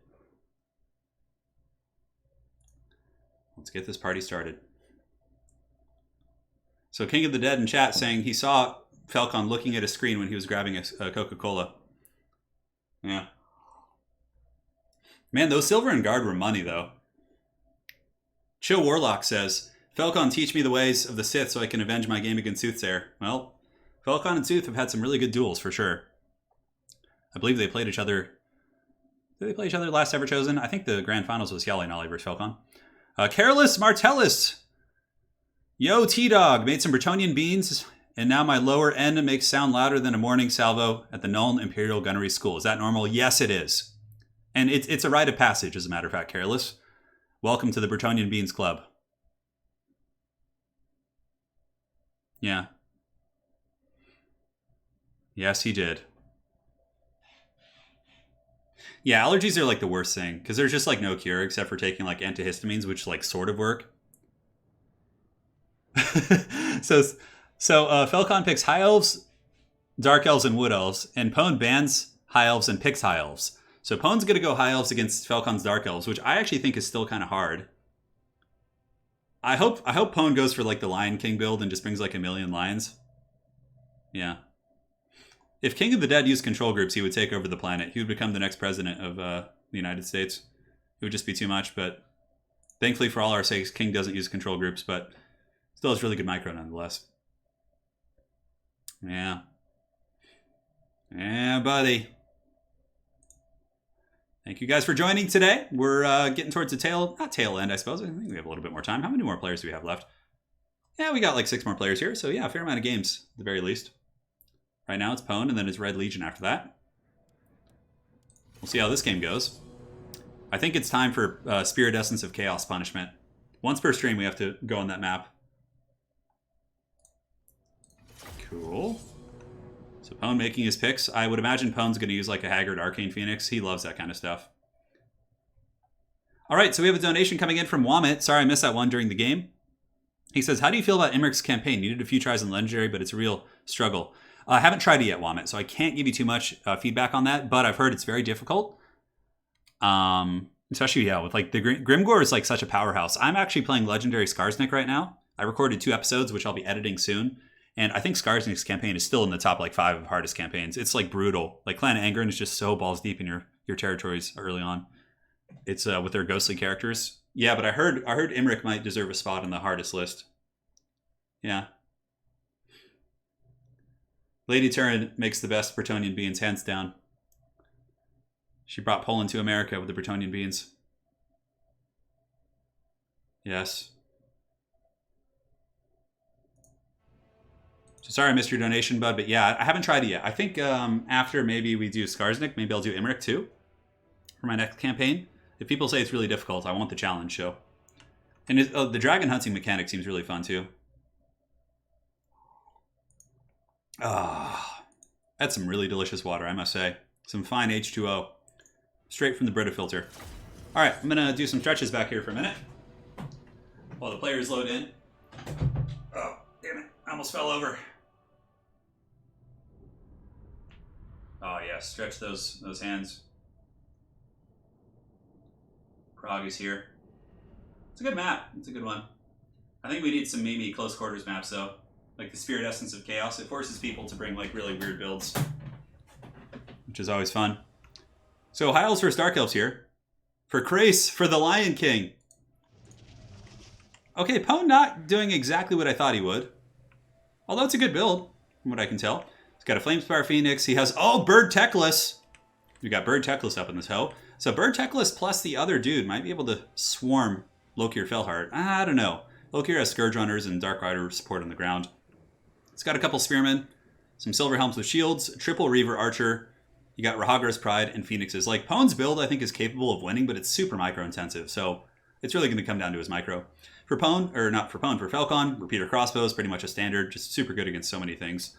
Let's get this party started. So King of the Dead in chat saying he saw Falcon looking at a screen when he was grabbing a Coca-Cola. Yeah. Man, those Silver and Guard were money, though. Chill Warlock says, Falcon, teach me the ways of the Sith so I can avenge my game against Soothsayer. Well, Falcon and Sooth have had some really good duels, for sure. I believe they played each other. Did they play each other last ever chosen? I think the grand finals was Yali Nolly versus Falcon. Careless Martellus. Yo, T-Dog. Made some Bretonnian beans, and now my lower end makes sound louder than a morning salvo at the Nuln Imperial Gunnery School. Is that normal? Yes, it is. And it's a rite of passage, as a matter of fact, Careless. Welcome to the Bretonnian Beans Club. Yeah. Yes, he did. Yeah, allergies are like the worst thing because there's just like no cure except for taking like antihistamines, which like sort of work. so Falcon picks High Elves, Dark Elves, and Wood Elves, and Pone bans High Elves and picks High Elves. So Pone's going to go High Elves against Falcon's Dark Elves, which I actually think is still kind of hard. I hope Pone goes for like the Lion King build and just brings like a million lions. Yeah. If King of the Dead used control groups, he would take over the planet. He would become the next president of the United States. It would just be too much, but thankfully for all our sakes, King doesn't use control groups, but still has really good micro nonetheless. Yeah. Yeah, buddy. Thank you guys for joining today. We're getting towards the not tail end, I suppose. I think we have a little bit more time. How many more players do we have left? Yeah, we got like 6 more players here, so yeah, a fair amount of games at the very least. Right now it's Pone, and then it's Red Legion after that. We'll see how this game goes. I think it's time for Spirit Essence of Chaos punishment. Once per stream, we have to go on that map. Cool. So Pone making his picks. I would imagine Pone's going to use like a Haggard Arcane Phoenix. He loves that kind of stuff. All right, so we have a donation coming in from Womit. Sorry, I missed that one during the game. He says, how do you feel about Emmerich's campaign? Needed a few tries on Legendary, but it's a real struggle. I haven't tried it yet, Womit, so I can't give you too much feedback on that, but I've heard it's very difficult. Especially, yeah, with like the Grimgore is like such a powerhouse. I'm actually playing Legendary Skarsnik right now. I recorded 2 episodes, which I'll be editing soon. And I think Skarsnik's campaign is still in the top like 5 of hardest campaigns. It's like brutal. Like Clan Angren is just so balls deep in your territories early on. It's with their ghostly characters. Yeah, but I heard Emmerich might deserve a spot on the hardest list. Yeah. Lady Turin makes the best Bretonnian beans, hands down. She brought Poland to America with the Bretonnian beans. Yes. So sorry I missed your donation, bud, but yeah, I haven't tried it yet. I think after maybe we do Skarsnik, maybe I'll do Emmerich too for my next campaign. If people say it's really difficult, I want the challenge, so. And the dragon hunting mechanic seems really fun too. Ah, that's some really delicious water, I must say. Some fine H2O. Straight from the Brita filter. All right, I'm going to do some stretches back here for a minute while the players load in. Oh, damn it. I almost fell over. Oh, yeah. Stretch those hands. Rahagas here. It's a good map. It's a good one. I think we need some maybe close quarters maps though. Like the Spirit Essence of Chaos. It forces people to bring like really weird builds, which is always fun. So High Elves versus Dark Elves here. For Krace, for the Lion King. Okay, Pone not doing exactly what I thought he would. Although it's a good build, from what I can tell. He's got a Flamespire Phoenix. He has, oh, Bird Teclis. We got Bird Teclis up in this hoe. So Bird Teclis plus the other dude might be able to swarm Lokir Felheart. I don't know. Lokir has Scourge Runners and Dark Rider support on the ground. It's got a couple Spearmen, some Silver Helms with shields, triple Reaver Archer. You got Rahagar's Pride and Phoenixes. Like, Pone's build, I think, is capable of winning, but it's super micro-intensive, so it's really going to come down to his micro. For Pone, or not for Pone, for Falcon, Repeater Crossbow is pretty much a standard, just super good against so many things.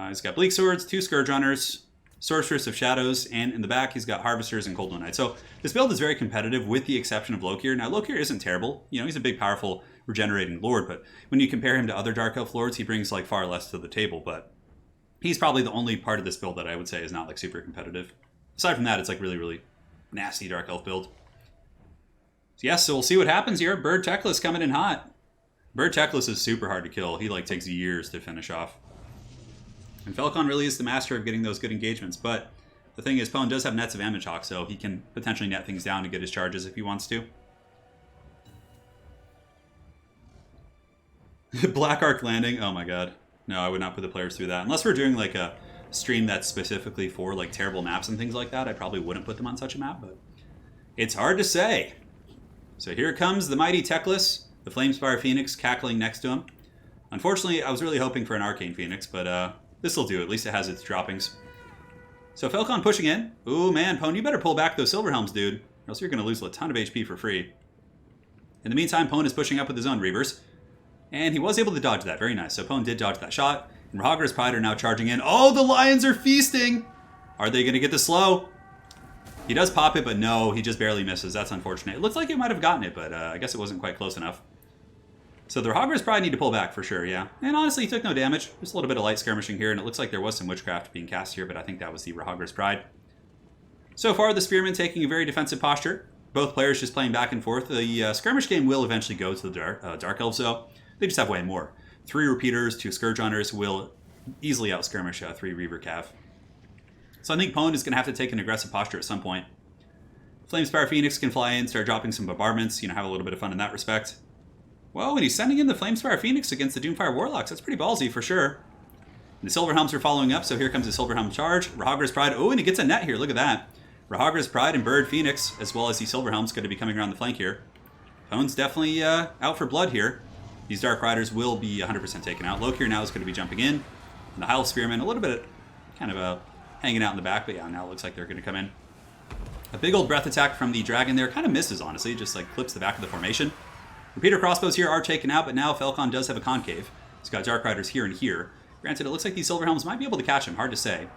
He's got Bleak Swords, 2 Scourge Runners, Sorceress of Shadows, and in the back, he's got Harvesters and Cold One Knight. So this build is very competitive with the exception of Lokir. Now, Lokir isn't terrible. You know, he's a big, powerful, regenerating lord, but when you compare him to other Dark Elf lords, he brings, like, far less to the table, but he's probably the only part of this build that I would say is not, like, super competitive. Aside from that, it's, like, really, really nasty Dark Elf build. So, yes, so we'll see what happens here. Bird Teclis coming in hot. Bird Teclis is super hard to kill. He, like, takes years to finish off. And Falcon really is the master of getting those good engagements, but the thing is, Pone does have Nets of Damage Hawk, so he can potentially net things down to get his charges if he wants to. Black Arc Landing, oh my god. No, I would not put the players through that. Unless we're doing like a stream that's specifically for like terrible maps and things like that, I probably wouldn't put them on such a map, but it's hard to say. So here comes the mighty Teclis, the Flamespire Phoenix cackling next to him. Unfortunately, I was really hoping for an Arcane Phoenix, but this'll do. At least it has its droppings. So Falcon pushing in. Ooh man, Pone, you better pull back those Silver Helms, dude, or else you're going to lose a ton of HP for free. In the meantime, Pone is pushing up with his own Reavers. And he was able to dodge that. Very nice. So Pone did dodge that shot. And Rahagar's Pride are now charging in. Oh, the Lions are feasting! Are they going to get the slow? He does pop it, but no, he just barely misses. That's unfortunate. It looks like he might have gotten it, but I guess it wasn't quite close enough. So the Rahagar's Pride need to pull back for sure, yeah. And honestly, he took no damage. Just a little bit of light skirmishing here, and it looks like there was some Witchcraft being cast here, but I think that was the Rahagar's Pride. So far, the Spearmen taking a very defensive posture. Both players just playing back and forth. The skirmish game will eventually go to the Dark Elves, though. They just have way more. 3 Repeaters, 2 Scourge Hunters will easily out-skirmish 3 Reaver Cav. So I think Pone is going to have to take an aggressive posture at some point. Flamespire Phoenix can fly in, start dropping some bombardments, you know, have a little bit of fun in that respect. Whoa, and he's sending in the Flamespire Phoenix against the Doomfire Warlocks. That's pretty ballsy for sure. And the Silver Helms are following up, so here comes the Silver Helm charge. Rahagar's Pride, oh, and he gets a net here, look at that. Rahagar's Pride and Bird Phoenix, as well as the Silver Helms, going to be coming around the flank here. Pone's definitely out for blood here. These Dark Riders will be 100% taken out. Lokir now is going to be jumping in. And the High Elf Spearmen, a little bit kind of hanging out in the back, but yeah, now it looks like they're going to come in. A big old breath attack from the Dragon there. Kind of misses, honestly. Just like clips the back of the formation. Repeater Crossbows here are taken out, but now Falcon does have a Concave. He's got Dark Riders here and here. Granted, it looks like these Silver Helms might be able to catch him. Hard to say.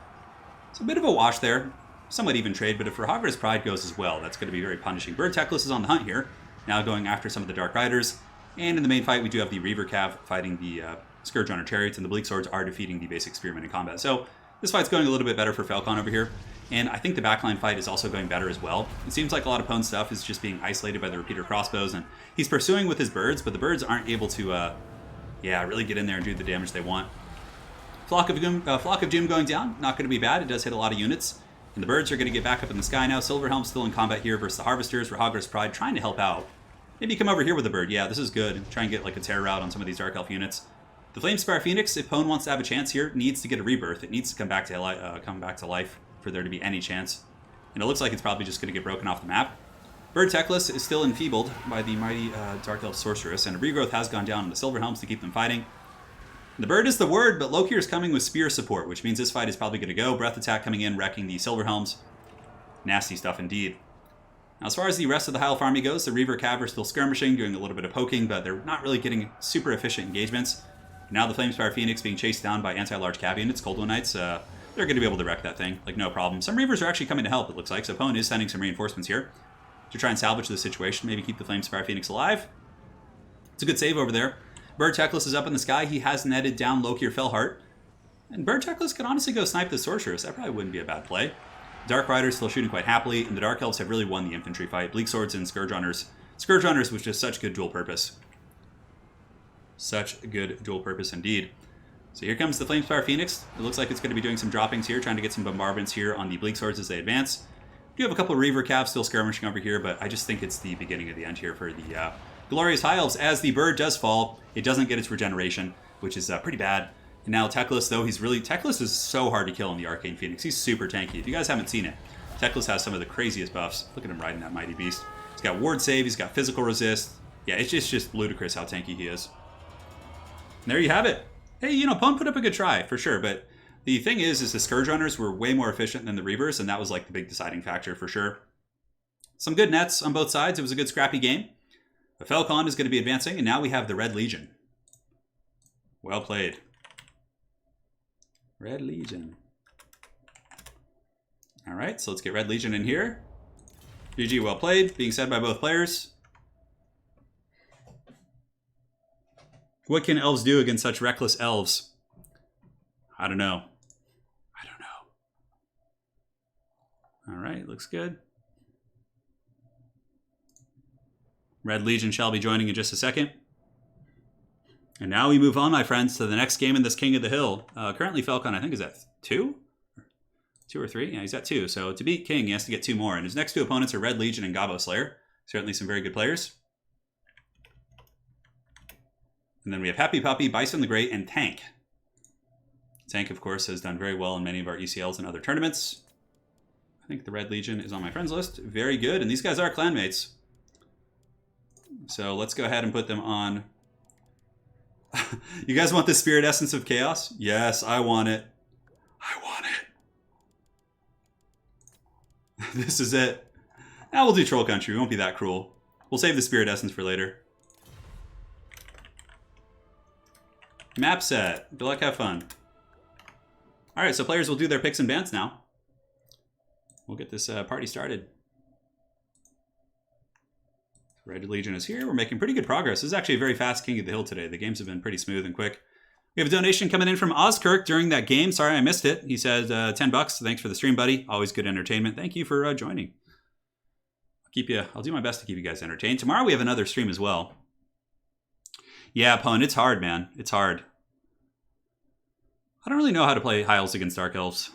It's a bit of a wash there. Somewhat even trade, but if Rahagar's Pride goes as well, that's going to be very punishing. Bird Teclis is on the hunt here. Now going after some of the Dark Riders. And in the main fight, we do have the Reaver Cav fighting the Scourge Runner Chariots, and the Bleak Swords are defeating the basic Spearmen in combat. So this fight's going a little bit better for Falcon over here. And I think the backline fight is also going better as well. It seems like a lot of Pone's stuff is just being isolated by the Repeater Crossbows, and he's pursuing with his birds, but the birds aren't able to, really get in there and do the damage they want. Flock of Doom going down, not going to be bad. It does hit a lot of units. And the birds are going to get back up in the sky now. Silver Helm still in combat here versus the Harvesters. Rahagar's Pride trying to help out. Maybe come over here with a bird. Yeah, this is good. Try and get like a terror route on some of these Dark Elf units. The Flamespire Phoenix, if Pone wants to have a chance here, needs to get a rebirth. It needs to come back to life for there to be any chance. And it looks like it's probably just going to get broken off the map. Bird Teclis is still enfeebled by the mighty Dark Elf Sorceress, and a regrowth has gone down on the Silver Helms to keep them fighting. The bird is the word, but Lokir is coming with spear support, which means this fight is probably going to go. Breath attack coming in, wrecking the Silver Helms. Nasty stuff indeed. Now, as far as the rest of the High Elf army goes, the Reaver Cav are still skirmishing, doing a little bit of poking, but they're not really getting super efficient engagements. Now the Flamespire Phoenix being chased down by anti-large cav units, Cold One Knights, they're going to be able to wreck that thing, like no problem. Some Reavers are actually coming to help, it looks like, so Pone is sending some reinforcements here to try and salvage the situation, maybe keep the Flamespire Phoenix alive. It's a good save over there. Bird Teclis is up in the sky. He has netted down Lokir Felheart. And Bird Teclis could honestly go snipe the Sorceress. That probably wouldn't be a bad play. Dark Riders still shooting quite happily, and the Dark Elves have really won the infantry fight. Bleak Swords and Scourge Hunters. Scourge Hunters was just such good dual purpose. Such good dual purpose indeed. So here comes the Flamespire Phoenix. It looks like it's going to be doing some droppings here, trying to get some bombardments here on the Bleak Swords as they advance. We do have a couple of Reaver Cavs still skirmishing over here, but I just think it's the beginning of the end here for the Glorious High Elves. As the bird does fall, it doesn't get its regeneration, which is pretty bad. And now Teclis, though, Teclis is so hard to kill in the Arcane Phoenix. He's super tanky. If you guys haven't seen it, Teclis has some of the craziest buffs. Look at him riding that mighty beast. He's got ward save, he's got physical resist. Yeah, it's just ludicrous how tanky he is. And there you have it. Hey, you know, Pwn put up a good try, for sure, but the thing is the Scourge Runners were way more efficient than the Reavers, and that was like the big deciding factor, for sure. Some good nets on both sides. It was a good scrappy game. The Falcon is going to be advancing, and now we have the Red Legion. Well played. Red Legion. All right, so let's get Red Legion in here. GG, well played, being said by both players. What can elves do against such reckless elves? I don't know. All right, looks good. Red Legion shall be joining in just a second. And now we move on, my friends, to the next game in this King of the Hill. Currently, Falcon, I think, is at 2? 2 or 3? Yeah, he's at 2. So to beat King, he has to get 2 more. And his next 2 opponents are Red Legion and Gabo Slayer. Certainly some very good players. And then we have Happy Puppy, Bison the Great, and Tank. Tank, of course, has done very well in many of our ECLs and other tournaments. I think the Red Legion is on my friends list. Very good. And these guys are clanmates. So let's go ahead and put them on. You guys want the Spirit Essence of Chaos? Yes, I want it. I want it. This is it. Now we'll do Troll Country. We won't be that cruel. We'll save the Spirit Essence for later. Map set. Good luck, have fun. Alright, so players will do their picks and bans now. We'll get this party started. Red Legion is here. We're making pretty good progress. This is actually a very fast King of the Hill today. The games have been pretty smooth and quick. We have a donation coming in from Ozkirk during that game. Sorry I missed it. He said $10. Thanks for the stream, buddy. Always good entertainment. Thank you for joining. I'll do my best to keep you guys entertained. Tomorrow we have another stream as well. Yeah, Pwn, it's hard, man. It's hard. I don't really know how to play High Elves against Dark Elves.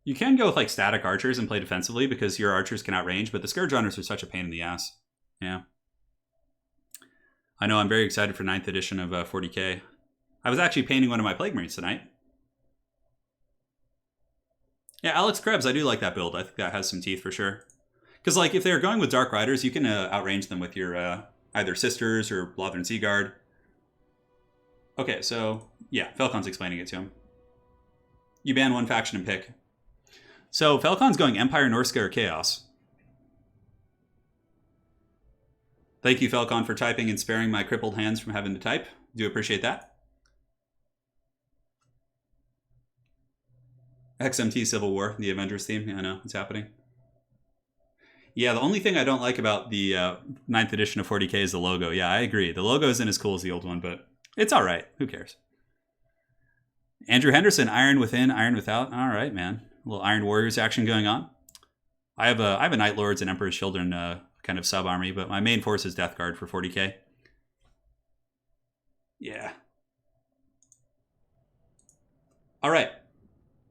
You can go with like static archers and play defensively because your archers can outrange, but the Scourge Runners are such a pain in the ass. Yeah. I know, I'm very excited for 9th edition of 40k. I was actually painting one of my Plague Marines tonight. Yeah, Alex Krebs, I do like that build. I think that has some teeth for sure. Because like if they're going with Dark Riders, you can outrange them with your either Sisters or Lothern Seaguard. Okay, so yeah, Falcon's explaining it to him. You ban one faction and pick. So Falcon's going Empire, Norsca, or Chaos. Thank you, Falcon, for typing and sparing my crippled hands from having to type. Do appreciate that. XMT Civil War, the Avengers theme. Yeah, I know, it's happening. Yeah, the only thing I don't like about the 9th edition of 40k is the logo. Yeah, I agree. The logo isn't as cool as the old one, but it's all right. Who cares? Andrew Henderson, Iron Within, Iron Without. All right, man. A little Iron Warriors action going on. I have a Night Lords and Emperor's Children kind of sub-army, but my main force is Death Guard for 40k. Yeah. All right.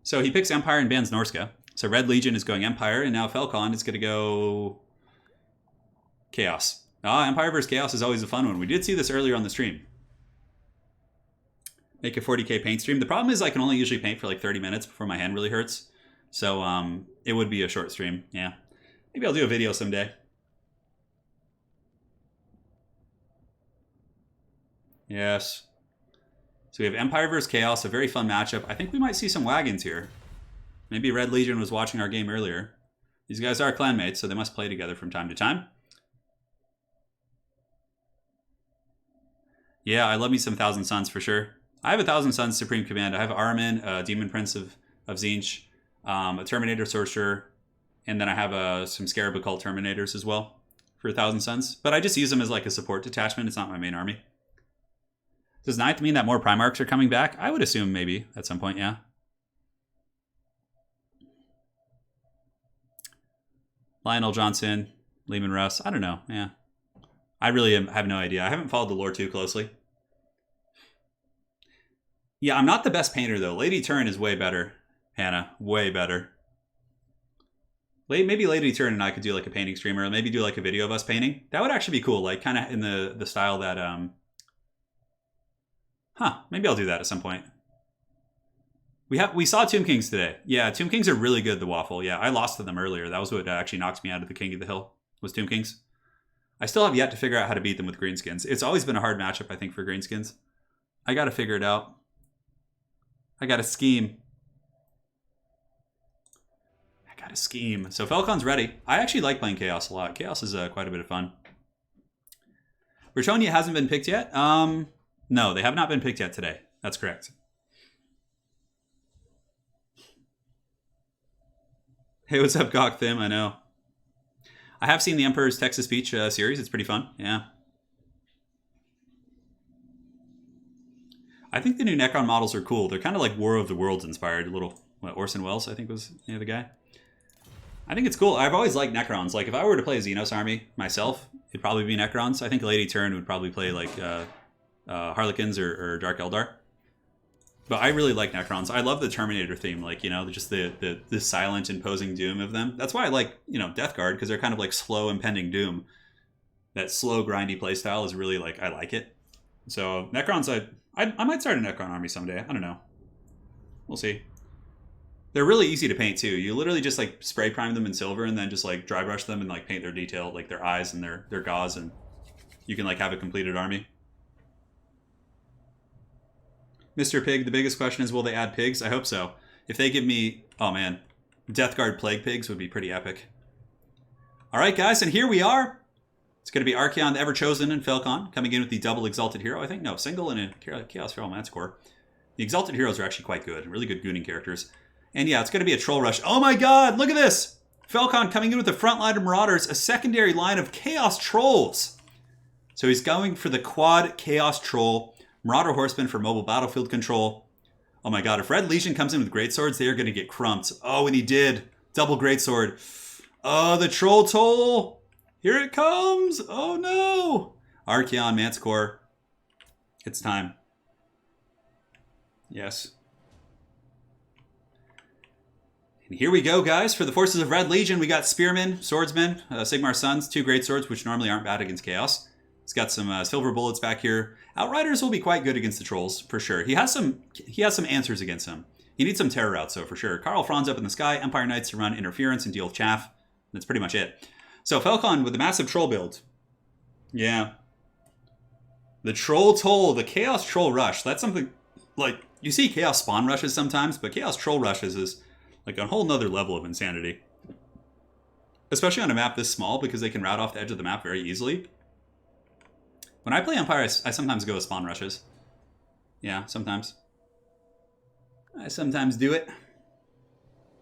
So he picks Empire and bans Norsca. So Red Legion is going Empire, and now Falcon is going to go Chaos. Empire versus Chaos is always a fun one. We did see this earlier on the stream. Make a 40k paint stream. The problem is I can only usually paint for like 30 minutes before my hand really hurts. So it would be a short stream. Yeah. Maybe I'll do a video someday. Yes. So we have Empire versus Chaos, a very fun matchup. I think we might see some wagons here. Maybe Red Legion was watching our game earlier. These guys are clanmates, so they must play together from time to time. Yeah, I love me some Thousand Suns for sure. I have a Thousand Suns Supreme Command. I have Araman, a Demon Prince of Tzeentch, a Terminator Sorcerer, and then I have some Scarab Occult Terminators as well for 1,000 Suns. But I just use them as like a support detachment. It's not my main army. Does 9th mean that more Primarchs are coming back? I would assume maybe at some point, yeah. Lionel Johnson, Lehman Russ. I don't know. Yeah. I really have no idea. I haven't followed the lore too closely. Yeah, I'm not the best painter, though. Lady Turin is way better, Hannah. Way better. Maybe Lady Turin and I could do like a painting stream, or maybe do like a video of us painting. That would actually be cool, like kind of in the style that... maybe I'll do that at some point. We saw Tomb Kings today. Yeah, Tomb Kings are really good, the waffle. Yeah, I lost to them earlier. That was what actually knocked me out of the King of the Hill, was Tomb Kings. I still have yet to figure out how to beat them with Greenskins. It's always been a hard matchup, I think, for Greenskins. I got to figure it out. I got a scheme. So Falcon's ready. I actually like playing Chaos a lot. Chaos is quite a bit of fun. Bretonnia hasn't been picked yet. No, they have not been picked yet today. That's correct. Hey, what's up, Gawk Thim? I know. I have seen the Emperor's Texas Beach series. It's pretty fun. Yeah. I think the new Necron models are cool. They're kind of like War of the Worlds inspired. Little Orson Welles, I think, was the other guy. I think it's cool. I've always liked Necrons. Like, if I were to play a Xenos army myself, it'd probably be Necrons. I think Lady Turin would probably play, like, Harlequins or Dark Eldar. But I really like Necrons. I love the Terminator theme. Like, you know, just the silent, imposing doom of them. That's why I like, you know, Death Guard, because they're kind of like slow, impending doom. That slow, grindy playstyle is really, like, I like it. So, Necrons, I might start a Necron army someday. I don't know. We'll see. They're really easy to paint too. You literally just like spray prime them in silver and then just like dry brush them and like paint their detail, like their eyes and their gauze, and you can like have a completed army. Mr. Pig, the biggest question is, will they add pigs? I hope so. If they give me, oh man, Death Guard Plague Pigs would be pretty epic. All right, guys, and here we are. It's going to be Archaon, the Ever-Chosen, and Falcon coming in with the double Exalted Hero. I think, no, single and a Chaos Feral Manticore. The Exalted Heroes are actually quite good. Really good gooning characters. And yeah, it's going to be a Troll Rush. Oh my god, look at this! Falcon coming in with the front line of Marauders, a secondary line of Chaos Trolls. So he's going for the quad Chaos Troll, Marauder Horseman for mobile battlefield control. Oh my god, if Red Legion comes in with Greatswords, they are going to get crumped. Oh, and he did. Double Greatsword. Oh, the Troll Toll! Here it comes! Oh no! Archaon, Manticore. It's time. Yes. And here we go, guys. For the forces of Red Legion, we got Spearmen, Swordsmen, Sigmar Sons, 2 Greatswords, which normally aren't bad against Chaos. He's got some Silver Bullets back here. Outriders will be quite good against the Trolls, for sure. He has some answers against him. He needs some terror routes, though, for sure. Karl Franz up in the sky, Empire Knights to run interference and deal with chaff. That's pretty much it. So Falcon with the massive Troll build. Yeah. The Troll Toll, the Chaos Troll Rush. That's something, like, you see Chaos Spawn Rushes sometimes, but Chaos Troll Rushes is like a whole nother level of insanity. Especially on a map this small, because they can route off the edge of the map very easily. When I play Empire, I sometimes go with Spawn Rushes. Yeah, sometimes. I sometimes do it.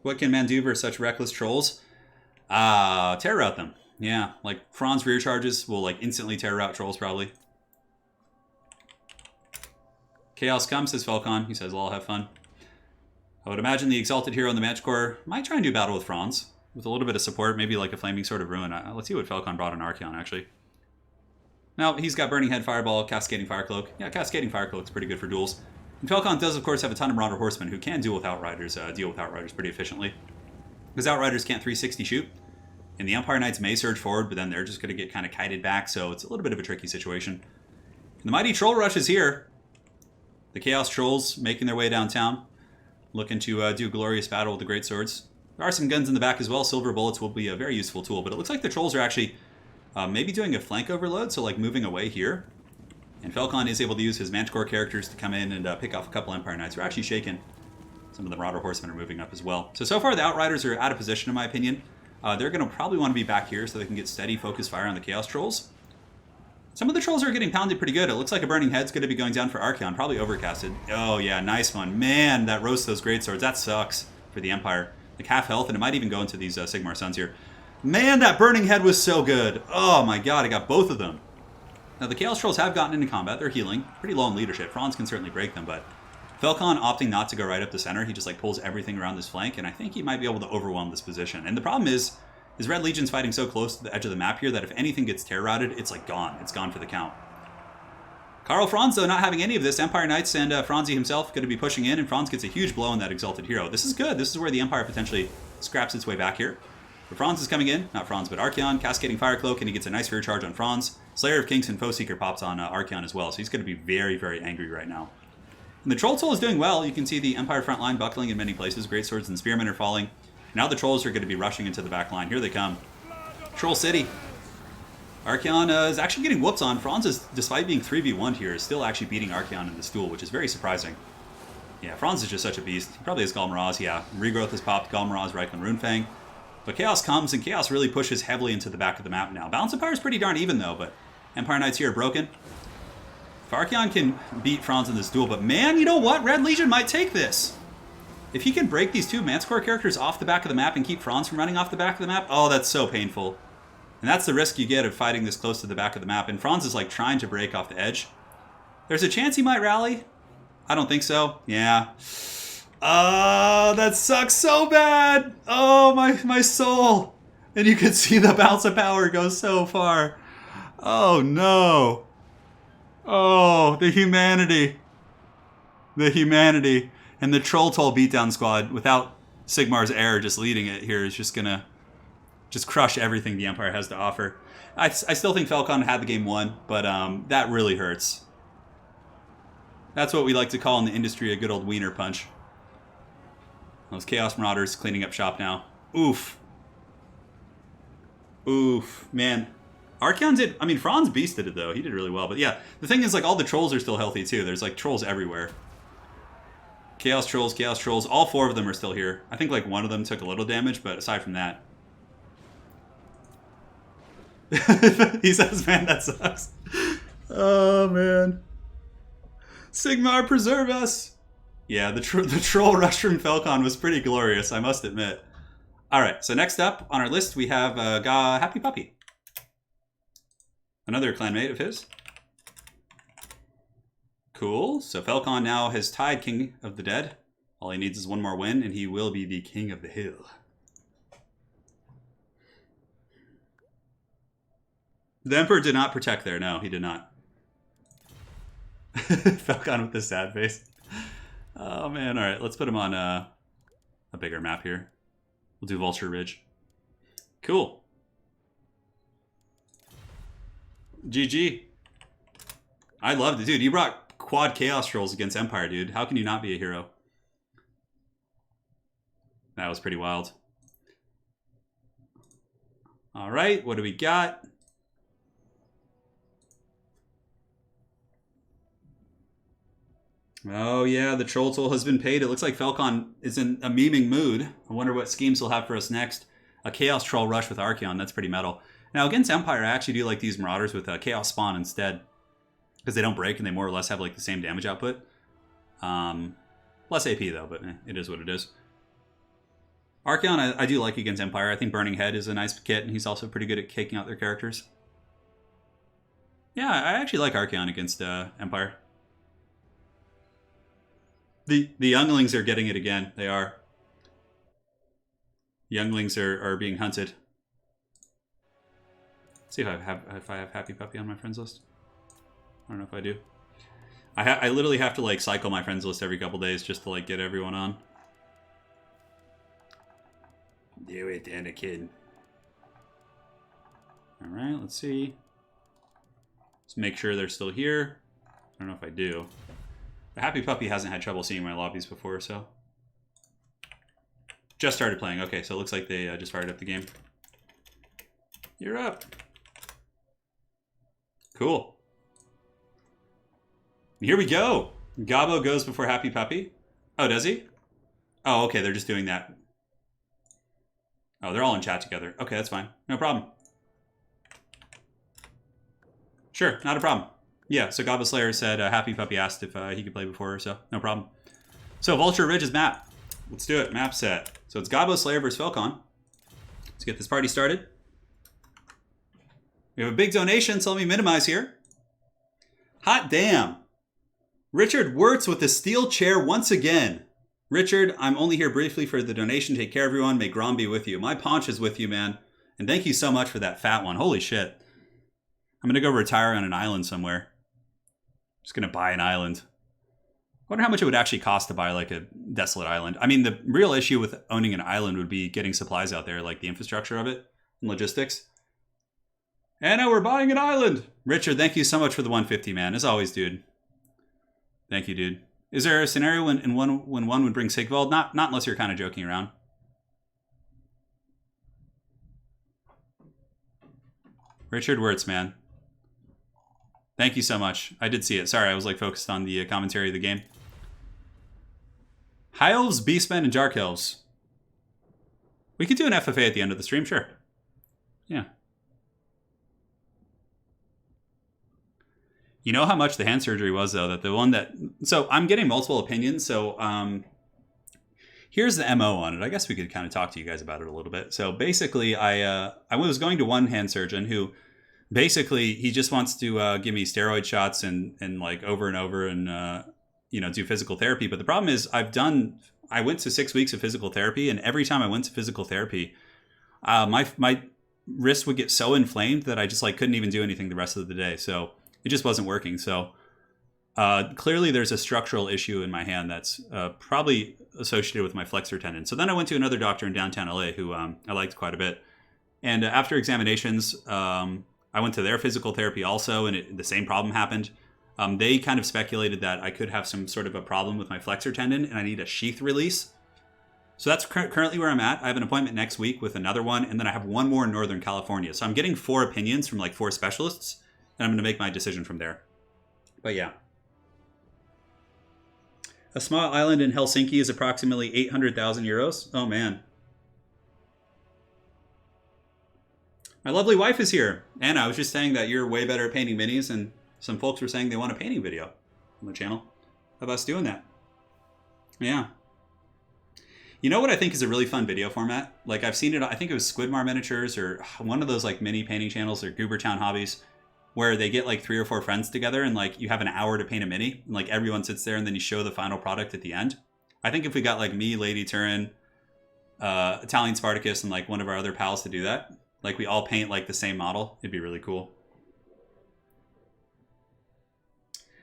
What can man do versus such reckless trolls? Terror route them. Yeah, like Franz rear charges will like instantly terror route trolls probably. Chaos comes, says Falcon. He says, well, I'll have fun. I would imagine the Exalted Hero and the Manticore might try and do battle with Franz. With a little bit of support, maybe like a Flaming Sword of Ruin. Let's see what Falcon brought on Archaon, actually. Now, he's got Burning Head, Fireball, Cascading Fire Cloak. Yeah, Cascading Fire Cloak's pretty good for duels. And Falcon does, of course, have a ton of Marauder Horsemen who can deal with Outriders pretty efficiently. Because Outriders can't 360 shoot. And the Empire Knights may surge forward, but then they're just going to get kind of kited back, so it's a little bit of a tricky situation. And the mighty Troll Rush is here. The Chaos Trolls making their way downtown. Looking to do glorious battle with the Great Swords. There are some guns in the back as well. Silver Bullets will be a very useful tool, but it looks like the Trolls are actually maybe doing a flank overload, so like moving away here. And Falcon is able to use his Manticore characters to come in and pick off a couple Empire Knights. We're actually shaken. Some of the Marauder Horsemen are moving up as well. So far the Outriders are out of position in my opinion. They're going to probably want to be back here so they can get steady focus fire on the Chaos Trolls. Some of the Trolls are getting pounded pretty good. It looks like a Burning Head's going to be going down for Archaon, probably overcasted. Oh yeah, nice one. Man, that roasts those Greatswords. That sucks for the Empire. Like half health, and it might even go into these Sigmar Sons here. Man, that Burning Head was so good. Oh my god, I got both of them. Now the Chaos Trolls have gotten into combat. They're healing. Pretty low in leadership. Franz can certainly break them, but Falcon opting not to go right up the center. He just like pulls everything around this flank, and I think he might be able to overwhelm this position. And the problem is His Red Legion's fighting so close to the edge of the map here that if anything gets terror routed, it's like gone. It's gone for the count. Karl Franz, though, not having any of this. Empire Knights and Franzi himself going to be pushing in, and Franz gets a huge blow on that Exalted Hero. This is good. This is where the Empire potentially scraps its way back here. But Franz is coming in. Not Franz, but Archaon. Cascading Fire Cloak, and he gets a nice rear charge on Franz. Slayer of Kings and Foeseeker pops on Archaon as well, so he's going to be very, very angry right now. And the Troll Toll is doing well. You can see the Empire front line buckling in many places. Great Swords and Spearmen are falling. Now the Trolls are going to be rushing into the back line. Here they come. Troll City. Archaon is actually getting whoops on. Franz, is, despite being 3v1 here, is still actually beating Archaon in this duel, which is very surprising. Yeah, Franz is just such a beast. He probably has Galmaraz, yeah. Regrowth has popped, Galmaraz, Reichland, Runefang. But Chaos comes, and Chaos really pushes heavily into the back of the map now. Balance Empire is pretty darn even, though, but Empire Knights here are broken. If Archaon can beat Franz in this duel, but man, you know what? Red Legion might take this. If he can break these two Manticore characters off the back of the map and keep Franz from running off the back of the map, oh, that's so painful. And that's the risk you get of fighting this close to the back of the map. And Franz is like trying to break off the edge. There's a chance he might rally. I don't think so. Yeah. That sucks so bad. Oh, my soul. And you can see the bounce of power go so far. Oh, no. Oh, the humanity. The humanity. And the Troll Toll beatdown squad, without Sigmar's Heir just leading it here, is just going to just crush everything the Empire has to offer. I still think Falcon had the game won, but that really hurts. That's what we like to call in the industry a good old wiener punch. Those Chaos Marauders cleaning up shop now. Oof. Oof. Man. Archaon did... I mean, Franz beasted it, though. He did really well. But yeah, the thing is, like, all the trolls are still healthy, too. There's, like, trolls everywhere. Chaos Trolls, Chaos Trolls. All four of them are still here. I think, like, one of them took a little damage, but aside from that... He says, man, that sucks. Oh, man. Sigmar, preserve us. Yeah, the troll rush from Falcon was pretty glorious, I must admit. Alright, so next up on our list we have Happy Puppy. Another clanmate of his. Cool, so Falcon now has tied King of the Dead. All he needs is one more win, and he will be the King of the Hill. The Emperor did not protect there. No, he did not. Falcon with the sad face. Oh, man. All right, let's put him on a bigger map here. We'll do Vulture Ridge. Cool. GG. I loved it. Dude, you brought quad Chaos Trolls against Empire, dude. How can you not be a hero? That was pretty wild. All right, what do we got? Oh yeah, the Troll Toll has been paid. It looks like Falcon is in a memeing mood. I wonder what schemes he'll have for us next. A Chaos Troll rush with Archaon, that's pretty metal. Now against Empire, I actually do like these Marauders with Chaos Spawn instead. Because they don't break and they more or less have like the same damage output. Less AP though, but it is what it is. Archaon I do like against Empire. I think Burning Head is a nice kit, and he's also pretty good at kicking out their characters. Yeah, I actually like Archaon against Empire. The younglings are getting it again. They are. Younglings are being hunted. Let's see if I have Happy Puppy on my friends list. I don't know if I do. I literally have to like cycle my friends list every couple days just to like get everyone on. Do it, Anakin. All right, let's see. Let's make sure they're still here. I don't know if I do. The Happy Puppy hasn't had trouble seeing my lobbies before, so. Just started playing. Okay, so it looks like they just fired up the game. You're up. Cool. Here we go. Gabo goes before Happy Puppy. Oh, does he? Oh, okay, they're just doing that. Oh, they're all in chat together. Okay, that's fine. No problem. Sure, not a problem. Yeah, so Gabo Slayer said Happy Puppy asked if he could play before her, so no problem. So Vulture Ridge is map. Let's do it. Map set. So it's Gabo Slayer versus Falcon. Let's get this party started. We have a big donation, so let me minimize here. Hot damn. Richard Wirtz with the steel chair once again. Richard, I'm only here briefly for the donation. Take care, everyone. May Grom be with you. My paunch is with you, man. And thank you so much for that fat one. Holy shit. I'm going to go retire on an island somewhere. Just going to buy an island. I wonder how much it would actually cost to buy like a desolate island. I mean, the real issue with owning an island would be getting supplies out there, like the infrastructure of it and logistics. And now we're buying an island. Richard, thank you so much for the 150, man. As always, dude. Thank you, dude. Is there a scenario when one would bring Sigvald? Not unless you're kind of joking around. Richard Wirtz, man. Thank you so much. I did see it. Sorry, I was like focused on the commentary of the game. High Elves, Beastmen, and Dark Elves. We could do an FFA at the end of the stream, sure. Yeah. You know how much the hand surgery was, though? That the one that... So I'm getting multiple opinions. So here's the MO on it. I guess we could kind of talk to you guys about it a little bit. So basically, I was going to one hand surgeon who... Basically, he just wants to give me steroid shots and like over and over and, do physical therapy. But the problem is I went to 6 weeks of physical therapy. And every time I went to physical therapy, my wrist would get so inflamed that I just like couldn't even do anything the rest of the day. So it just wasn't working. So clearly there's a structural issue in my hand that's probably associated with my flexor tendon. So then I went to another doctor in downtown LA who I liked quite a bit. And after examinations... I went to their physical therapy also, and the same problem happened. They kind of speculated that I could have some sort of a problem with my flexor tendon, and I need a sheath release. So that's currently where I'm at. I have an appointment next week with another one, and then I have one more in Northern California. So I'm getting 4 opinions from like 4 specialists, and I'm going to make my decision from there. But yeah. A small island in Helsinki is approximately 800,000 euros. Oh, man. My lovely wife is here. Anna, I was just saying that you're way better at painting minis, and some folks were saying they want a painting video on the channel of us doing that. Yeah. You know what I think is a really fun video format? Like I've seen it, I think it was Squidmar Miniatures or one of those like mini painting channels or Goobertown Hobbies where they get like 3 or 4 friends together and like you have an hour to paint a mini and like everyone sits there and then you show the final product at the end. I think if we got like me, Lady Turin, Italian Spartacus, and like one of our other pals to do that, like we all paint like the same model, it'd be really cool.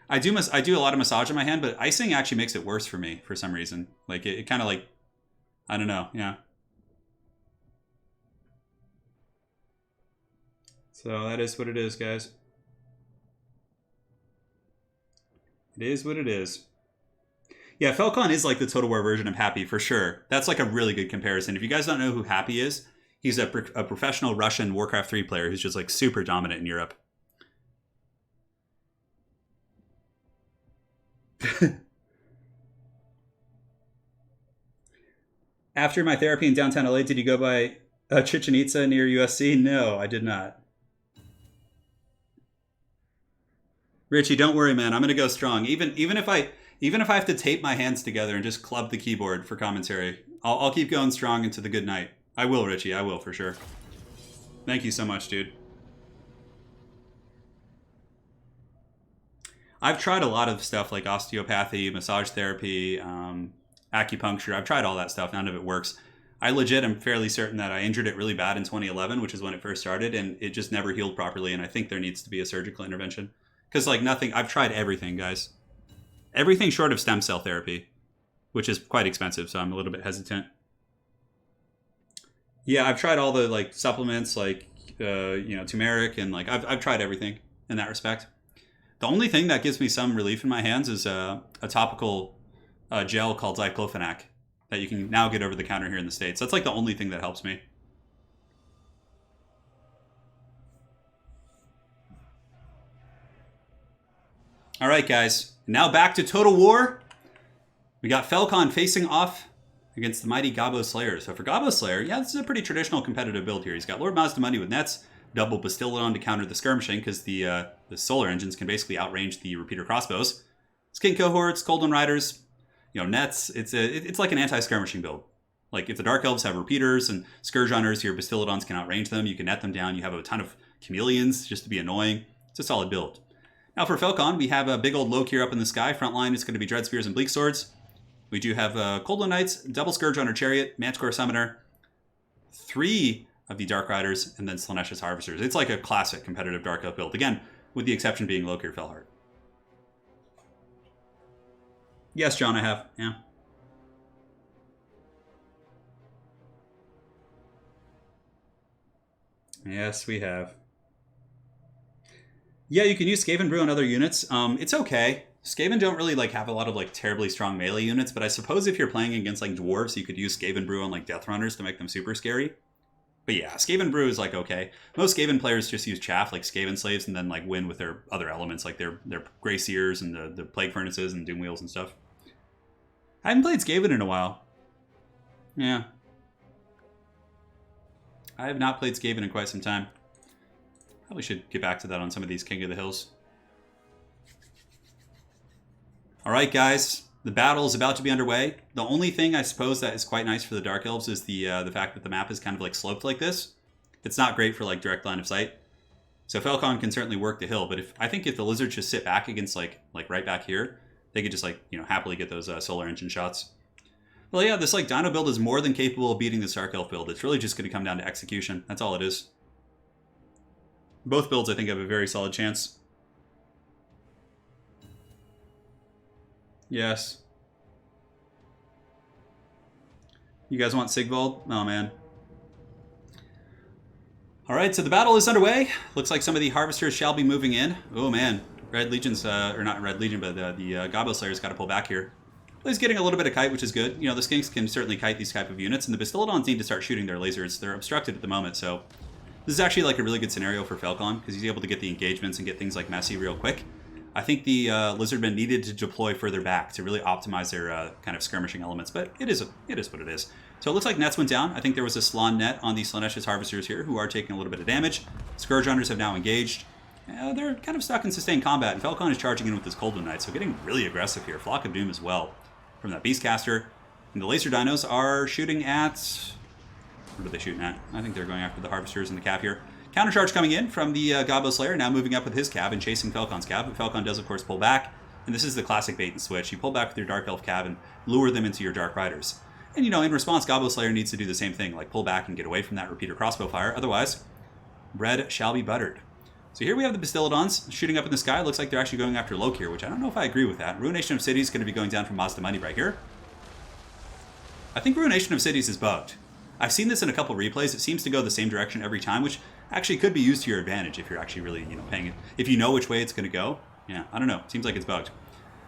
I do a lot of massage on my hand, but icing actually makes it worse for me for some reason. Like it kind of like, I don't know, yeah. So that is what it is, guys. It is what it is. Yeah, Falcon is like the Total War version of Happy for sure. That's like a really good comparison. If you guys don't know who Happy is, he's a professional Russian Warcraft 3 player who's just like super dominant in Europe. After my therapy in downtown LA, did you go by Chichen Itza near USC? No, I did not. Richie, don't worry, man. I'm gonna go strong. Even if I have to tape my hands together and just club the keyboard for commentary, I'll keep going strong into the good night. I will, Richie. I will, for sure. Thank you so much, dude. I've tried a lot of stuff like osteopathy, massage therapy, acupuncture. I've tried all that stuff. None of it works. I legit am fairly certain that I injured it really bad in 2011, which is when it first started, and it just never healed properly, and I think there needs to be a surgical intervention. Because, like, nothing... I've tried everything, guys. Everything short of stem cell therapy, which is quite expensive, so I'm a little bit hesitant. Yeah, I've tried all the like supplements, like turmeric, and like I've tried everything in that respect. The only thing that gives me some relief in my hands is a topical gel called diclofenac that you can now get over the counter here in the States. That's like the only thing that helps me. All right, guys. Now back to Total War. We got Falcon facing off against the mighty Gabo Slayer. So for Gabo Slayer, yeah, this is a pretty traditional competitive build here. He's got Lord Mazdamundi with nets, double Bastillodon to counter the skirmishing because the solar engines can basically outrange the repeater crossbows. Skin cohorts, Coldon Riders, nets. It's like an anti-skirmishing build. Like if the Dark Elves have repeaters and Scourge Runners, your Bastillodons can outrange them. You can net them down. You have a ton of chameleons just to be annoying. It's a solid build. Now for Falcon, we have a big old Loki up in the sky. Front line is going to be Dread Spears and Bleak Swords. We do have Coldon Knights, double Scourge Runner Chariot, Manticore Summoner, 3 of the Dark Riders, and then Slaanesha's Harvesters. It's like a classic competitive Dark Elf build. Again, with the exception being Lokir Felheart. Yes, John, I have. Yeah. Yes, we have. Yeah, you can use Skaven Brew on other units. It's okay. Skaven don't really like have a lot of like terribly strong melee units, but I suppose if you're playing against like dwarves, you could use Skaven Brew on like Death Runners to make them super scary. But yeah, Skaven Brew is like okay. Most Skaven players just use chaff like Skaven Slaves and then like win with their other elements like their Grey Seers and the Plague Furnaces and Doom Wheels and stuff. I haven't played Skaven in a while. Yeah. I have not played Skaven in quite some time. Probably should get back to that on some of these King of the Hills. Alright guys, the battle is about to be underway. The only thing I suppose that is quite nice for the Dark Elves is the fact that the map is kind of like sloped like this. It's not great for like direct line of sight. So Falcon can certainly work the hill, but I think if the Lizards just sit back against like right back here, they could just like, you know, happily get those solar engine shots. Well, yeah, this like Dino build is more than capable of beating the Dark Elf build. It's really just going to come down to execution. That's all it is. Both builds, I think, have a very solid chance. Yes. You guys want Sigvald? Oh, man. Alright, so the battle is underway. Looks like some of the Harvesters shall be moving in. Oh, man. Red Legion's, or not Red Legion, but the Gobbo Slayer's got to pull back here. Well, he's getting a little bit of kite, which is good. You know, the Skinks can certainly kite these type of units, and the Bastillodons need to start shooting their lasers. They're obstructed at the moment, so this is actually like a really good scenario for Falcon, because he's able to get the engagements and get things like messy real quick. I think the Lizardmen needed to deploy further back to really optimize their kind of skirmishing elements, but it is what it is. So it looks like nets went down. I think there was a Slann net on the Slaanesha's Harvesters here, who are taking a little bit of damage. Scourge Hunters have now engaged. They're kind of stuck in sustained combat, and Falcon is charging in with his Cold Wind Knight, so getting really aggressive here. Flock of Doom as well from that Beastcaster. And the Laser Dinos are shooting at... What are they shooting at? I think they're going after the Harvesters and the Cav here. Countercharge coming in from the Gobbo Slayer, now moving up with his Cav and chasing Falcon's Cav, but Falcon does, of course, pull back. And this is the classic bait and switch. You pull back with your Dark Elf Cav and lure them into your Dark Riders. And, you know, in response, Gobbo Slayer needs to do the same thing, like pull back and get away from that repeater crossbow fire. Otherwise, bread shall be buttered. So here we have the Bastillodons shooting up in the sky. Looks like they're actually going after Lokir, which I don't know if I agree with that. Ruination of Cities is going to be going down from Mazda Money right here. I think Ruination of Cities is bugged. I've seen this in a couple replays. It seems to go the same direction every time, which actually could be used to your advantage if you're actually really, you know, paying it. If you know which way it's going to go. Yeah, I don't know. Seems like it's bugged.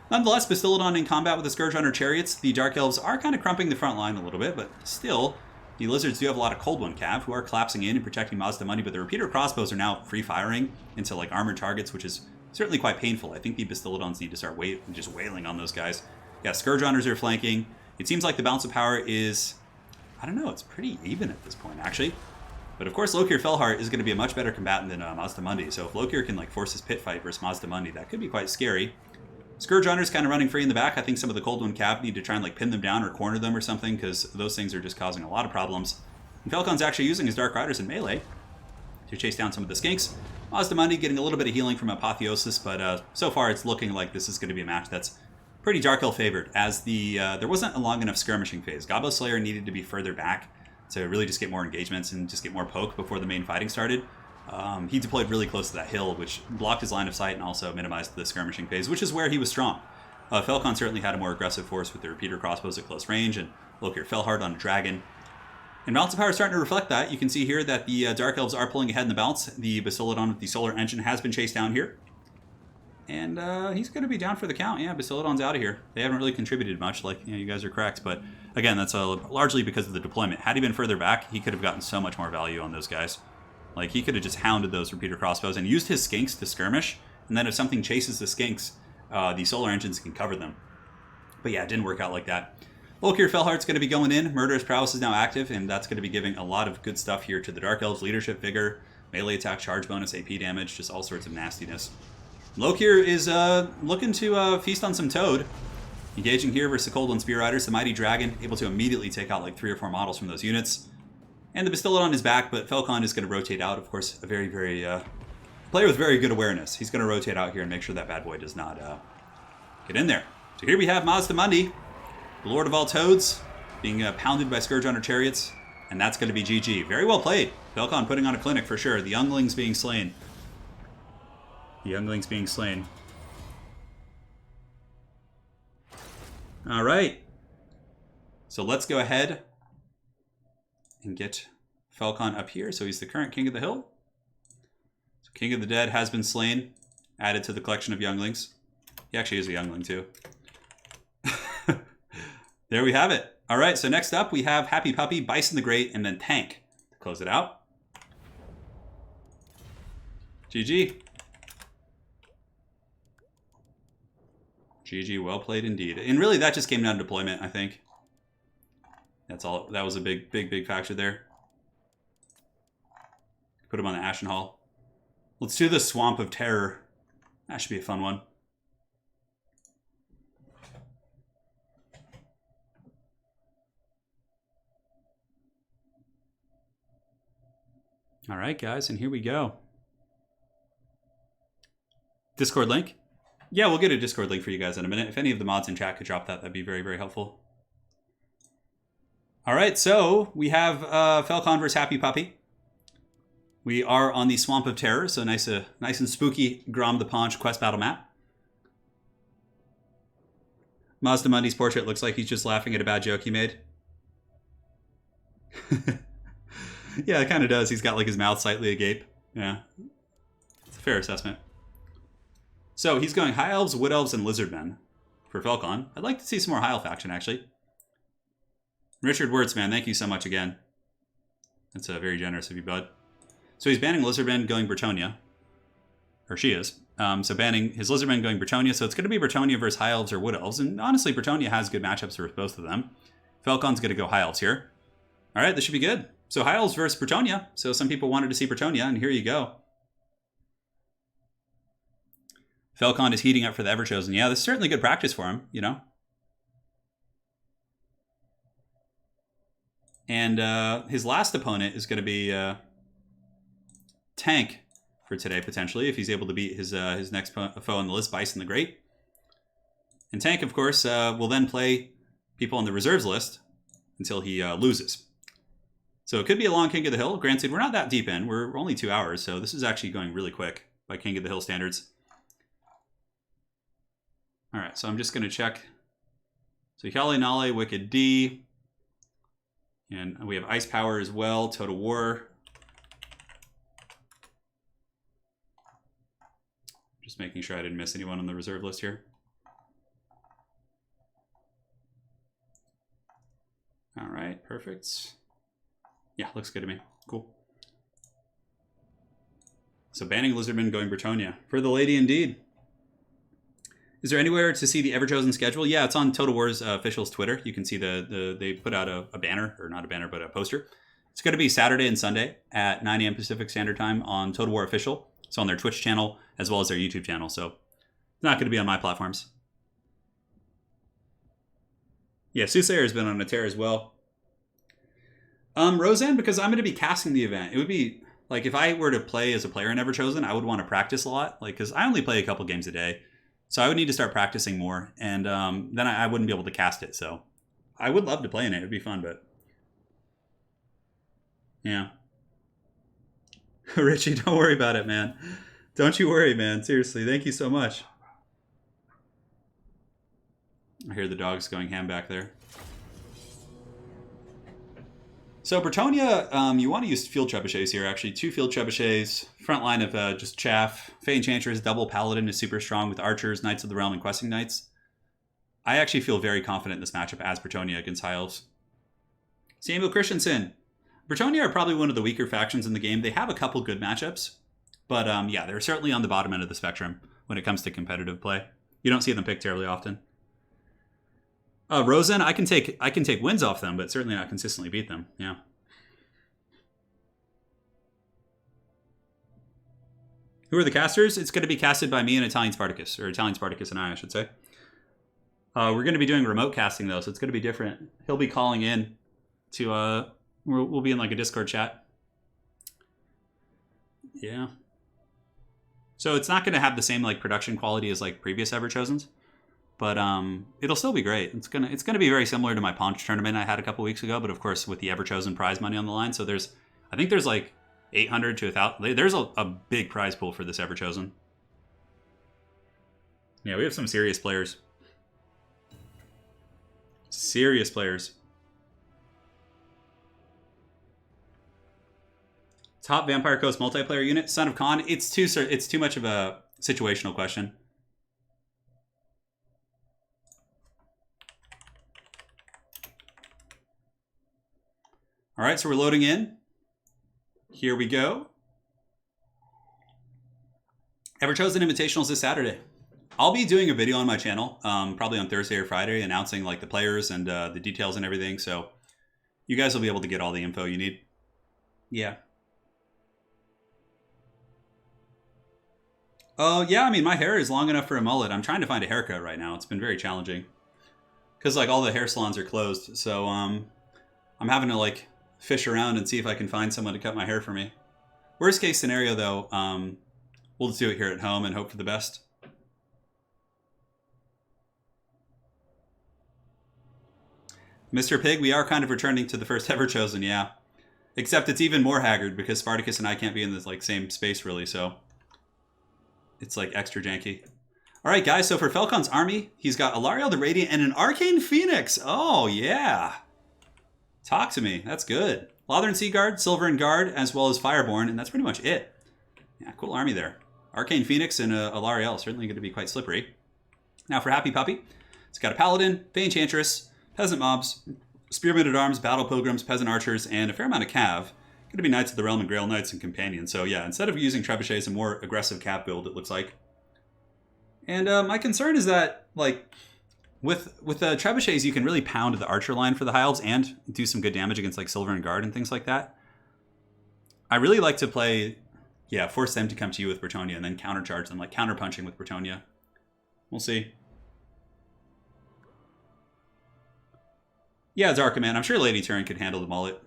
Nonetheless, Bastillodon in combat with the Scourge Hunter Chariots. The Dark Elves are kind of crumping the front line a little bit, but still, the Lizards do have a lot of Cold One Cav who are collapsing in and protecting Mazda Money, but the repeater crossbows are now free firing into like armored targets, which is certainly quite painful. I think the Bastillodons need to start just wailing on those guys. Yeah, Scourge Hunters are flanking. It seems like the balance of power is, I don't know, it's pretty even at this point, actually. But of course, Lokir Felheart is going to be a much better combatant than Mazda Mundi, so if Lokir can like force his pit fight versus Mazda Mundi, that could be quite scary. Scourge Hunters kind of running free in the back. I think some of the Cold One Cav need to try and like pin them down or corner them or something, because those things are just causing a lot of problems. And Falcon's actually using his Dark Riders in melee to chase down some of the Skinks. Mazda Mundi getting a little bit of healing from Apotheosis, but so far it's looking like this is going to be a match that's pretty Dark Elf favored, as there wasn't a long enough skirmishing phase. Gobbo Slayer needed to be further back to really just get more engagements and just get more poke before the main fighting started. He deployed really close to that hill, which blocked his line of sight and also minimized the skirmishing phase, which is where he was strong. Falcon certainly had a more aggressive force with the repeater crossbows at close range and Lokir Felheart on a dragon. And balance of power is starting to reflect that. You can see here that the Dark Elves are pulling ahead in the balance. The Bastillodon with the solar engine has been chased down here. And he's going to be down for the count. Yeah, Bastillodon's out of here. They haven't really contributed much, like, you know, you guys are correct. But again, that's largely because of the deployment. Had he been further back, he could have gotten so much more value on those guys. Like, he could have just hounded those repeater crossbows and used his Skinks to skirmish. And then if something chases the Skinks, the solar engines can cover them. But yeah, it didn't work out like that. Lokir Felheart's going to be going in. Murderous Prowess is now active, and that's going to be giving a lot of good stuff here to the Dark Elves. Leadership, Vigor, melee attack, charge bonus, AP damage, just all sorts of nastiness. Lokir is looking to feast on some Toad. Engaging here versus the Cold One Spear Riders, the Mighty Dragon, able to immediately take out like 3 or 4 models from those units. And the Bastillodon is back, but Falcon is going to rotate out. Of course, a very, very player with very good awareness. He's going to rotate out here and make sure that bad boy does not get in there. So here we have Mazda Mundi, the Lord of all Toads, being pounded by Scourge Hunter Chariots, and that's going to be GG. Very well played. Velkon putting on a clinic for sure. The younglings being slain. The younglings being slain. All right. So let's go ahead and get Velkon up here. So he's the current king of the hill. So King of the Dead has been slain. Added to the collection of younglings. He actually is a youngling too. There we have it. All right, so next up we have Happy Puppy, Bison the Great, and then Tank to close it out. GG. GG, well played indeed. And really that just came down to deployment, I think. That's all. That was a big factor there. Put him on the Ashen Hall. Let's do the Swamp of Terror. That should be a fun one. All right, guys, and here we go. Discord link? Yeah, we'll get a Discord link for you guys in a minute. If any of the mods in chat could drop that, that'd be very helpful. All right, so we have Velkon vs. Happy Puppy. We are on the Swamp of Terror, so nice and spooky Grom the Paunch quest battle map. Mazda Mundy's portrait looks like he's just laughing at a bad joke he made. Yeah, it kind of does. He's got like his mouth slightly agape. Yeah, it's a fair assessment. So he's going High Elves, Wood Elves, and Lizardmen for Velkon. I'd like to see some more High Elf action, actually. Richard Wertzman, thank you so much again. That's very generous of you, bud. So he's banning Lizardmen going Bretonnia. Or she is. So banning his Lizardmen going Bretonnia. So it's going to be Bretonnia versus High Elves or Wood Elves. And honestly, Bretonnia has good matchups for both of them. Velkon's going to go High Elves here. All right, this should be good. So High Elves versus Bretonnia. So some people wanted to see Bretonnia, and here you go. Velkon is heating up for the Everchosen. Yeah, this is certainly good practice for him, you know. And his last opponent is going to be Tank for today, potentially, if he's able to beat his next foe on the list, Bison the Great. And Tank, of course, will then play people on the reserves list until he loses. So it could be a long King of the Hill. Granted, we're not that deep in. We're only 2 hours, so this is actually going really quick by King of the Hill standards. All right, so I'm just going to check. So Hyale Nale, Wicked D. And we have Ice Power as well, Total War. Just making sure I didn't miss anyone on the reserve list here. All right, perfect. Yeah, looks good to me. Cool. So banning Lizardmen going Bretonnia. For the lady indeed. Is there anywhere to see the Everchosen schedule? Yeah, it's on Total War's official's Twitter. You can see they put out a banner, or not a banner, but a poster. It's going to be Saturday and Sunday at 9 a.m. Pacific Standard Time on Total War Official. It's on their Twitch channel as well as their YouTube channel. So it's not going to be on my platforms. Yeah, Soothsayer has been on a tear as well. Roseanne, because I'm going to be casting the event. It would be like if I were to play as a player in Everchosen, I would want to practice a lot. Like, because I only play a couple games a day. So I would need to start practicing more, and then I wouldn't be able to cast it. So I would love to play in it. It'd be fun, but yeah. Richie, don't worry about it, man. Don't you worry, man. Seriously, thank you so much. I hear the dogs going ham back there. So Bretonnia, you want to use field trebuchets here, actually. 2 field trebuchets, front line of just chaff. Fey Enchantress, double Paladin is super strong with Archers, Knights of the Realm, and Questing Knights. I actually feel very confident in this matchup as Bretonnia against High Elves. Samuel Christensen. Bretonnia are probably one of the weaker factions in the game. They have a couple good matchups, but yeah, they're certainly on the bottom end of the spectrum when it comes to competitive play. You don't see them picked terribly often. Rosen, I can take wins off them, but certainly not consistently beat them. Yeah. Who are the casters? It's going to be casted by me and Italian Spartacus, or Italian Spartacus and I should say. We're going to be doing remote casting though, so it's going to be different. He'll be calling in to we'll be in like a Discord chat. Yeah. So it's not going to have the same like production quality as like previous Everchosens. But it'll still be great. It's gonna be very similar to my Paunch tournament I had a couple weeks ago, but of course with the Everchosen prize money on the line. So I think there's like 800 to 1,000. There's a big prize pool for this Ever-Chosen. Yeah, we have some serious players. Serious players. Top Vampire Coast multiplayer unit, Son of Khan. It's too much of a situational question. All right, so we're loading in. Here we go. Ever-Chosen Invitationals this Saturday. I'll be doing a video on my channel, probably on Thursday or Friday, announcing like the players and the details and everything. So you guys will be able to get all the info you need. Yeah. Oh, yeah, I mean, my hair is long enough for a mullet. I'm trying to find a haircut right now. It's been very challenging. Because, like, all the hair salons are closed. So, I'm having to, like, fish around and see if I can find someone to cut my hair for me. Worst case scenario, though, we'll just do it here at home and hope for the best. Mr. Pig, we are kind of returning to the first Ever-Chosen, yeah. Except it's even more haggard because Spartacus and I can't be in the, like, same space, really, so... It's like extra janky. All right, guys. So for Falcon's army, he's got Alariel the Radiant and an Arcane Phoenix. Oh, yeah. Talk to me. That's good. Lothern Sea Guard, Silverin Guard, as well as Fireborn. And that's pretty much it. Yeah, cool army there. Arcane Phoenix and Alariel. Certainly going to be quite slippery. Now for Happy Puppy. It's got a Paladin, Fey Enchantress, Peasant Mobs, Spearmen at Arms, Battle Pilgrims, Peasant Archers, and a fair amount of Cav. Going to be Knights of the Realm and Grail Knights and Companions. So yeah, instead of using Trebuchets, a more aggressive Cav build, it looks like. And my concern is that, like, with the Trebuchets, you can really pound the Archer line for the High Elves and do some good damage against, like, Silverin Guard and things like that. I really like to play, yeah, force them to come to you with Bretonnia and then countercharge them, like counterpunching with Bretonnia. We'll see. Yeah, Zarka, man. I'm sure Lady Turin could handle the mullet.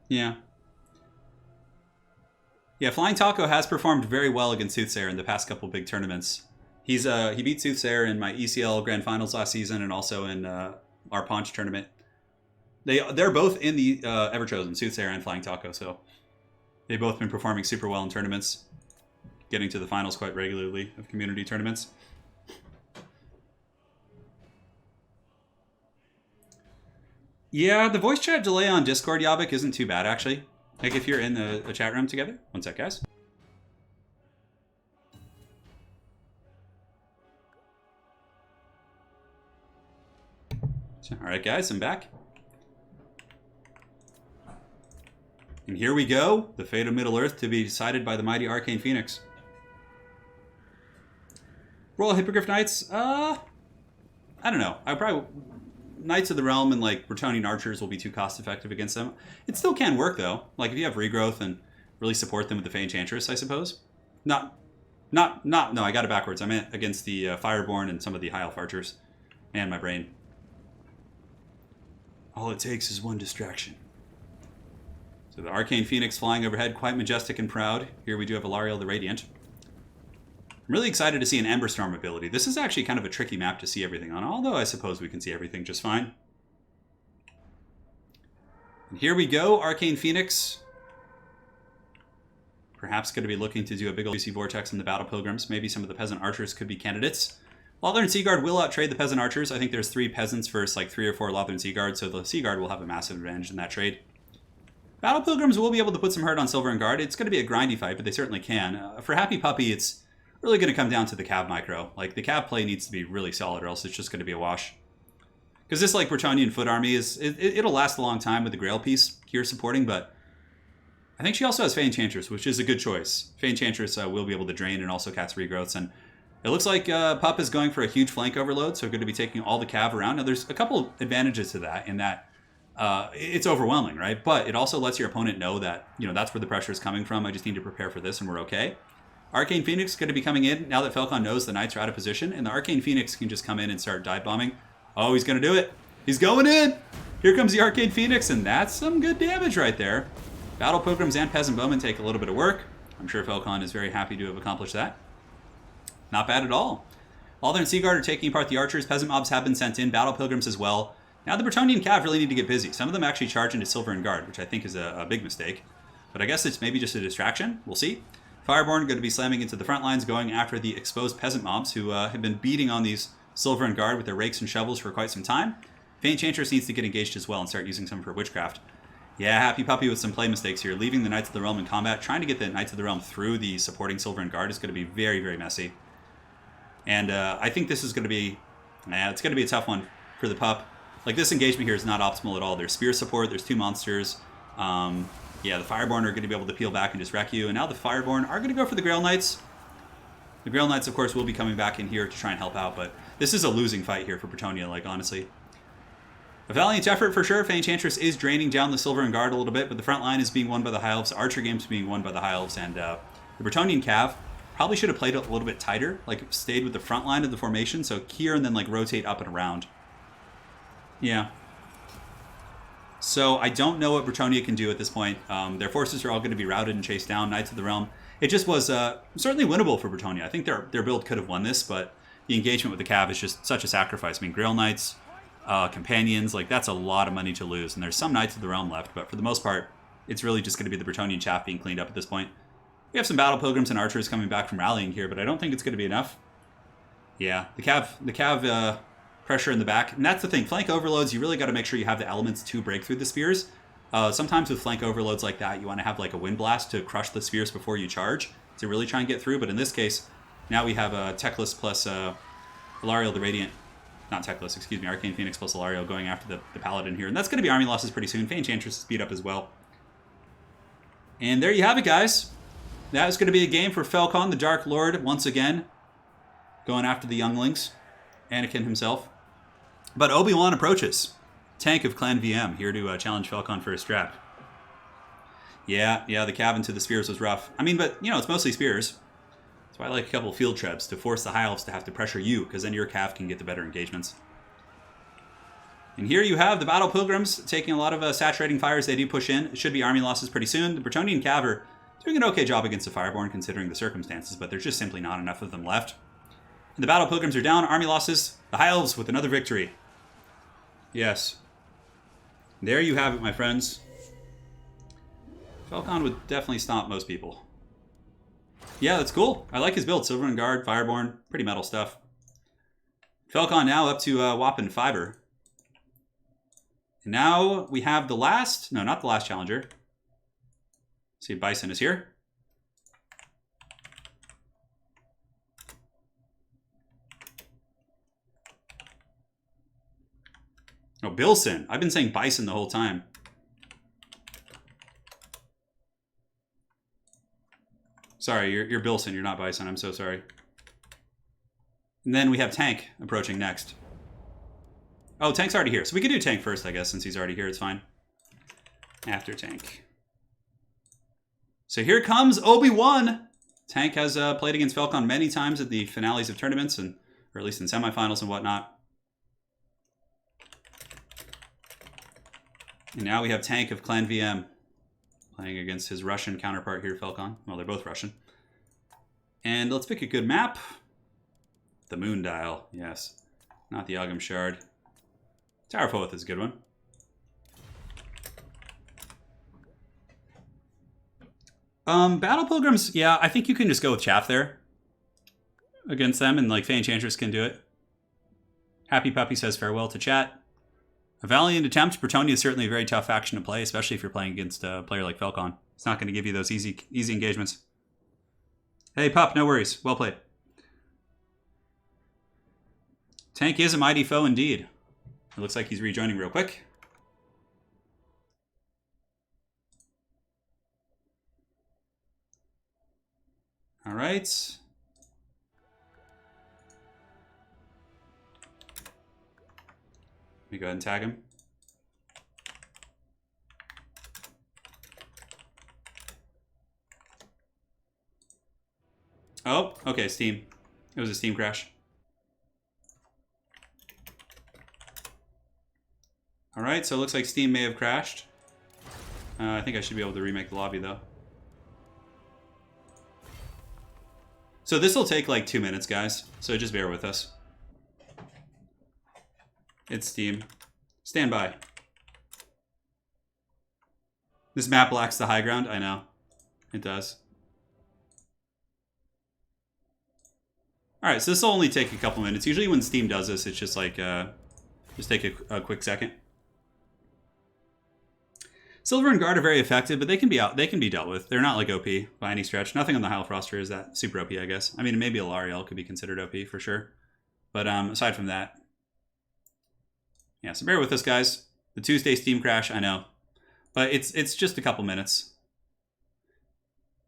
Yeah. Yeah, Flying Taco has performed very well against Soothsayer in the past couple big tournaments. He beat Soothsayer in my ECL Grand Finals last season and also in our Paunch tournament. They're both in the Ever-Chosen, Soothsayer and Flying Taco, so they've both been performing super well in tournaments, getting to the finals quite regularly of community tournaments. Yeah, the voice chat delay on Discord, Yabik, isn't too bad, actually. Like, if you're in the chat room together. One sec, guys. Alright, guys, I'm back. And here we go. The fate of Middle-earth to be decided by the mighty Arcane Phoenix. Royal Hippogriff Knights? I don't know. I probably... Knights of the Realm and, like, Bretonnian Archers will be too cost-effective against them. It still can work, though. Like, if you have regrowth and really support them with the Fey Enchantress, I suppose. No, I got it backwards. I meant against the Fireborn and some of the High Elf Archers. Man, my brain. All it takes is one distraction. So the Arcane Phoenix flying overhead, quite majestic and proud. Here we do have Alariel the Radiant. I'm really excited to see an Ember Storm ability. This is actually kind of a tricky map to see everything on, although I suppose we can see everything just fine. And here we go, Arcane Phoenix. Perhaps going to be looking to do a big old juicy vortex in the Battle Pilgrims. Maybe some of the Peasant Archers could be candidates. Lothern Seaguard will outtrade the Peasant Archers. I think there's 3 Peasants versus like 3 or 4 Lothern Seaguard, so the Seaguard will have a massive advantage in that trade. Battle Pilgrims will be able to put some hurt on Silverin Guard. It's going to be a grindy fight, but they certainly can. For Happy Puppy, it's really going to come down to the Cav micro. Like, the Cav play needs to be really solid, or else it's just going to be a wash. Because this, like, Bretonnian foot army, it'll last a long time with the Grail piece here supporting, but I think she also has Fey Enchantress, which is a good choice. Fey Enchantress will be able to drain and also cast regrowths, and it looks like Pup is going for a huge flank overload, so going to be taking all the Cav around. Now, there's a couple advantages to that, in that it's overwhelming, right? But it also lets your opponent know that, you know, that's where the pressure is coming from. I just need to prepare for this, and we're okay. Arcane Phoenix is going to be coming in now that Falcon knows the Knights are out of position, and the Arcane Phoenix can just come in and start dive bombing. Oh, he's going to do it. He's going in. Here comes the Arcane Phoenix, and that's some good damage right there. Battle Pilgrims and Peasant Bowmen take a little bit of work. I'm sure Falcon is very happy to have accomplished that. Not bad at all. Lothern Seaguard are taking apart the Archers. Peasant Mobs have been sent in. Battle Pilgrims as well. Now the Bretonnian Cav really need to get busy. Some of them actually charge into Silver and Guard, which I think is a big mistake. But I guess it's maybe just a distraction. We'll see. Fireborn going to be slamming into the front lines, going after the exposed peasant mobs who have been beating on these Silver and Guard with their rakes and shovels for quite some time. Faint Chantress needs to get engaged as well and start using some of her witchcraft. Yeah, Happy Puppy with some play mistakes here. Leaving the Knights of the Realm in combat, trying to get the Knights of the Realm through the supporting Silver and Guard is going to be very, very messy. And I think this is going to be, it's going to be a tough one for the pup. Like, this engagement here is not optimal at all. There's spear support, there's 2 monsters. Yeah, the Fireborn are going to be able to peel back and just wreck you. And now the Fireborn are going to go for the Grail Knights. The Grail Knights, of course, will be coming back in here to try and help out. But this is a losing fight here for Bretonnia, like, honestly. A valiant effort for sure. Faint Chantress is draining down the Silver and Guard a little bit. But the front line is being won by the High Elves. Archer game's being won by the High Elves. And the Bretonnian Cav probably should have played it a little bit tighter. Like, stayed with the front line of the formation. So here and then, like, rotate up and around. Yeah. So I don't know what Bretonnia can do at this point. Their forces are all going to be routed and chased down. Knights of the Realm. It just was certainly winnable for Bretonnia. I think their build could have won this, but the engagement with the Cav is just such a sacrifice. I mean, Grail Knights, Companions, like that's a lot of money to lose. And there's some Knights of the Realm left, but for the most part, it's really just going to be the Bretonnian chaff being cleaned up at this point. We have some Battle Pilgrims and Archers coming back from rallying here, but I don't think it's going to be enough. Yeah, the Cav pressure in the back. And that's the thing. Flank overloads, you really got to make sure you have the elements to break through the spears. Sometimes with flank overloads like that, you want to have like a wind blast to crush the spears before you charge to really try and get through. But in this case, now we have Teclis plus Ilario the Radiant. Not Teclis, excuse me. Arcane Phoenix plus Ilario going after the Paladin here. And that's going to be army losses pretty soon. Faint Chantress is speed up as well. And there you have it, guys. That is going to be a game for Falcon, the Dark Lord, once again. Going after the younglings. Anakin himself. But Obi-Wan approaches. Tank of Clan VM, here to challenge Falcon for a strap. Yeah, the cabin to the spears was rough. I mean, but, you know, it's mostly spears. That's why I like a couple of field trebs, to force the High Elves to have to pressure you, because then your cav can get the better engagements. And here you have the Battle Pilgrims taking a lot of saturating fires. They do push in. It should be army losses pretty soon. The Bretonnian Cav are doing an okay job against the Fireborn, considering the circumstances, but there's just simply not enough of them left. And the Battle Pilgrims are down. Army losses. The High Elves with another victory. Yes. There you have it, my friends. Falcon would definitely stomp most people. Yeah, that's cool. I like his build. Silver and Guard, Fireborn, pretty metal stuff. Falcon now up to whopping Fiber. And now we have the last... No, not the last challenger. Let's see if Bison is here. Oh, Bilson. I've been saying Bison the whole time. Sorry, you're Bilson. You're not Bison. I'm so sorry. And then we have Tank approaching next. Oh, Tank's already here. So we could do Tank first, I guess, since he's already here. It's fine. After Tank. So here comes Obi-Wan. Tank has played against Falcon many times at the finales of tournaments, or at least in semifinals and whatnot. And now we have Tank of Clan VM playing against his Russian counterpart here, Falcon. Well, they're both Russian. And let's pick a good map. The Moon Dial, yes. Not the Agam Shard. Tower Foeth is a good one. Battle Pilgrims, yeah, I think you can just go with Chaff there against them, and like Faint Enchantress can do it. Happy Puppy says farewell to chat. A valiant attempt. Bretonnia is certainly a very tough faction to play, especially if you're playing against a player like Falcon. It's not going to give you those easy engagements. Hey, Pup, no worries. Well played. Tank is a mighty foe indeed. It looks like he's rejoining real quick. All right. Let me go ahead and tag him. Oh, okay, Steam. It was a Steam crash. All right, so it looks like Steam may have crashed. I think I should be able to remake the lobby, though. So this will take like 2 minutes, guys. So just bear with us. It's Steam. Stand by. This map lacks the high ground. I know. It does. Alright, so this will only take a couple minutes. Usually when Steam does this, it's just like, just take a quick second. Silver and Guard are very effective, but they can be dealt with. They're not like OP by any stretch. Nothing on the Heil Froster is that super OP, I guess. I mean, maybe Alariel could be considered OP for sure. But aside from that, yeah, so bear with us, guys. The Tuesday Steam crash, I know. But it's just a couple minutes.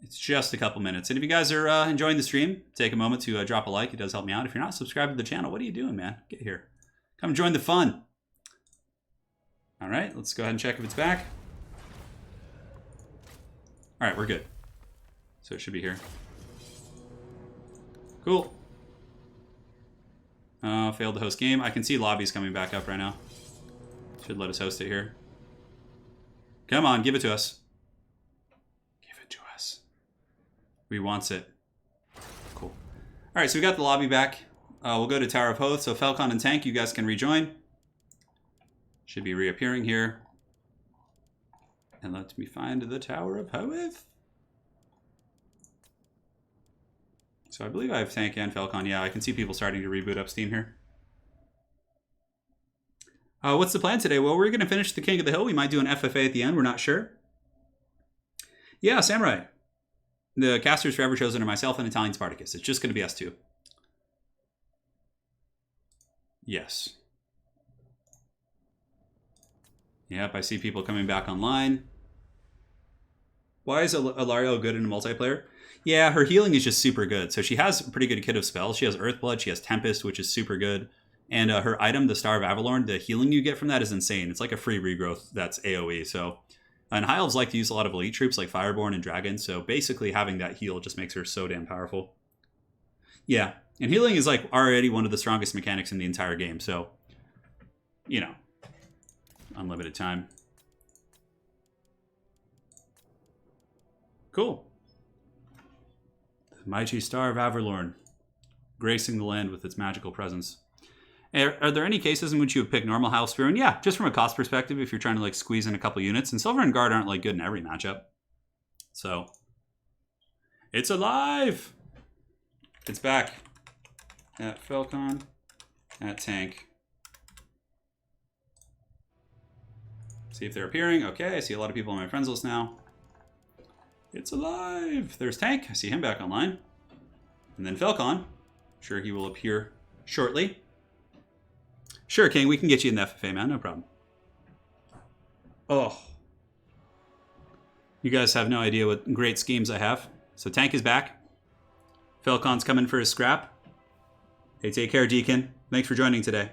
It's just a couple minutes. And if you guys are enjoying the stream, take a moment to drop a like. It does help me out. If you're not subscribed to the channel, what are you doing, man? Get here. Come join the fun. All right, let's go ahead and check if it's back. All right, we're good. So it should be here. Cool. Failed to host game. I can see lobbies coming back up right now. Should let us host it here. Come on, give it to us. Give it to us. We wants it. Cool. All right, so we got the lobby back. We'll go to Tower of Hoth. So Falcon and Tank, you guys can rejoin. Should be reappearing here. And let me find the Tower of Hoth. So I believe I have Tank and Falcon. Yeah, I can see people starting to reboot up Steam here. What's the plan today? Well, we're going to finish the King of the Hill. We might do an FFA at the end. We're not sure. Yeah, Samurai. The casters forever chosen are myself and Italian Spartacus. It's just going to be us two. Yes. Yep, I see people coming back online. Why is Alariel good in a multiplayer? Yeah, her healing is just super good. So she has a pretty good kit of spells. She has Earthblood, she has Tempest, which is super good. And her item, the Star of Avalorn, the healing you get from that is insane. It's like a free regrowth that's AoE. So, and High Elves like to use a lot of elite troops like Fireborn and Dragon. So basically having that heal just makes her so damn powerful. Yeah, and healing is like already one of the strongest mechanics in the entire game. So, you know, unlimited time. Cool. The mighty Star of Avalorn, gracing the land with its magical presence. Are there any cases in which you would pick normal House Spearman? Yeah, just from a cost perspective, if you're trying to like squeeze in a couple units. And Silver and Guard aren't like good in every matchup. So, it's alive! It's back. At Falcon. At Tank. See if they're appearing. Okay, I see a lot of people on my friends list now. It's alive! There's Tank. I see him back online. And then Falcon. I'm sure he will appear shortly. Sure, King, we can get you in the FFA, man. No problem. Oh. You guys have no idea what great schemes I have. So Tank is back. Falcon's coming for his scrap. Hey, take care, Deacon. Thanks for joining today.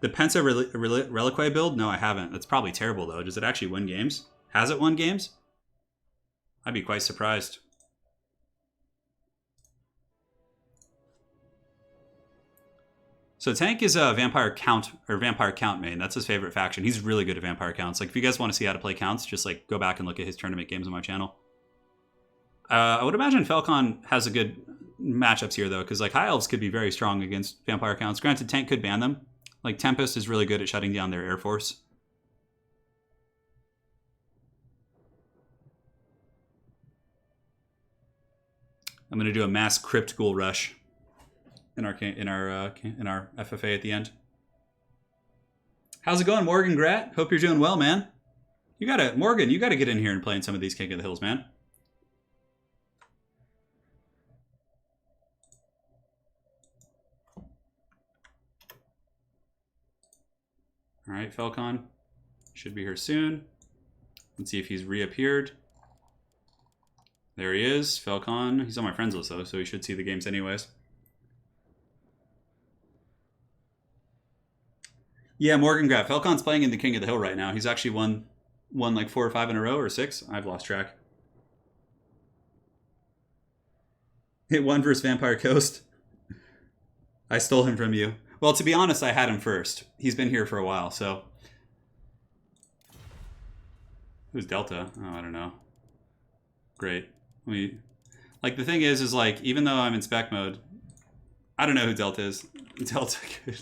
The Pensa Reliquae build? No, I haven't. That's probably terrible, though. Does it actually win games? Has it won games? I'd be quite surprised. So Tank is a Vampire Count main. That's his favorite faction. He's really good at Vampire Counts. Like, if you guys want to see how to play counts, just like go back and look at his tournament games on my channel. I would imagine Falcon has a good matchups here, though, because like High Elves could be very strong against Vampire Counts. Granted, Tank could ban them. Like, Tempest is really good at shutting down their Air Force. I'm going to do a mass Crypt Ghoul rush in our FFA at the end. How's it going, Morgan Grat? Hope you're doing well, man. Morgan, you gotta get in here and play in some of these King of the Hills, man. All right, Falcon should be here soon. Let's see if he's reappeared. There he is, Falcon. He's on my friends list though, so he should see the games anyways. Yeah, Morgan Graff. Falcon's playing in the King of the Hill right now. He's actually won like 4 or 5 in a row, or 6. I've lost track. Hit 1 versus Vampire Coast. I stole him from you. Well, to be honest, I had him first. He's been here for a while, so. Who's Delta? Oh, I don't know. Great. Like, the thing is like, even though I'm in spec mode, I don't know who Delta is. Delta could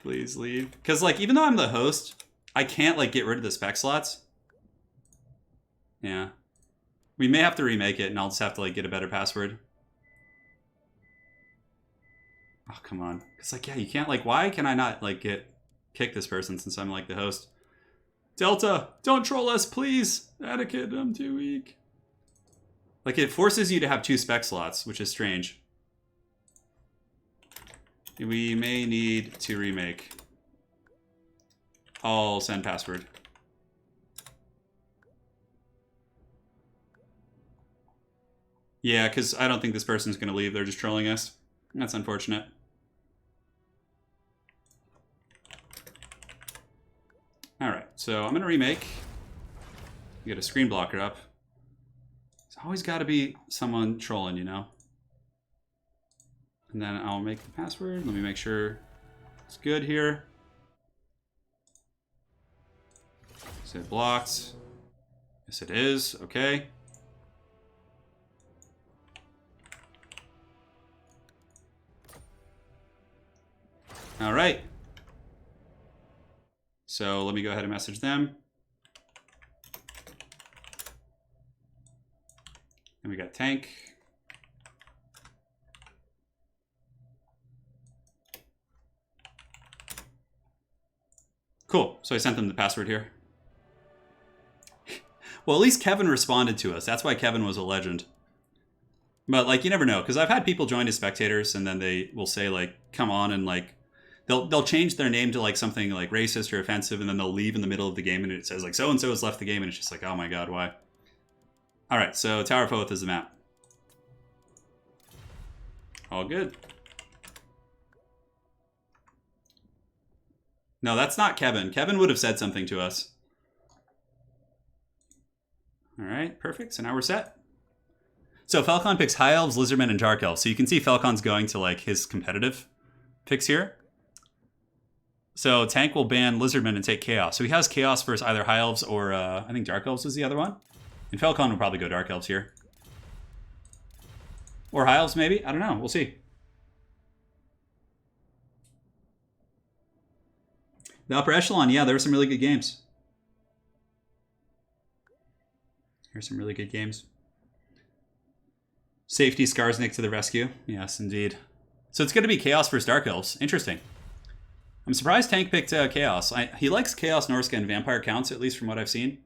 please leave. Because, like, even though I'm the host, I can't, like, get rid of the spec slots. Yeah. We may have to remake it, and I'll just have to, like, get a better password. Oh, come on. It's like, yeah, you can't, like, why can I not, like, kick this person since I'm, like, the host? Delta, don't troll us, please. Etiquette, I'm too weak. Like, it forces you to have 2 spec slots, which is strange. We may need to remake. I'll send password. Yeah, because I don't think this person's going to leave. They're just trolling us. That's unfortunate. All right, so I'm going to remake. Get a screen blocker up. There's always got to be someone trolling, you know? And then I'll make the password. Let me make sure it's good here. Is it blocked? Yes, it is. Okay. All right. So let me go ahead and message them. And we got Tank. Cool. So I sent them the password here. Well, at least Kevin responded to us. That's why Kevin was a legend. But, like, you never know. Because I've had people join as spectators, and then they will say, like, come on, and, like, they'll change their name to, like, something, like, racist or offensive, and then they'll leave in the middle of the game, and it says, like, so-and-so has left the game, and it's just like, oh my god, why? All right, so Tower of Oath is the map. All good. No, that's not Kevin. Kevin would have said something to us. All right, perfect. So now we're set. So Falcon picks High Elves, Lizardmen, and Dark Elves. So you can see Falcon's going to, like, his competitive picks here. So Tank will ban Lizardmen and take Chaos. So he has Chaos versus either High Elves or I think Dark Elves was the other one. And Falcon will probably go Dark Elves here. Or High Elves maybe? I don't know. We'll see. The upper echelon, yeah, there were some really good games. Here's some really good games. Safety Skarsnik to the rescue. Yes, indeed. So it's going to be Chaos versus Dark Elves. Interesting. I'm surprised Tank picked Chaos. He likes Chaos, Norsca, and Vampire counts, at least from what I've seen.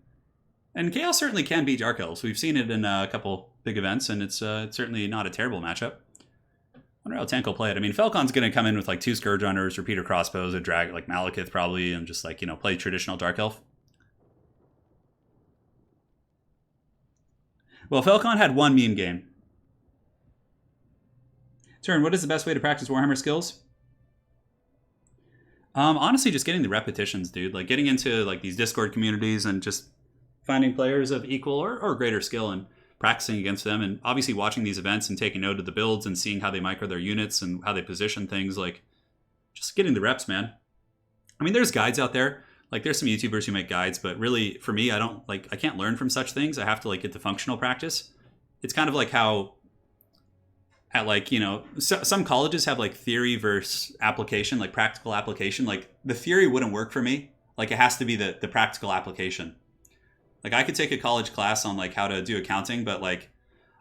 And Chaos certainly can beat Dark Elves. We've seen it in a couple big events, and it's certainly not a terrible matchup. I wonder how Tank will play it. I mean, Falcon's going to come in with, like, 2 Scourge Runners, Repeater Crossbows, a drag, like Malekith probably, and just, like, you know, play traditional Dark Elf. Well, Falcon had 1 meme game. Turin, what is the best way to practice Warhammer skills? Honestly, just getting the repetitions, dude. Like, getting into, like, these Discord communities and just finding players of equal or greater skill and practicing against them. And obviously watching these events and taking note of the builds and seeing how they micro their units and how they position things. Like, just getting the reps, man. I mean, there's guides out there. Like, there's some YouTubers who make guides, but really, for me, I can't learn from such things. I have to, like, get the functional practice. It's kind of like how at, like, you know, some colleges have, like, theory versus application, like practical application. Like, the theory wouldn't work for me. Like, it has to be the practical application. Like, I could take a college class on, like, how to do accounting, but, like,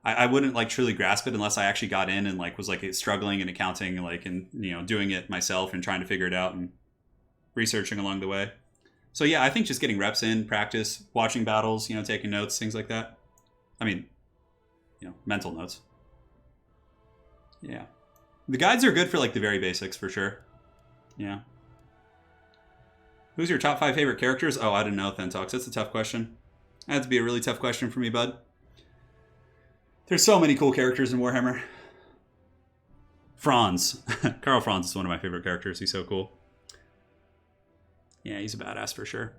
I wouldn't, like, truly grasp it unless I actually got in and, like, was, like, struggling in accounting, like, and, you know, doing it myself and trying to figure it out and researching along the way. So yeah, I think just getting reps in, practice, watching battles, you know, taking notes, things like that. I mean, you know, mental notes. Yeah. The guides are good for, like, the very basics, for sure. Yeah. Who's your top 5 favorite characters? Oh, I didn't know, Thentox. That's a tough question. That'd be a really tough question for me, bud. There's so many cool characters in Warhammer. Franz. Karl Franz is one of my favorite characters. He's so cool. Yeah, he's a badass for sure.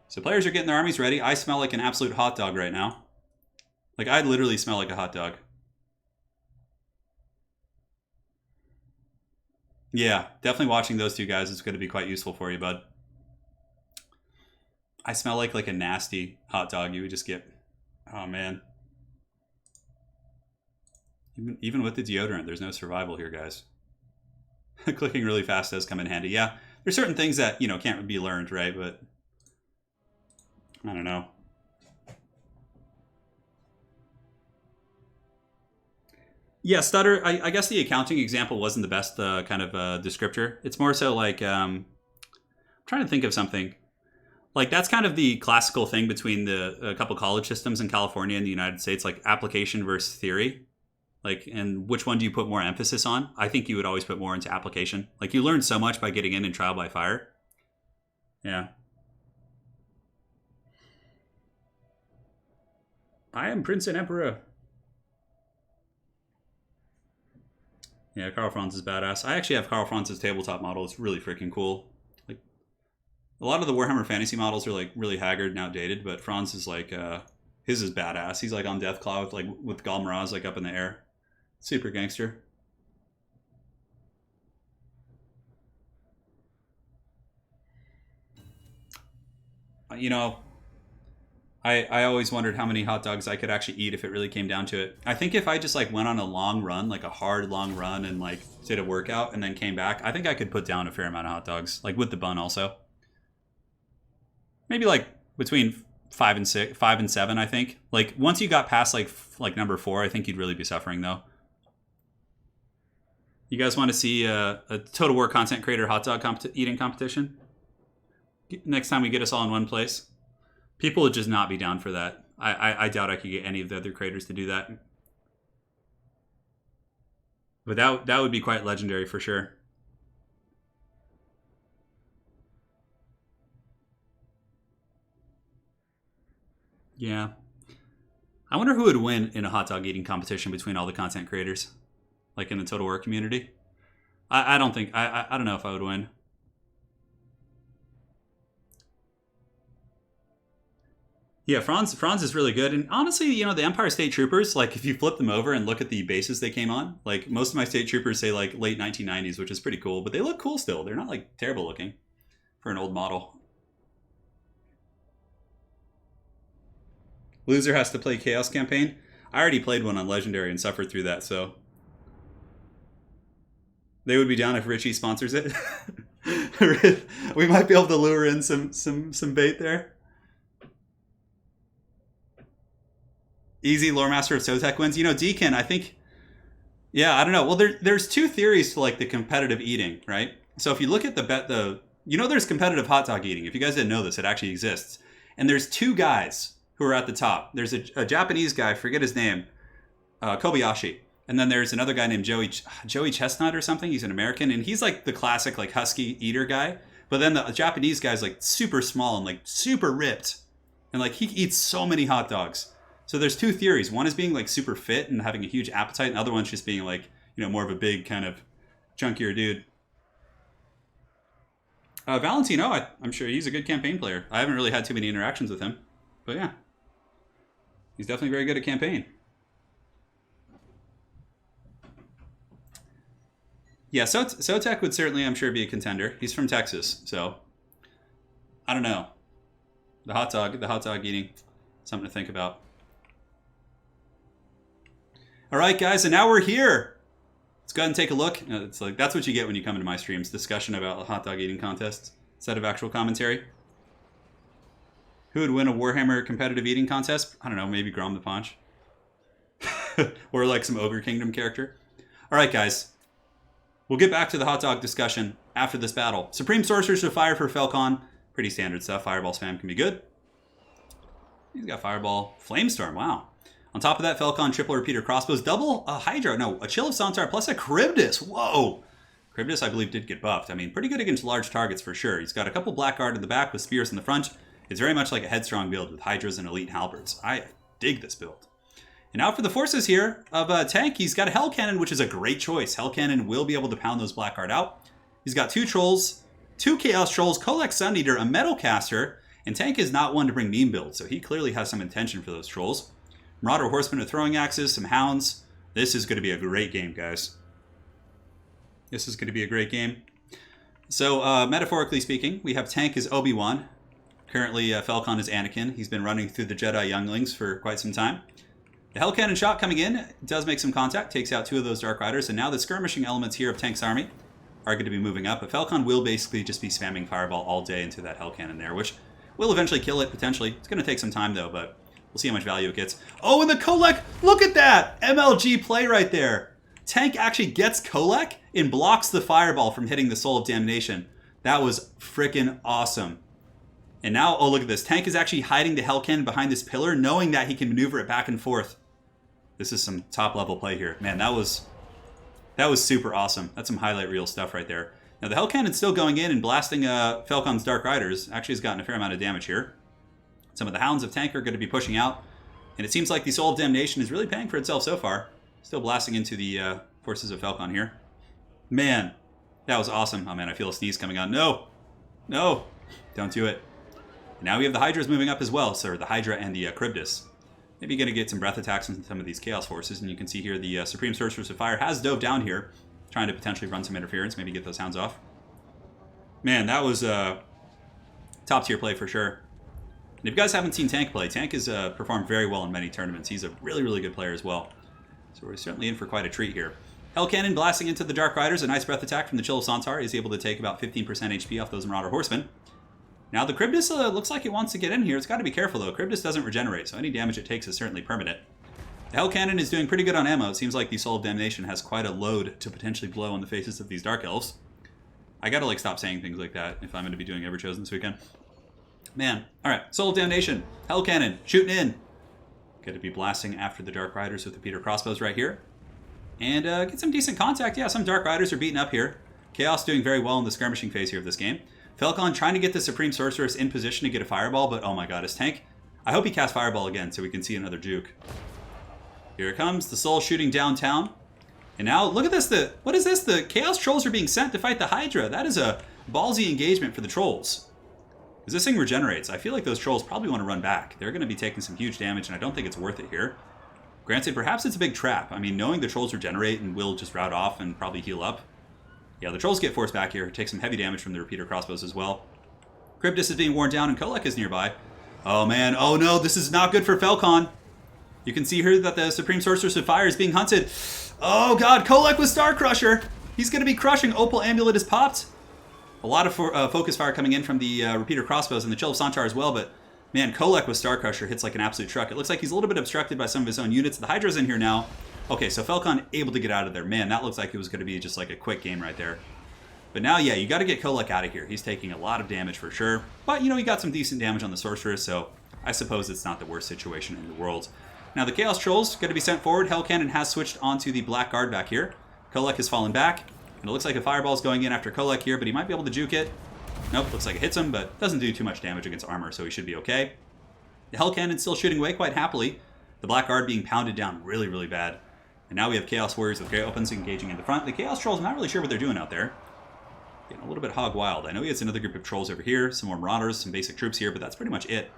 So players are getting their armies ready. I smell like an absolute hot dog right now. Like, I literally smell like a hot dog. Yeah, definitely watching those 2 guys is going to be quite useful for you, bud. I smell like a nasty hot dog you would just get. Oh, man. Even with the deodorant, there's no survival here, guys. Clicking really fast does come in handy. Yeah, there's certain things that, you know, can't be learned, right? But I don't know. Yeah, stutter. I guess the accounting example wasn't the best kind of descriptor. It's more so like I'm trying to think of something. Like that's kind of the classical thing between a couple college systems in California and the United States, like application versus theory. Like, and which one do you put more emphasis on? I think you would always put more into application. Like you learn so much by getting in trial by fire. Yeah. I am Prince and Emperor. Yeah, Karl Franz is badass. I actually have Karl Franz's tabletop model. It's really freaking cool. Like, a lot of the Warhammer Fantasy models are like really haggard and outdated, but Franz is like, his is badass. He's like on Deathclaw with, like, with Galmaraz like up in the air. Super gangster. You know, I always wondered how many hot dogs I could actually eat if it really came down to it. I think if I just like went on a long run, like a hard long run, and like did a workout and then came back, I think I could put down a fair amount of hot dogs, like with the bun also. Maybe like between 5 and 7. I think like once you got past like number 4, I think you'd really be suffering though. You guys want to see a Total War content creator hot dog eating competition? Next time we get us all in one place. People would just not be down for that. I doubt I could get any of the other creators to do that. But that would be quite legendary for sure. Yeah. I wonder who would win in a hot dog eating competition between all the content creators. Like in the Total War community. I don't think... I don't know if I would win. Yeah, Franz is really good. And honestly, you know, the Empire State Troopers, like if you flip them over and look at the bases they came on, like most of my State Troopers say like late 1990s, which is pretty cool, but they look cool still. They're not like terrible looking for an old model. Loser has to play Chaos Campaign. I already played one on Legendary and suffered through that, so they would be down if Richie sponsors it. We might be able to lure in some bait there. Easy Lore Master of Sotek wins. You know, Deacon, I think... Yeah, I don't know. Well, there's two theories to, like, the competitive eating, right? So if you look at you know there's competitive hot dog eating. If you guys didn't know this, it actually exists. And there's two guys who are at the top. There's a Japanese guy, forget his name, Kobayashi. And then there's another guy named Joey Chestnut or something. He's an American. And he's, like, the classic, like, husky eater guy. But then the Japanese guy's, like, super small and, like, super ripped. And, like, he eats so many hot dogs. So there's two theories. One is being like super fit and having a huge appetite, and the other one's just being like, you know, more of a big kind of chunkier dude. Valentino, I'm sure he's a good campaign player. I haven't really had too many interactions with him, but yeah, he's definitely very good at campaign. Yeah, Sotek would certainly, I'm sure, be a contender. He's from Texas, so I don't know. The hot dog eating, something to think about. All right, guys, and now we're here. Let's go ahead and take a look. It's like that's what you get when you come into my streams: discussion about hot dog eating contests instead of actual commentary. Who would win a Warhammer competitive eating contest? I don't know, maybe Grom the Paunch, or like some Ogre Kingdom character. All right, guys, we'll get back to the hot dog discussion after this battle. Supreme Sorcerers of Fire for Felcon. Pretty standard stuff. Fireball spam can be good. He's got Fireball, Flamestorm. Wow. On top of that, Felcon, triple repeater crossbows, double a Hydra. No, a Chill of Sontar plus a Charybdis. Whoa. Charybdis, I believe, did get buffed. I mean, pretty good against large targets for sure. He's got a couple Blackguard in the back with Spears in the front. It's very much like a Headstrong build with Hydras and Elite Halberds. I dig this build. And now for the forces here of tank, he's got a Hell Cannon, which is a great choice. Hell Cannon will be able to pound those Blackguard out. He's got 2 Trolls, 2 Chaos Trolls, Kolek Sun Eater, a Metal Caster, and tank is not one to bring meme builds, so he clearly has some intention for those Trolls. Marauder Horsemen with throwing axes, some hounds. This is going to be a great game, guys. This is going to be a great game. So, metaphorically speaking, we have tank as Obi-Wan. Currently, Felcon is Anakin. He's been running through the Jedi younglings for quite some time. The Hell Cannon shot coming in does make some contact, takes out 2 of those Dark Riders, and now the skirmishing elements here of Tank's army are going to be moving up, but Falcon will basically just be spamming Fireball all day into that Hell Cannon there, which will eventually kill it, potentially. It's going to take some time, though, but we'll see how much value it gets. Oh, and the Kolek! Look at that! MLG play right there! Tank actually gets Kolek and blocks the Fireball from hitting the Soul of Damnation. That was freaking awesome. And now, oh, look at this. Tank is actually hiding the Hell Cannon behind this pillar, knowing that he can maneuver it back and forth. This is some top-level play here. Man, that was super awesome. That's some highlight reel stuff right there. Now, the Hell Cannon's still going in and blasting Falcon's Dark Riders. Actually has gotten a fair amount of damage here. Some of the Hounds of Tank are going to be pushing out. And it seems like the Soul of Damnation is really paying for itself so far. Still blasting into the forces of Falcon here. Man, that was awesome. Oh, man, I feel a sneeze coming on. No! No! Don't do it. And now we have the Hydras moving up as well. So the Hydra and the Charybdis. Maybe going to get some breath attacks into some of these Chaos Forces. And you can see here the Supreme Sorceress of Fire has dove down here, trying to potentially run some interference, maybe get those Hounds off. Man, that was top tier play for sure. And if you guys haven't seen Tank play, Tank has performed very well in many tournaments. He's a really, really good player as well. So we're certainly in for quite a treat here. Hell Cannon blasting into the Dark Riders. A nice breath attack from the Chill of Sontar. He's able to take about 15% HP off those Marauder Horsemen. Now the Charybdis looks like it wants to get in here. It's got to be careful though. Charybdis doesn't regenerate, so any damage it takes is certainly permanent. The Hell Cannon is doing pretty good on ammo. It seems like the Soul of Damnation has quite a load to potentially blow on the faces of these Dark Elves. I gotta like stop saying things like that if I'm going to be doing Everchosen this weekend. Man, alright. Soul of Damnation. Hell Cannon. Shooting in. Going to be blasting after the Dark Riders with the Peter Crossbows right here. And get some decent contact. Yeah, some Dark Riders are beaten up here. Chaos doing very well in the skirmishing phase here of this game. Falcon trying to get the Supreme Sorceress in position to get a Fireball, but oh my god, his Tank. I hope he casts Fireball again so we can see another juke. Here it comes, the Soul shooting downtown. And now, look at this, what is this? The Chaos Trolls are being sent to fight the Hydra. That is a ballsy engagement for the Trolls. Because this thing regenerates. I feel like those Trolls probably want to run back. They're going to be taking some huge damage, and I don't think it's worth it here. Granted, perhaps it's a big trap. I mean, knowing the Trolls regenerate and will just route off and probably heal up. Yeah, the Trolls get forced back here. Take some heavy damage from the Repeater Crossbows as well. Charybdis is being worn down, and Kolek is nearby. Oh, man. Oh, no. This is not good for Falcon. You can see here that the Supreme Sorceress of Fire is being hunted. Oh, God. Kolek with Star Crusher. He's going to be crushing. Opal Amulet is popped. A lot of focus fire coming in from the Repeater Crossbows and the Chill of Sontar as well, but man, Kolek with Star Crusher hits like an absolute truck. It looks like he's a little bit obstructed by some of his own units. The Hydra's in here now. Okay, so Falcon able to get out of there. Man, that looks like it was going to be just like a quick game right there. But now, yeah, you got to get Kolek out of here. He's taking a lot of damage for sure. But, you know, he got some decent damage on the Sorceress, so I suppose it's not the worst situation in the world. Now, the Chaos Trolls going to be sent forward. Hell Cannon has switched onto the Black Guard back here. Kolek has fallen back. And it looks like a Fireball's going in after Kolek here, but he might be able to juke it. Nope, looks like it hits him, but doesn't do too much damage against armor, so he should be okay. The Hell Cannon's still shooting away quite happily. The Black Guard being pounded down really, really bad. And now we have Chaos Warriors with Great Opens engaging in the front. The Chaos Trolls, I'm not really sure what they're doing out there. Getting a little bit hog wild. I know he has another group of Trolls over here, some more Marauders, some basic troops here, but that's pretty much it.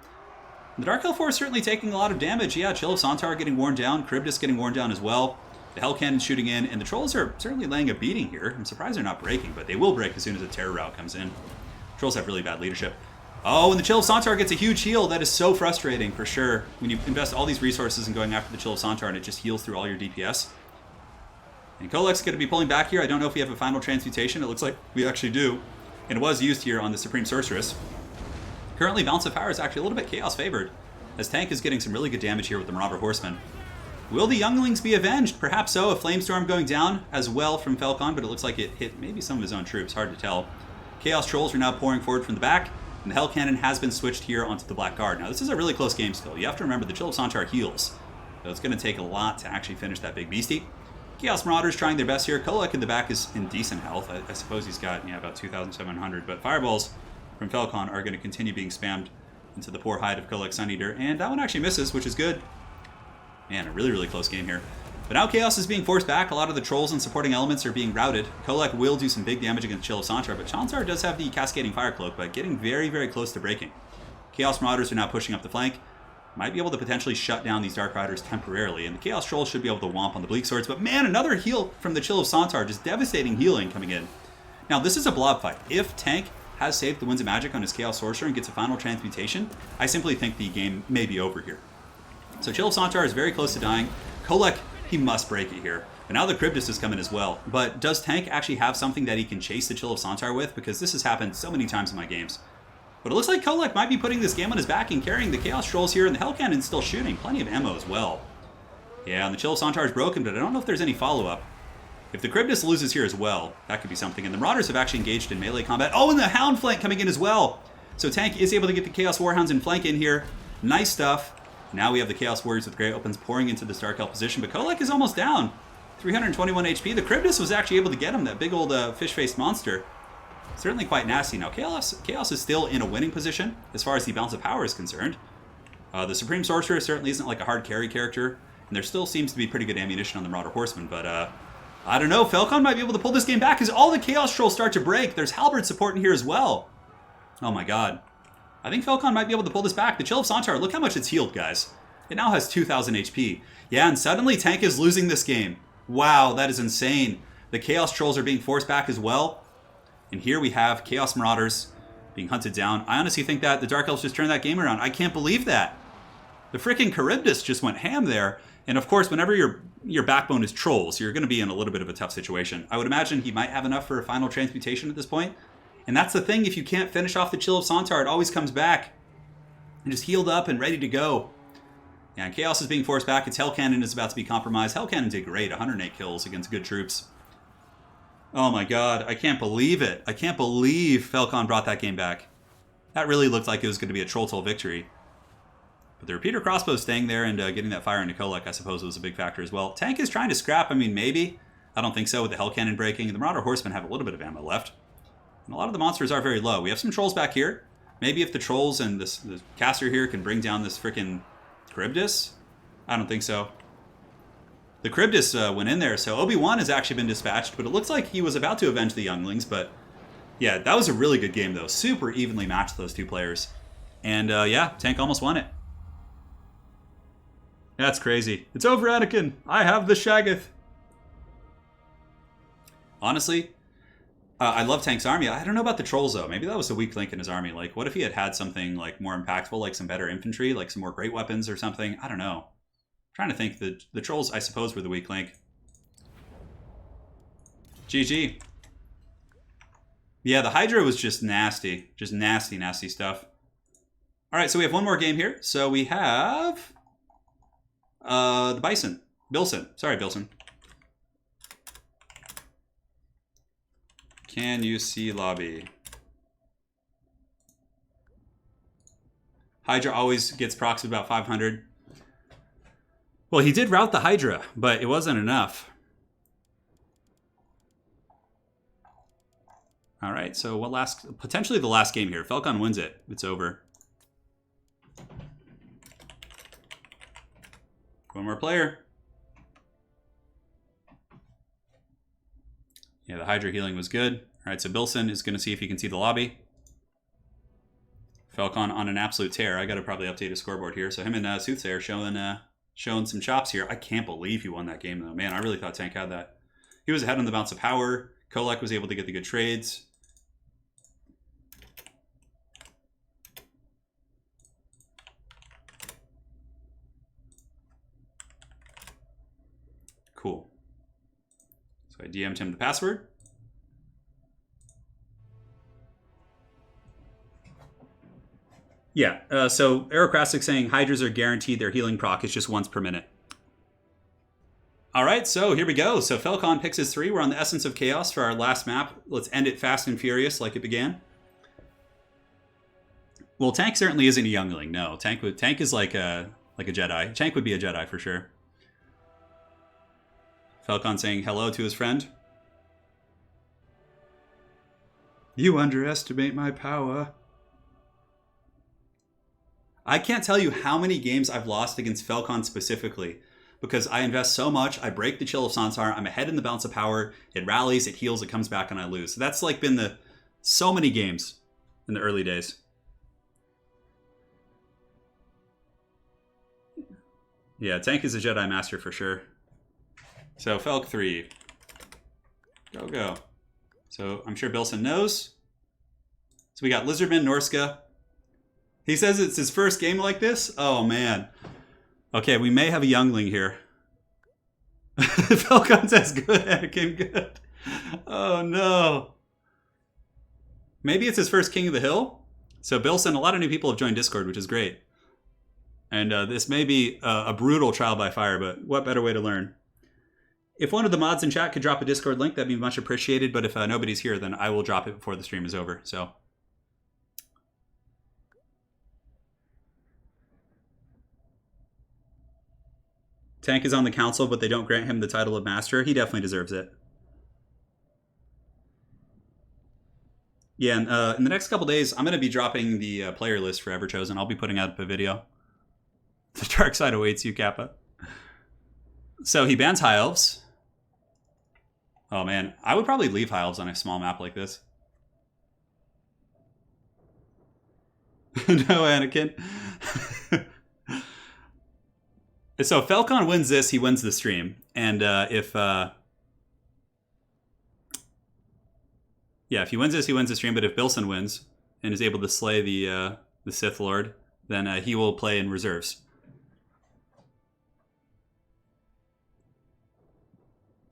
The Dark Elf Force certainly taking a lot of damage. Yeah, Chill of Sontar getting worn down, Charybdis getting worn down as well. The Hell Cannon shooting in, and the Trolls are certainly laying a beating here. I'm surprised they're not breaking, but they will break as soon as a Terror Route comes in. Trolls have really bad leadership. Oh, and the Chill of Sontar gets a huge heal. That is so frustrating, for sure. When you invest all these resources in going after the Chill of Sontar and it just heals through all your DPS. And Kolek's going to be pulling back here. I don't know if we have a final transmutation. It looks like we actually do. And it was used here on the Supreme Sorceress. Currently, Balance of Power is actually a little bit Chaos favored, as Tank is getting some really good damage here with the Marauder Horsemen. Will the Younglings be avenged? Perhaps so. A Flamestorm going down as well from Falcon, but it looks like it hit maybe some of his own troops. Hard to tell. Chaos Trolls are now pouring forward from the back, and the Hell Cannon has been switched here onto the Black Guard. Now, this is a really close game still. You have to remember the Chill of Sontar heals, so it's going to take a lot to actually finish that big beastie. Chaos Marauders trying their best here. Kolek in the back is in decent health. I suppose he's got about 2,700, but Fireballs from Falcon are going to continue being spammed into the poor hide of Kolek Suneater, and that one actually misses, which is good. Man, a really, really close game here. But now Chaos is being forced back. A lot of the Trolls and supporting elements are being routed. Kolek will do some big damage against Chill of Sontar, but Sontar does have the Cascading Fire Cloak, but getting very, very close to breaking. Chaos Marauders are now pushing up the flank. Might be able to potentially shut down these Dark Riders temporarily, and the Chaos Trolls should be able to womp on the Bleak Swords. But man, another heal from the Chill of Sontar. Just devastating healing coming in. Now, this is a blob fight. If Tank has saved the Winds of Magic on his Chaos Sorcerer and gets a final transmutation, I simply think the game may be over here. So Chill of Sontar is very close to dying. Kolek, he must break it here. But now the Cryptus is coming as well. But does Tank actually have something that he can chase the Chill of Sontar with? Because this has happened so many times in my games. But it looks like Kolek might be putting this game on his back and carrying the Chaos Trolls here, and the Hell Cannon's still shooting. Plenty of ammo as well. Yeah, and the Chill of Sontar is broken, but I don't know if there's any follow-up. If the Cryptus loses here as well, that could be something. And the Marauders have actually engaged in melee combat. Oh, and the Hound flank coming in as well. So Tank is able to get the Chaos Warhounds in flank in here. Nice stuff. Now we have the Chaos Warriors with Great Weapons pouring into this Dark Elf position, but Kolek is almost down. 321 HP. The Cryptus was actually able to get him, that big old fish-faced monster. Certainly quite nasty. Now, Chaos is still in a winning position as far as the balance of power is concerned. The Supreme Sorcerer certainly isn't like a hard carry character, and there still seems to be pretty good ammunition on the Marauder Horseman, but I don't know. Falcon might be able to pull this game back as all the Chaos Trolls start to break. There's Halberd support in here as well. Oh my god. I think Falcon might be able to pull this back. The Chill of Sontar, look how much it's healed, guys. It now has 2,000 HP. Yeah, and suddenly Tank is losing this game. Wow, that is insane. The Chaos Trolls are being forced back as well. And here we have Chaos Marauders being hunted down. I honestly think that the Dark Elves just turned that game around. I can't believe that. The freaking Charybdis just went ham there. And of course, whenever your backbone is Trolls, you're going to be in a little bit of a tough situation. I would imagine he might have enough for a final transmutation at this point. And that's the thing, if you can't finish off the Chill of Sontar, it always comes back. And just healed up and ready to go. Yeah, and Chaos is being forced back. Its Hell Cannon is about to be compromised. Hell Cannon did great, 108 kills against good troops. Oh my god, I can't believe it. I can't believe Falcon brought that game back. That really looked like it was going to be a Troll Toll victory. But the Repeater Crossbow staying there and getting that fire into Kolek, I suppose, was a big factor as well. Tank is trying to scrap. I mean, maybe. I don't think so with the Hell Cannon breaking. The Marauder Horsemen have a little bit of ammo left. And a lot of the monsters are very low. We have some Trolls back here. Maybe if the Trolls and the caster here can bring down this freaking Charybdis. I don't think so. The Charybdis went in there, so Obi-Wan has actually been dispatched, but it looks like he was about to avenge the Younglings, but yeah, that was a really good game, though. Super evenly matched, those two players. And yeah, Tank almost won it. That's crazy. It's over, Anakin. I have the Shaggoth. Honestly, I love Tank's army. I don't know about the Trolls, though. Maybe that was the weak link in his army. Like, what if he had had something like more impactful, like some better infantry, like some more great weapons or something? I don't know. I'm trying to think. The Trolls, I suppose, were the weak link. GG. Yeah, the Hydra was just nasty. Just nasty, nasty stuff. All right, so we have one more game here. So we have the Bison. Bilson. Sorry, Bilson. Can you see lobby? Hydra always gets procs of about 500. Well, he did rout the Hydra, but it wasn't enough. All right, so potentially the last game here. Falcon wins it. It's over. One more player. Yeah, the Hydra healing was good. All right, so Bilson is going to see if he can see the lobby. Falcon on an absolute tear. I got to probably update his scoreboard here. So him and Soothsayer showing some chops here. I can't believe he won that game, though. Man, I really thought Tank had that. He was ahead on the bounce of power. Kolek was able to get the good trades. Cool. So I DM'd him the password. Yeah, so Aerocrastic saying Hydras are guaranteed their healing proc is just once per minute. All right, so here we go. So Falcon picks his 3. We're on the Essence of Chaos for our last map. Let's end it fast and furious like it began. Well, Tank certainly isn't a youngling. No, Tank is like a Jedi. Tank would be a Jedi for sure. Falcon saying hello to his friend. You underestimate my power. I can't tell you how many games I've lost against Falcon specifically because I invest so much. I break the Chill of Sontar. I'm ahead in the balance of power. It rallies, it heals, it comes back, and I lose. So that's like been so many games in the early days. Yeah, Tank is a Jedi Master for sure. So Falc 3. Go, go. So I'm sure Bilson knows. So we got Lizardmen, Norsca. He says it's his first game like this? Oh, man. Okay, we may have a youngling here. Falcon says good, Anakin, good. Oh no. Maybe it's his first King of the Hill? So Bilson, a lot of new people have joined Discord, which is great. And this may be a brutal trial by fire, but what better way to learn? If one of the mods in chat could drop a Discord link, that'd be much appreciated. But if nobody's here, then I will drop it before the stream is over. So, Tank is on the council, but they don't grant him the title of master. He definitely deserves it. Yeah, and in the next couple days, I'm going to be dropping the player list for Everchosen. I'll be putting out a video. The dark side awaits you, Kappa. So he bans High Elves. Oh man, I would probably leave High Elves on a small map like this. No, Anakin. So if Falcon wins this, he wins the stream. And if he wins this, he wins the stream. But if Bilson wins and is able to slay the Sith Lord, then he will play in reserves.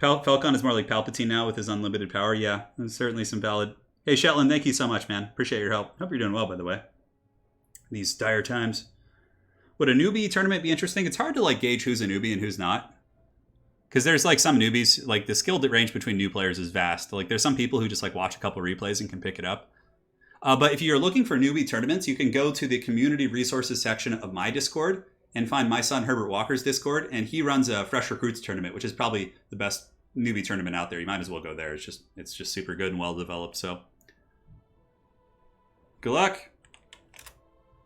Falcon is more like Palpatine now with his unlimited power. Yeah, there's certainly some valid. Hey, Shetland, thank you so much, man. Appreciate your help. Hope you're doing well, by the way. These dire times. Would a newbie tournament be interesting? It's hard to like gauge who's a newbie and who's not. Because there's like some newbies, like the skill range between new players is vast. Like there's some people who just like watch a couple replays and can pick it up. But if you're looking for newbie tournaments, you can go to the community resources section of my Discord and find my son Herbert Walker's Discord. And he runs a Fresh Recruits tournament, which is probably the best newbie tournament out there. You might as well go there. It's just super good and well developed. So good luck.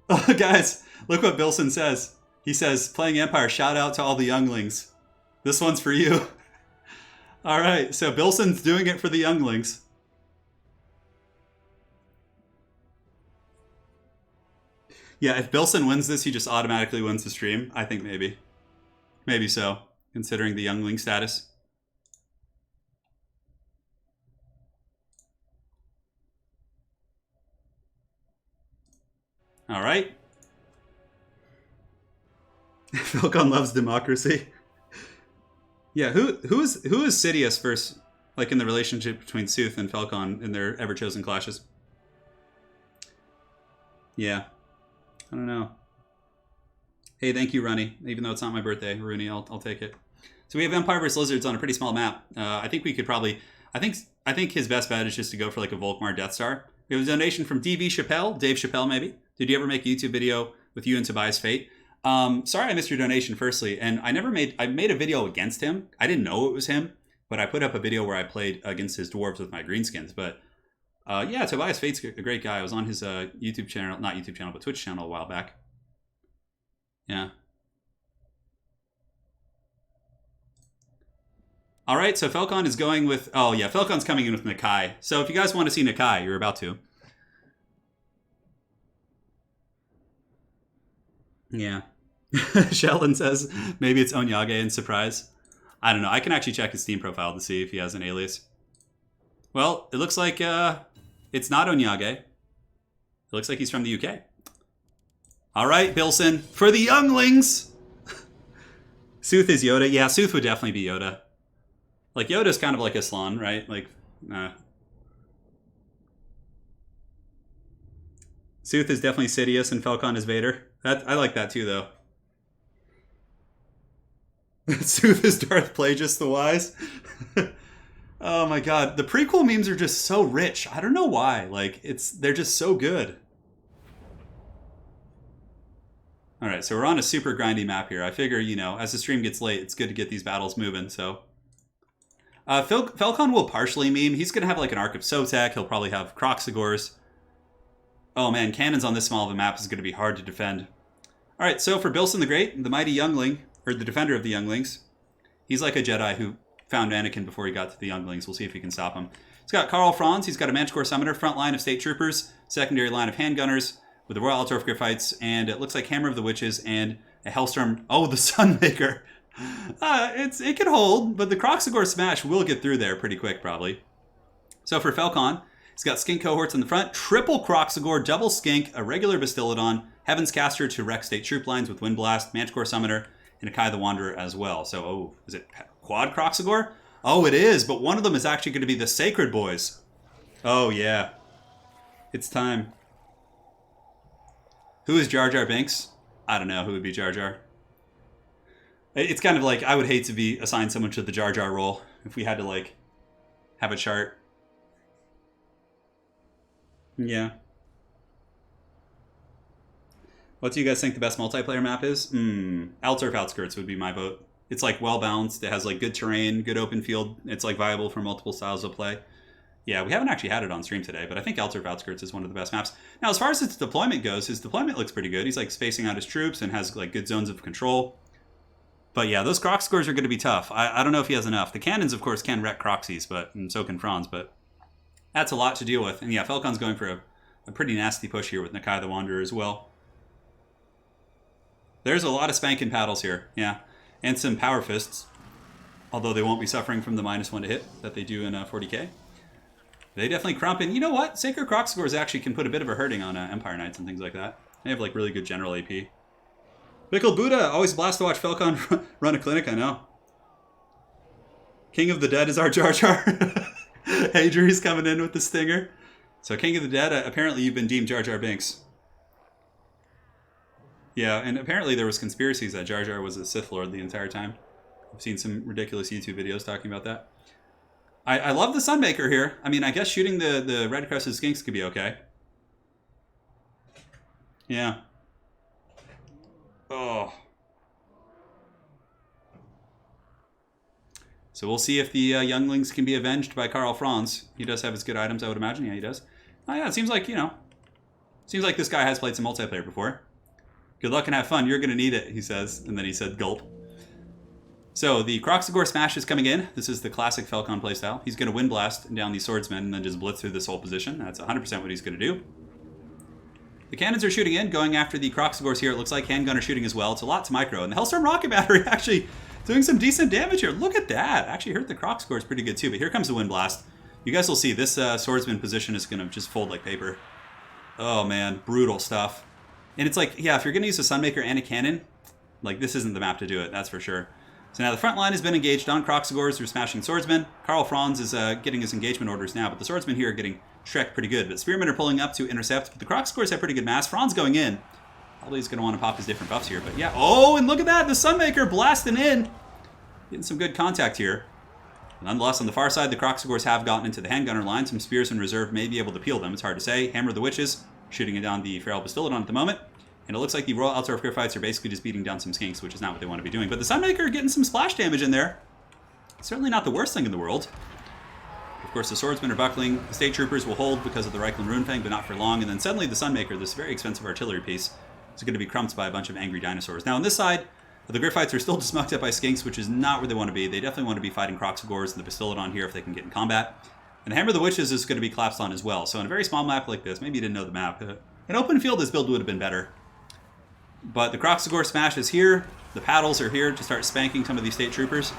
Oh, guys, look what Bilson says. He says, playing Empire, shout out to all the younglings. This one's for you. All right, so Bilson's doing it for the younglings. Yeah, if Bilson wins this, he just automatically wins the stream. I think maybe. Maybe so, considering the youngling status. All right. Falcon loves democracy. Yeah, who is Sidious versus, like, in the relationship between Sooth and Falcon in their Everchosen clashes? Yeah, I don't know. Hey, thank you, Runny. Even though it's not my birthday, Rooney, I'll take it. So we have Empire vs Lizards on a pretty small map. I think we could probably. I think his best bet is just to go for like a Volkmar Death Star. We have a donation from DV Chappelle, Dave Chappelle, maybe. Did you ever make a YouTube video with you and Tobias Fate? Sorry I missed your donation, firstly. And I made a video against him. I didn't know it was him, but I put up a video where I played against his dwarves with my Greenskins. But yeah, Tobias Fate's a great guy. I was on his YouTube channel, not YouTube channel, but Twitch channel a while back. Yeah. All right, so Falcon is going with... Oh, yeah, Falcon's coming in with Nakai. So if you guys want to see Nakai, you're about to. Yeah. Sheldon says maybe it's Onyage in Surprise. I don't know. I can actually check his Steam profile to see if he has an alias. Well, it looks like it's not Onyage. It looks like he's from the UK. All right, Bilson, for the younglings! Sooth is Yoda. Yeah, Sooth would definitely be Yoda. Like, Yoda's kind of like Aslan, right? Like, Sooth is definitely Sidious and Falcon is Vader. I like that too, though. Sooth is Darth Plagueis the Wise. Oh my god. The prequel memes are just so rich. I don't know why. Like, they're just so good. Alright, so we're on a super grindy map here. I figure, you know, as the stream gets late, it's good to get these battles moving, so... Falcon will partially meme. He's going to have like an Arc of Sotek. He'll probably have Croxagors. Oh man, cannons on this small of a map is going to be hard to defend. Alright, so for Bilson the Great, the mighty youngling, or the defender of the younglings, he's like a Jedi who found Anakin before he got to the younglings. We'll see if he can stop him. He's got Karl Franz. He's got a Manticore Summoner, front line of State Troopers, secondary line of Handgunners, with the Royal Altorf Griffites, and it looks like Hammer of the Witches, and a Hellstorm. Oh, the Sunmaker! It can hold, but the Croxagor Smash will get through there pretty quick, probably. So for Falcon, he's got Skink Cohorts in the front, triple Croxagor, double Skink, a regular Bastillodon, Heaven's Caster to wreck State Troop lines with Wind Blast, Manticore Summoner, and Nakai the Wanderer as well. So, oh, is it Quad Kroxigor? Oh, it is, but one of them is actually going to be the Sacred Boys. Oh, yeah. It's time. Who is Jar Jar Binks? I don't know who would be Jar Jar. It's kind of like, I would hate to be assigned someone to the Jar Jar role if we had to, like, have a chart. Yeah. What do you guys think the best multiplayer map is? Alturf Outskirts would be my vote. It's, like, well-balanced. It has, like, good terrain, good open field. It's, like, viable for multiple styles of play. Yeah, we haven't actually had it on stream today, but I think Alturf Outskirts is one of the best maps. Now, as far as its deployment goes, his deployment looks pretty good. He's, like, spacing out his troops and has, like, good zones of control. But, yeah, those Croc scores are going to be tough. I don't know if he has enough. The cannons, of course, can wreck Croxies, and so can Franz, but that's a lot to deal with. And, yeah, Falcon's going for a pretty nasty push here with Nakai the Wanderer as well. There's a lot of spanking paddles here, yeah. And some power fists, although they won't be suffering from the -1 to hit that they do in 40k. They definitely crump, and you know what? Sacred Kroxigors actually can put a bit of a hurting on Empire Knights and things like that. They have, like, really good general AP. Pickled Buddha, always a blast to watch Falcon run a clinic, I know. King of the Dead is our Jar Jar. Hadri's coming in with the stinger. So King of the Dead, apparently you've been deemed Jar Jar Binks. Yeah, and apparently there was conspiracies that Jar Jar was a Sith Lord the entire time. I've seen some ridiculous YouTube videos talking about that. I love the Sunmaker here. I mean, I guess shooting the red-crested skinks could be okay. Yeah. Oh. So we'll see if the younglings can be avenged by Karl Franz. He does have his good items, I would imagine. Yeah, he does. Oh, yeah, it seems like, you know, seems like this guy has played some multiplayer before. Good luck and have fun. You're going to need it, he says. And then he said, gulp. So the Kroxigor Smash is coming in. This is the classic Falcon playstyle. He's going to Wind Blast down these swordsmen and then just blitz through this whole position. That's 100% what he's going to do. The cannons are shooting in, going after the Kroxigors here. It looks like handgun are shooting as well. It's a lot to micro. And the Hellstorm Rocket Battery actually doing some decent damage here. Look at that. Actually hurt the Kroxigors pretty good too. But here comes the Wind Blast. You guys will see this swordsman position is going to just fold like paper. Oh man, brutal stuff. And it's like, yeah, if you're going to use a Sunmaker and a cannon, like this isn't the map to do it, that's for sure. So now the front line has been engaged on Kroxigors through smashing swordsmen. Karl Franz is getting his engagement orders now, but the swordsmen here are getting Shrek pretty good. But spearmen are pulling up to intercept, but the Kroxigors have pretty good mass. Franz going in. Probably he's going to want to pop his different buffs here, but yeah. Oh, and look at that, the Sunmaker blasting in. Getting some good contact here. Nonetheless, on the far side, the Kroxigors have gotten into the handgunner line. Some spears in reserve may be able to peel them. It's hard to say. Hammer of the Witches, shooting down the Feral Bastillodon at the moment. And it looks like the Royal Altar Fights are basically just beating down some skinks, which is not what they want to be doing. But the Sunmaker getting some splash damage in there. Certainly not the worst thing in the world. Of course, the swordsmen are buckling. The state troopers will hold because of the Reikland Runefang, but not for long. And then suddenly the Sunmaker, this very expensive artillery piece, is going to be crumped by a bunch of angry dinosaurs. Now on this side, the Griffites are still just mucked up by skinks, which is not where they want to be. They definitely want to be fighting Kroxigors and the Bastillodon here if they can get in combat. And the Hammer of the Witches is going to be collapsed on as well. So in a very small map like this, maybe you didn't know the map, an open field this build would have been better. But the Kroxigor Smash is here. The paddles are here to start spanking some of these state troopers.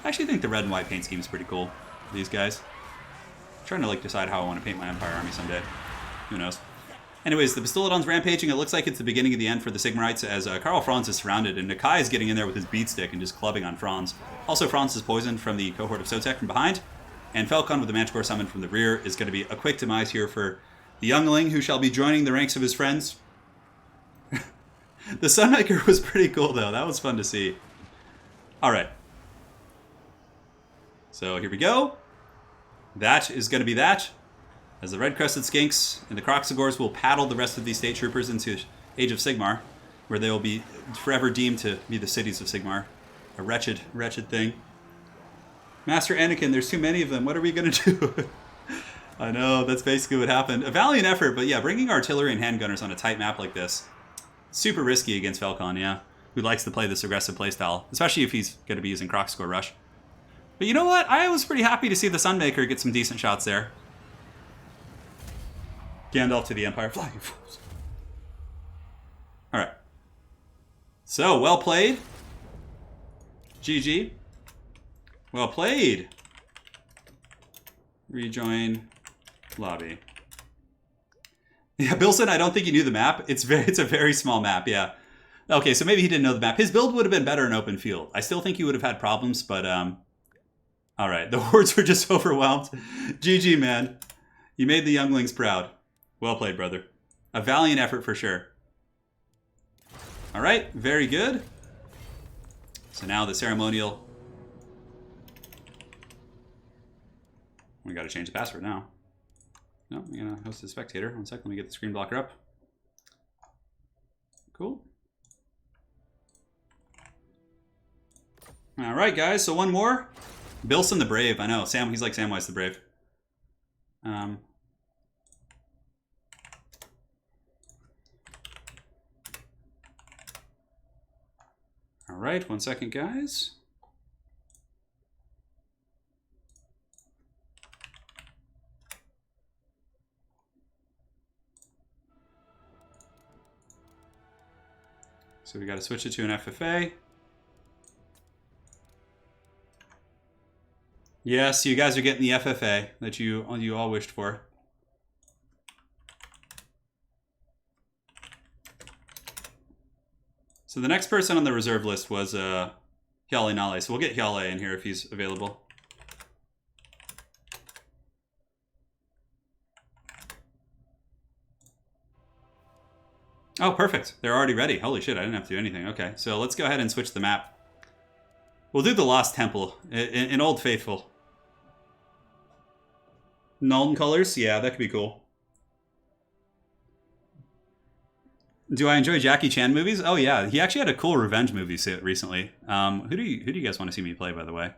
I actually think the red and white paint scheme is pretty cool for these guys. I'm trying to like decide how I want to paint my Empire army someday. Who knows? Anyways, the Bastillodon's rampaging. It looks like it's the beginning of the end for the Sigmarites as Karl Franz is surrounded, and Nakai is getting in there with his beat stick and just clubbing on Franz. Also, Franz is poisoned from the cohort of Sotek from behind, and Falcon with the Manticore summon from the rear is going to be a quick demise here for the youngling who shall be joining the ranks of his friends. The Sunmaker was pretty cool, though. That was fun to see. All right. So here we go. That is going to be that. As the red-crested skinks and the Kroxigors will paddle the rest of these state troopers into Age of Sigmar, where they will be forever deemed to be the cities of Sigmar. A wretched, wretched thing. Master Anakin, there's too many of them. What are we going to do? I know, that's basically what happened. A valiant effort, but yeah, bringing artillery and handgunners on a tight map like this, super risky against Falcon, yeah, who likes to play this aggressive playstyle, especially if he's going to be using Kroxigor Rush. But you know what? I was pretty happy to see the Sunmaker get some decent shots there. Gandalf to the Empire, flying fools. All right. So, well played. GG. Well played. Rejoin lobby. Yeah, Bilson, I don't think you knew the map. It's a very small map, yeah. Okay, so maybe he didn't know the map. His build would have been better in open field. I still think he would have had problems, but all right. The hordes were just overwhelmed. GG, man. You made the younglings proud. Well played, brother. A valiant effort for sure. All right, very good. So now the ceremonial. We got to change the password now. No, I'm going to host a spectator. One sec, let me get the screen blocker up. Cool. All right, guys, so one more. Bilson the Brave, I know. He's like Samwise the Brave. All right, 1 second, guys. So we got to switch it to an FFA. Yes, you guys are getting the FFA that you all wished for. So the next person on the reserve list was Hyale Nale. So we'll get Hyale in here if he's available. Oh, perfect. They're already ready. Holy shit, I didn't have to do anything. Okay, so let's go ahead and switch the map. We'll do the Lost Temple in Old Faithful. Nuln colors? Yeah, that could be cool. Do I enjoy Jackie Chan movies? Oh yeah, he actually had a cool revenge movie recently. Who do you guys want to see me play, by the way?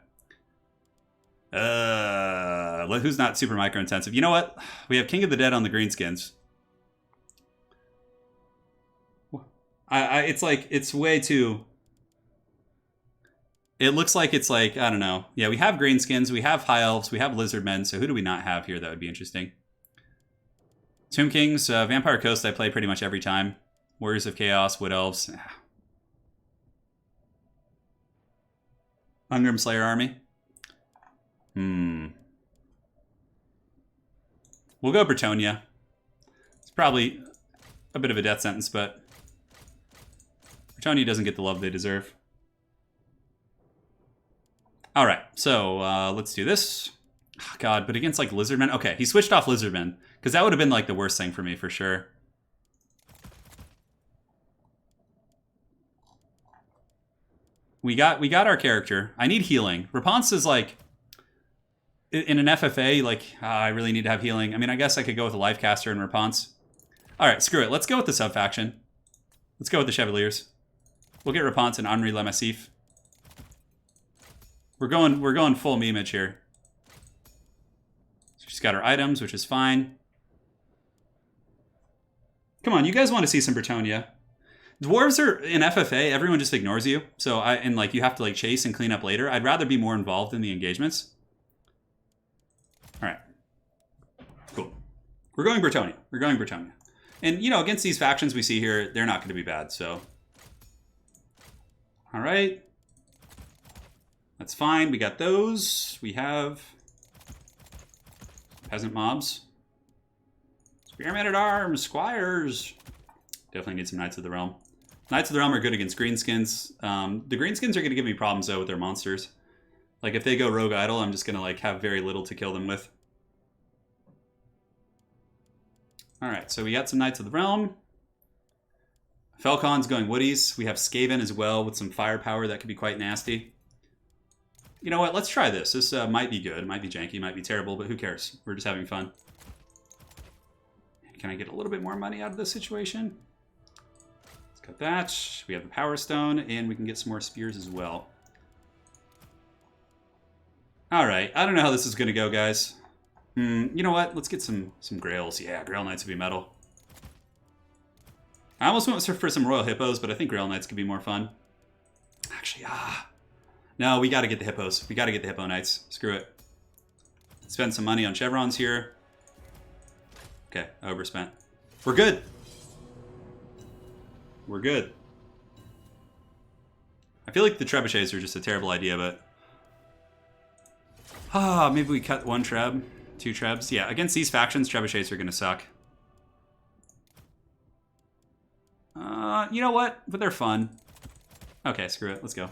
Who's not super micro intensive? You know what? We have King of the Dead on the Greenskins. It's like it's way too. It looks like it's like, I don't know. Yeah, we have Greenskins, we have High Elves, we have Lizardmen, so who do we not have here that would be interesting? Tomb Kings, Vampire Coast I play pretty much every time. Warriors of Chaos, Wood Elves. Ungrim Slayer Army. We'll go Bretonnia. It's probably a bit of a death sentence, but Bretonnia doesn't get the love they deserve. All right, so let's do this. Oh, God, but against like Lizardmen? Okay, he switched off Lizardmen because that would have been like the worst thing for me for sure. We got our character. I need healing. Rapunzel is like in an FFA. Like I really need to have healing. I mean, I guess I could go with a Lifecaster and Rapunzel. All right, screw it. Let's go with the sub faction. Let's go with the Chevaliers. We'll get Rapunzel and Henri Le Massif. We're going full Mimage here. So she's got her items, which is fine. Come on, you guys want to see some Bretonnia. Dwarves are in FFA, everyone just ignores you. So like you have to like chase and clean up later. I'd rather be more involved in the engagements. All right. Cool. We're going Bretonnia. We're going Bretonnia. And you know, against these factions we see here, they're not going to be bad, so. All right. That's fine. We got those. We have peasant mobs. Spearmen at Arms, Squires. Definitely need some Knights of the Realm. Knights of the Realm are good against Greenskins. The Greenskins are going to give me problems, though, with their monsters. Like, if they go Rogue Idol, I'm just going to, like, have very little to kill them with. Alright, so we got some Knights of the Realm. Felcon's going Woodies. We have Skaven as well with some firepower that could be quite nasty. You know what? Let's try this. This might be good. It might be janky. Might be terrible, but who cares? We're just having fun. Can I get a little bit more money out of this situation? Let's cut that. We have the Power Stone, and we can get some more spears as well. Alright, I don't know how this is going to go, guys. You know what? Let's get some Grails. Yeah, Grail Knights would be metal. I almost went for some Royal Hippos, but I think Grail Knights could be more fun. Actually, no, we got to get the Hippos. We got to get the Hippo Knights. Screw it. Spend some money on chevrons here. Okay, overspent. We're good. We're good. I feel like the trebuchets are just a terrible idea, but... maybe we cut one treb, two trebs. Yeah, against these factions, trebuchets are going to suck. You know what? But they're fun. Okay, screw it. Let's go.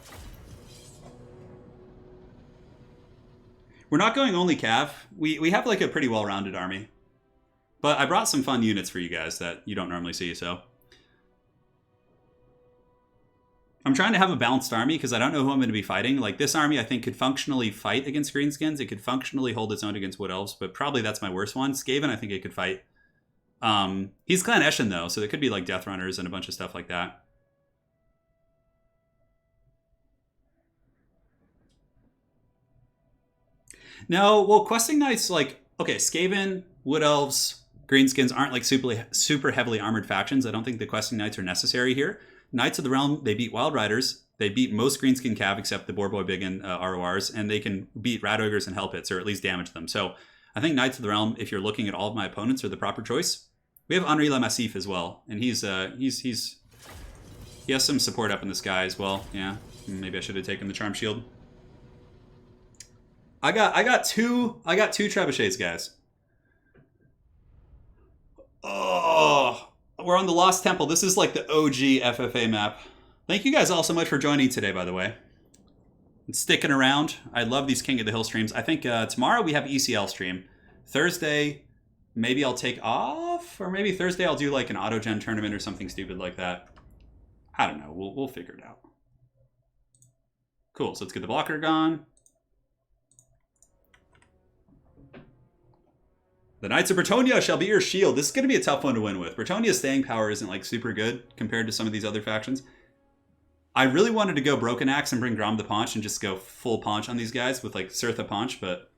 We're not going only cav. We have like a pretty well-rounded army. But I brought some fun units for you guys that you don't normally see, so. I'm trying to have a balanced army because I don't know who I'm going to be fighting. Like, this army, I think, could functionally fight against Greenskins. It could functionally hold its own against Wood Elves, but probably that's my worst one. Skaven, I think it could fight. He's Clan Eshin, though, so there could be, like, Death Runners and a bunch of stuff like that. No, well, Questing Knights, like, okay, Skaven, Wood Elves, Greenskins aren't, like, super heavily armored factions. I don't think the Questing Knights are necessary here. Knights of the Realm, they beat Wild Riders. They beat most Greenskin Cav except the Boarboy Big and RORs, and they can beat Rat Ogres and Hellpits, or at least damage them. So I think Knights of the Realm, if you're looking at all of my opponents, are the proper choice. We have Henri Le Massif as well, and he has some support up in the sky as well. Yeah, maybe I should have taken the Charm Shield. I got two trebuchets, guys. Oh, we're on the Lost Temple. This is like the OG FFA map. Thank you guys all so much for joining today, by the way. And sticking around. I love these King of the Hill streams. I think tomorrow we have ECL stream. Thursday, maybe I'll take off, or maybe Thursday I'll do like an auto-gen tournament or something stupid like that. I don't know. We'll figure it out. Cool. So let's get the blocker gone. The Knights of Bretonnia shall be your shield. This is going to be a tough one to win with. Bretonnia's staying power isn't like super good compared to some of these other factions. I really wanted to go Broken Axe and bring Grom the Paunch and just go full Paunch on these guys with like Sirtha Paunch, but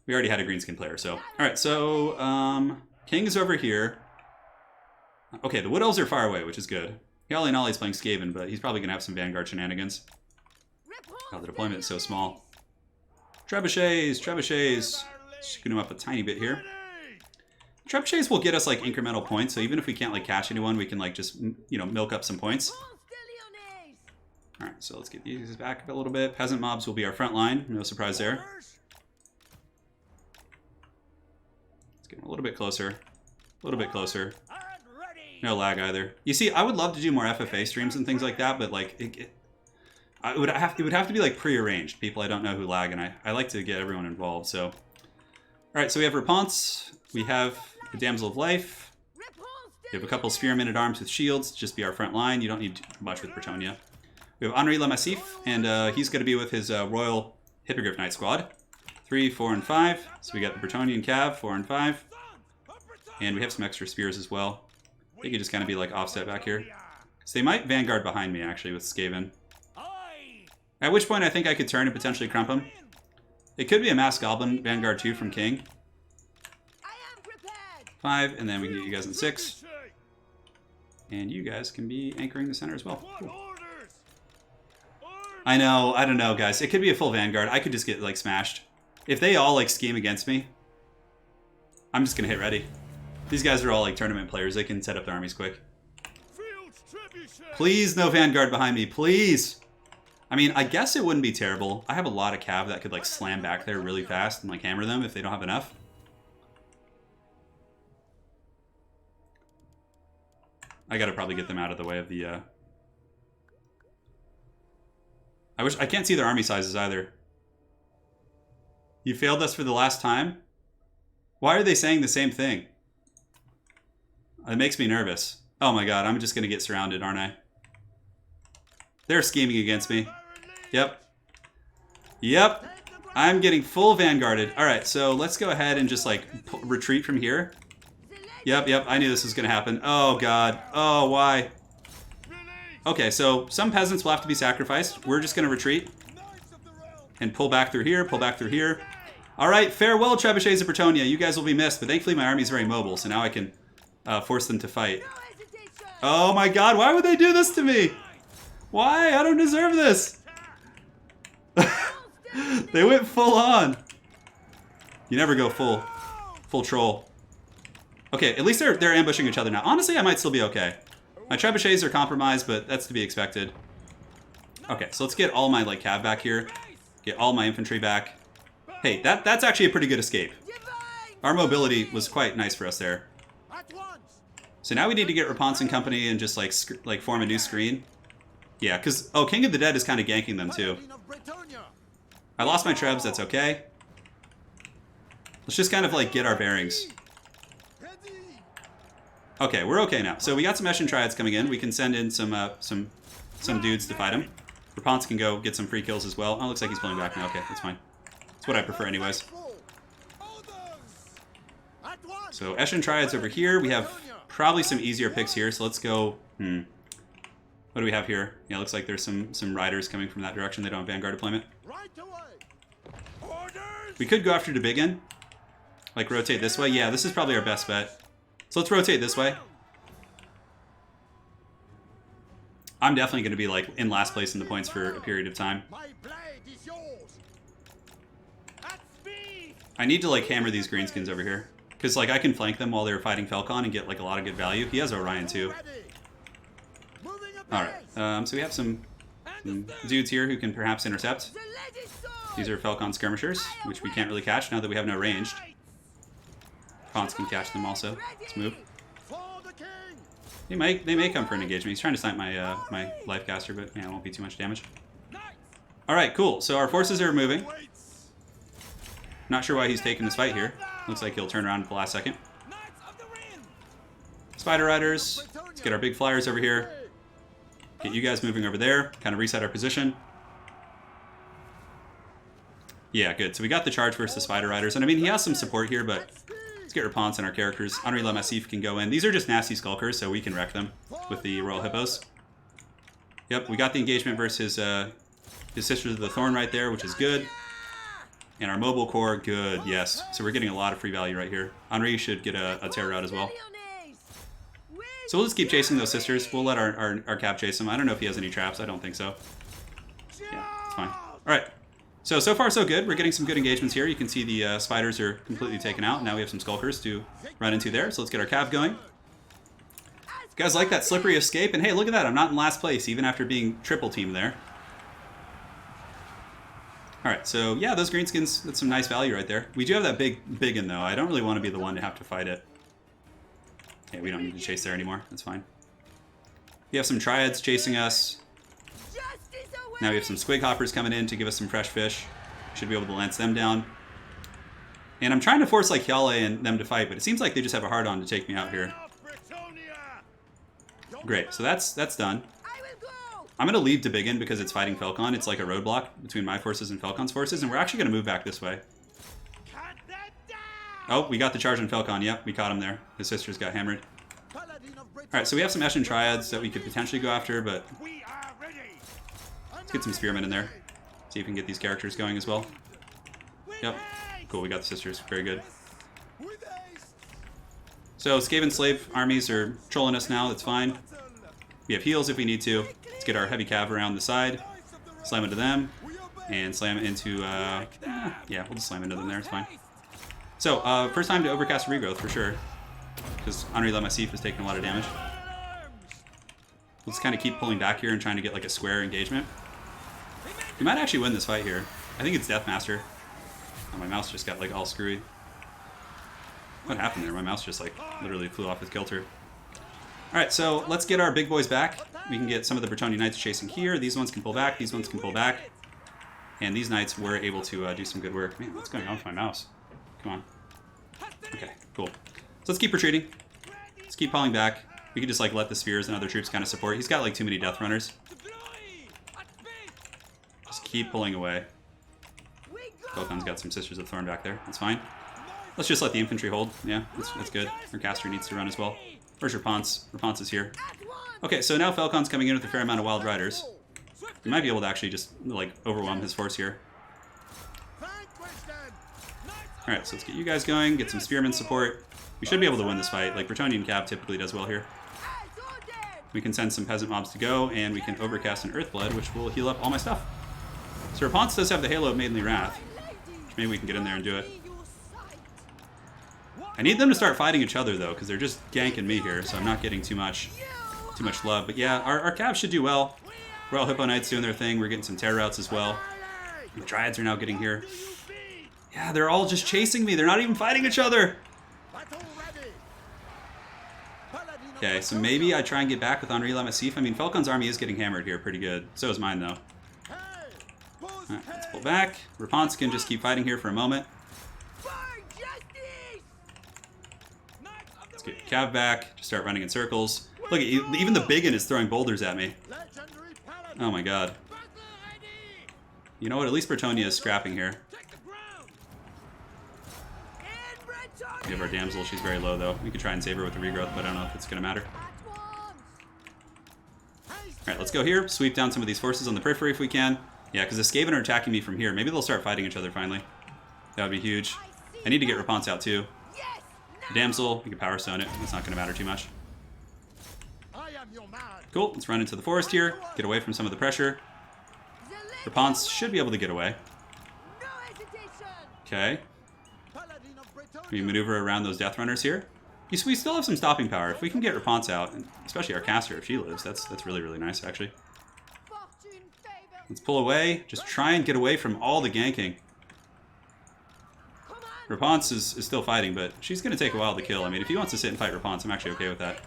we already had a Greenskin player. So, all right, so King is over here. Okay, the Wood Elves are far away, which is good. Yali Nolly's playing Skaven, but he's probably going to have some Vanguard shenanigans. Oh, the deployment is so small. Trebuchets. Scoot him up a tiny bit here. Trebuchets will get us like incremental points, so even if we can't like catch anyone, we can like just, you know, milk up some points. Alright, so let's get these back a little bit. Peasant mobs will be our front line. No surprise there. Let's get them a little bit closer. A little bit closer. No lag either. You see, I would love to do more FFA streams and things like that, but like it would have to be like pre-arranged. People I don't know who lag, and I like to get everyone involved, so. Alright, so we have Rapunzel, we have the Damsel of Life, we have a couple Spearmen at Arms with shields, just be our front line. You don't need much with Bretonnia. We have Henri Le Massif, and he's going to be with his Royal Hippogriff Knight Squad. 3, 4, and 5. So we got the Bretonnian Cav, 4 and 5. And we have some extra spears as well. They could just kind of be like offset back here. So they might Vanguard behind me, actually, with Skaven. At which point I think I could turn and potentially crump him. It could be a Masked Goblin Vanguard 2 from King. 5, and then we can get you guys in 6. And you guys can be anchoring the center as well. Cool. I don't know, guys. It could be a full Vanguard. I could just get, like, smashed. If they all, like, scheme against me, I'm just gonna hit ready. These guys are all, like, tournament players. They can set up their armies quick. Please, no Vanguard behind me. Please! I mean, I guess it wouldn't be terrible. I have a lot of cav that could, like, slam back there really fast and, like, hammer them if they don't have enough. I gotta probably get them out of the way of the, I can't see their army sizes either. You failed us for the last time? Why are they saying the same thing? It makes me nervous. Oh my god, I'm just gonna get surrounded, aren't I? They're scheming against me. Yep. I'm getting full Vanguarded. Alright, so let's go ahead and just, like, retreat from here. Yep, I knew this was gonna happen. Oh god. Oh, why? Okay, so some peasants will have to be sacrificed. We're just gonna retreat. And pull back through here, Alright, farewell, Trebuchets of Bretonnia. You guys will be missed, but thankfully my army is very mobile, so now I can force them to fight. Oh my god, why would they do this to me? Why? I don't deserve this. They went full on. You never go full troll. Okay, at least they're ambushing each other now. Honestly, I might still be okay. My trebuchets are compromised, but that's to be expected. Okay, so let's get all my like cav back here. Get all my infantry back. Hey, that's actually a pretty good escape. Our mobility was quite nice for us there. So now we need to get Rapunzel and company and just like form a new screen. Yeah, because, oh, King of the Dead is kind of ganking them too. I lost my trebs, that's okay. Let's just kind of like get our bearings. Okay, we're okay now. So we got some Eshin Triads coming in. We can send in some dudes to fight him. Rapunzel can go get some free kills as well. Oh, looks like he's pulling back now. Okay, that's fine. That's what I prefer anyways. So Eshin Triads over here. We have probably some easier picks here. So let's go. What do we have here? Yeah, looks like there's some riders coming from that direction. They don't have Vanguard deployment. We could go after Debiggen. Like rotate this way. Yeah, this is probably our best bet. So let's rotate this way. I'm definitely going to be like in last place in the points for a period of time. I need to like hammer these Greenskins over here. Because like I can flank them while they're fighting Falcon and get like a lot of good value. He has Orion too. Alright, so we have some dudes here who can perhaps intercept. These are Falcon skirmishers, which we can't really catch now that we have no ranged. Pons can catch them also. Let's move. They may come for an engagement. He's trying to snipe my my life caster, but yeah, it won't be too much damage. Alright, cool. So our forces are moving. Not sure why he's taking this fight here. Looks like he'll turn around at the last second. Spider Riders. Let's get our big flyers over here. Get you guys moving over there. Kind of reset our position. Yeah, good. So we got the charge versus the Spider Riders. And I mean, he has some support here, but let's get Rapunzel and our characters. Henri Le Massif can go in. These are just nasty Skulkers, so we can wreck them with the Royal Hippos. Yep, we got the engagement versus his Sisters of the Thorn right there, which is good. And our mobile core, good, yes. So we're getting a lot of free value right here. Henri should get a terror route as well. So we'll just keep chasing those sisters. We'll let our cap chase him. I don't know if he has any traps. I don't think so. Yeah, it's fine. All right. So far so good. We're getting some good engagements here. You can see the spiders are completely taken out. Now we have some Skulkers to run into there. So let's get our cap going. You guys like that slippery escape? And hey, look at that. I'm not in last place, even after being triple team there. Alright, so yeah, those Greenskins, that's some nice value right there. We do have that Biggin though. I don't really want to be the one to have to fight it. Yeah, we don't need to chase there anymore. That's fine. We have some Triads chasing us. Now we have some Squig Hoppers coming in to give us some fresh fish. Should be able to lance them down. And I'm trying to force like Hyale and them to fight, but it seems like they just have a hard-on to take me out here. Great, so that's done. I'm going to leave Debiggen because it's fighting Falcon. It's like a roadblock between my forces and Falcon's forces, and we're actually going to move back this way. Oh, we got the charge on Falcon. Yep, we caught him there. His sisters got hammered. Alright, so we have some Eshin Triads that we could potentially go after, but let's get some Spearmen in there. See if we can get these characters going as well. Yep, cool, we got the sisters. Very good. So Skaven slave armies are trolling us now. That's fine. We have heals if we need to. Let's get our heavy cav around the side, slam into them, and slam into, yeah, we'll just slam into them there, it's fine. So, first time to overcast regrowth for sure, because Henri Le Massif is taking a lot of damage. Let's kind of keep pulling back here and trying to get like a square engagement. We might actually win this fight here. I think it's Deathmaster. Oh, my mouse just got like all screwy. What happened there? My mouse just like literally flew off its kilter. Alright, so let's get our big boys back. We can get some of the Bretonnia Knights chasing here. These ones can pull back. These ones can pull back. And these Knights were able to do some good work. Man, what's going on with my mouse? Come on. Okay, cool. So let's keep retreating. Let's keep pulling back. We can just like let the Spheres and other troops kind of support. He's got like too many Death Runners. Just keep pulling away. Falcon's got some Sisters of Thorn back there. That's fine. Let's just let the infantry hold. Yeah, that's good. Our caster needs to run as well. Where's Rapunzel? Rapunzel's here. Okay, so now Falcon's coming in with a fair amount of Wild Riders. We might be able to actually just, like, overwhelm his force here. Alright, so let's get you guys going, get some Spearman support. We should be able to win this fight. Like, Bretonnian Cav typically does well here. We can send some Peasant Mobs to go, and we can overcast an Earthblood, which will heal up all my stuff. So Rapunzel does have the Halo of Maidenly Wrath. Which maybe we can get in there and do it. I need them to start fighting each other, though, because they're just ganking me here, so I'm not getting too much love. But yeah, our Cavs should do well. Royal Hippo Knights doing their thing. We're getting some terror routes as well. The Dryads are now getting here. Yeah, they're all just chasing me. They're not even fighting each other. Okay, so maybe I try and get back with Henri Lamassif. I mean, Falcon's army is getting hammered here pretty good. So is mine, though. Alright, let's pull back. Rapunzel can just keep fighting here for a moment. Let's get Cav back. Just start running in circles. Look, even the biggin is throwing boulders at me. Oh my god. You know what? At least Bretonnia is scrapping here. We have our damsel. She's very low, though. We could try and save her with the regrowth, but I don't know if it's going to matter. Alright, let's go here. Sweep down some of these forces on the periphery if we can. Yeah, because the Skaven are attacking me from here. Maybe they'll start fighting each other finally. That would be huge. I need to get Rapunzel out, too. The damsel, we can power stone it. It's not going to matter too much. Cool. Let's run into the forest here. Get away from some of the pressure. Rapunzel should be able to get away. Okay. We maneuver around those Death Runners here. We still have some stopping power. If we can get Rapunzel out, and especially our caster if she lives, that's really, really nice, actually. Let's pull away. Just try and get away from all the ganking. Rapunzel is still fighting, but she's going to take a while to kill. I mean, if he wants to sit and fight Rapunzel, I'm actually okay with that.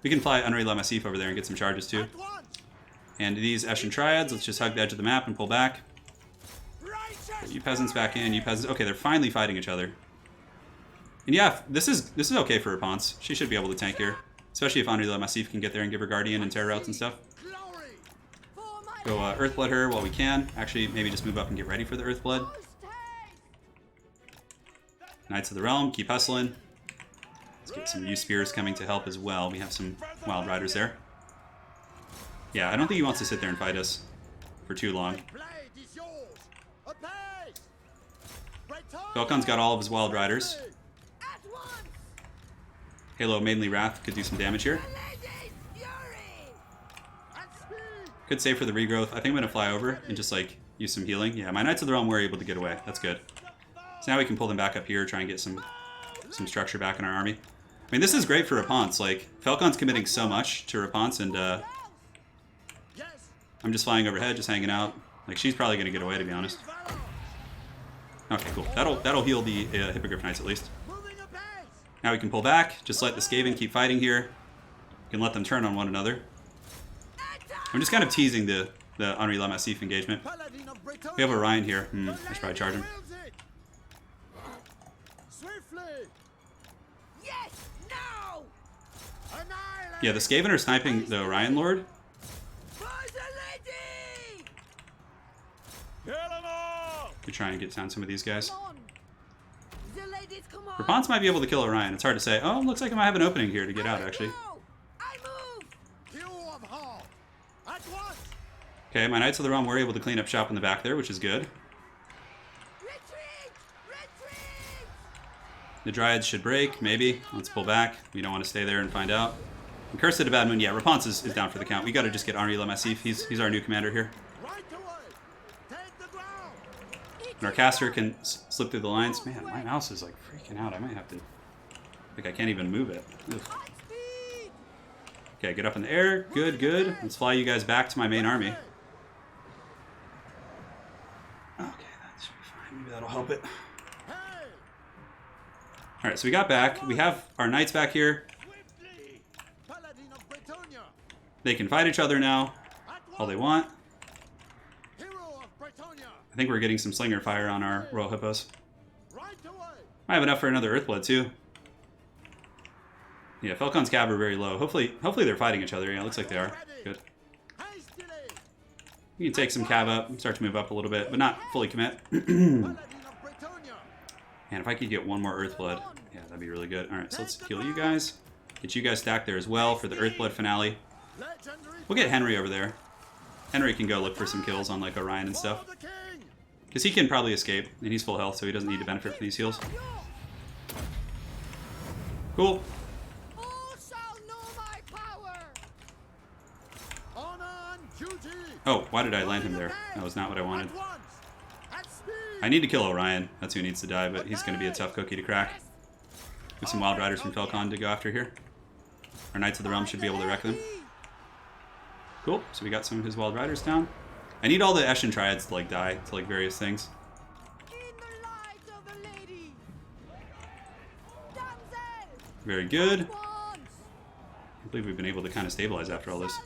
We can fly Henri Lamassif over there and get some charges, too. And these Eshin Triads, let's just hug the edge of the map and pull back. Put you peasants back in, you peasants. Okay, they're finally fighting each other. And yeah, this is okay for Rapunzel. She should be able to tank here. Especially if Henri Lamassif can get there and give her Guardian and Terror Routes and stuff. Go Earthblood her while we can. Actually, maybe just move up and get ready for the Earthblood. Knights of the Realm, keep hustling. Let's get some U Spears coming to help as well. We have some Wild Riders there. Yeah, I don't think he wants to sit there and fight us for too long. Falcon's got all of his Wild Riders. Halo Maidenly Wrath could do some damage here. Could save for the regrowth. I think I'm going to fly over and just like use some healing. Yeah, my Knights of the Realm were able to get away. That's good. So now we can pull them back up here, try and get some structure back in our army. I mean, this is great for Rapunzel. Like, Falcon's committing so much to Rapunzel, and I'm just flying overhead, just hanging out. Like, she's probably going to get away, to be honest. Okay, cool. That'll heal the Hippogriff Knights at least. Now we can pull back. Just let the Skaven keep fighting here. We can let them turn on one another. I'm just kind of teasing the Henri Lamassif engagement. We have Orion here. I should probably charge him. Yeah, the Skaven are sniping the Orion Lord. We try and get down some of these guys. Rapunzel might be able to kill Orion. It's hard to say. Oh, looks like I might have an opening here to get out, actually. Okay, my Knights of the Realm were able to clean up shop in the back there, which is good. The Dryads should break, maybe. Let's pull back. We don't want to stay there and find out. And Curse of the Bad Moon, yeah, Rapunzel is down for the count. We got to just get Henri Lamassif. He's our new commander here. And our caster can slip through the lines. Man, my mouse is like freaking out. I might have to... Like, I can't even move it. Ugh. Okay, get up in the air. Good, good. Let's fly you guys back to my main army. Okay, that should be fine. Maybe that'll help it. Alright, so we got back. We have our knights back here. They can fight each other now. All they want. I think we're getting some slinger fire on our Royal Hippos. Might have enough for another Earthblood too. Yeah, Falcon's Cav are very low. Hopefully they're fighting each other. Yeah, it looks like they are. Good. We can take some Cav up and start to move up a little bit, but not fully commit. And if I could get one more Earthblood, yeah, that'd be really good. Alright, so let's heal you guys. Get you guys stacked there as well for the Earthblood finale. We'll get Henry over there. Henry can go look for some kills on like Orion and stuff. Because he can probably escape, and he's full health, so he doesn't need to benefit from these heals. Cool. Oh, why did I land him there? That was not what I wanted. I need to kill Orion. That's who needs to die, but he's going to be a tough cookie to crack. With some Wild Riders from Falcon to go after here. Our Knights of the Realm should be able to wreck them. Cool, so we got some of his Wild Riders down. I need all the Eshin Triads to like die to like various things. Very good. believe we've been able to kind of stabilize after all this.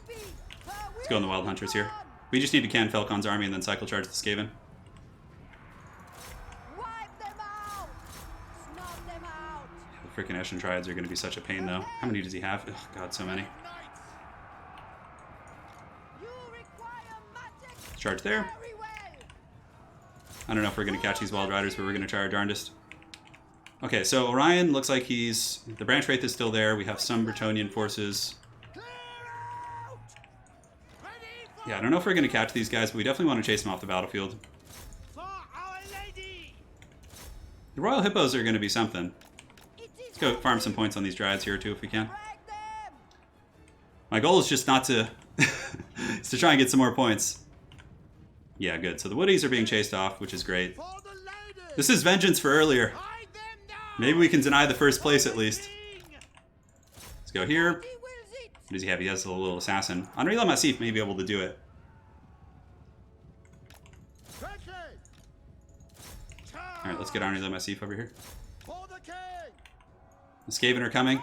Let's go on the Wild Hunters here. We just need to can Falcon's army and then cycle charge the Skaven. The freaking Eshin Triads are going to be such a pain, though. How many does he have? Oh, God, so many. Charge there. I don't know if we're going to catch these Wild Riders, but we're going to try our darndest. Okay, so Orion looks like he's... The Branch Wraith is still there. We have some Bretonian forces. Yeah, I don't know if we're going to catch these guys, but we definitely want to chase them off the battlefield. The Royal Hippos are going to be something. Let's go farm some points on these Dryads here, too, if we can. My goal is just not to... is to try and get some more points. Yeah, good. So the Woodies are being chased off, which is great. This is vengeance for earlier. Maybe we can deny the first place at least. Let's go here. What does he have? He has a little assassin. Henri Le Massif may be able to do it. Alright, let's get Henri Le Massif over here. The Skaven are coming.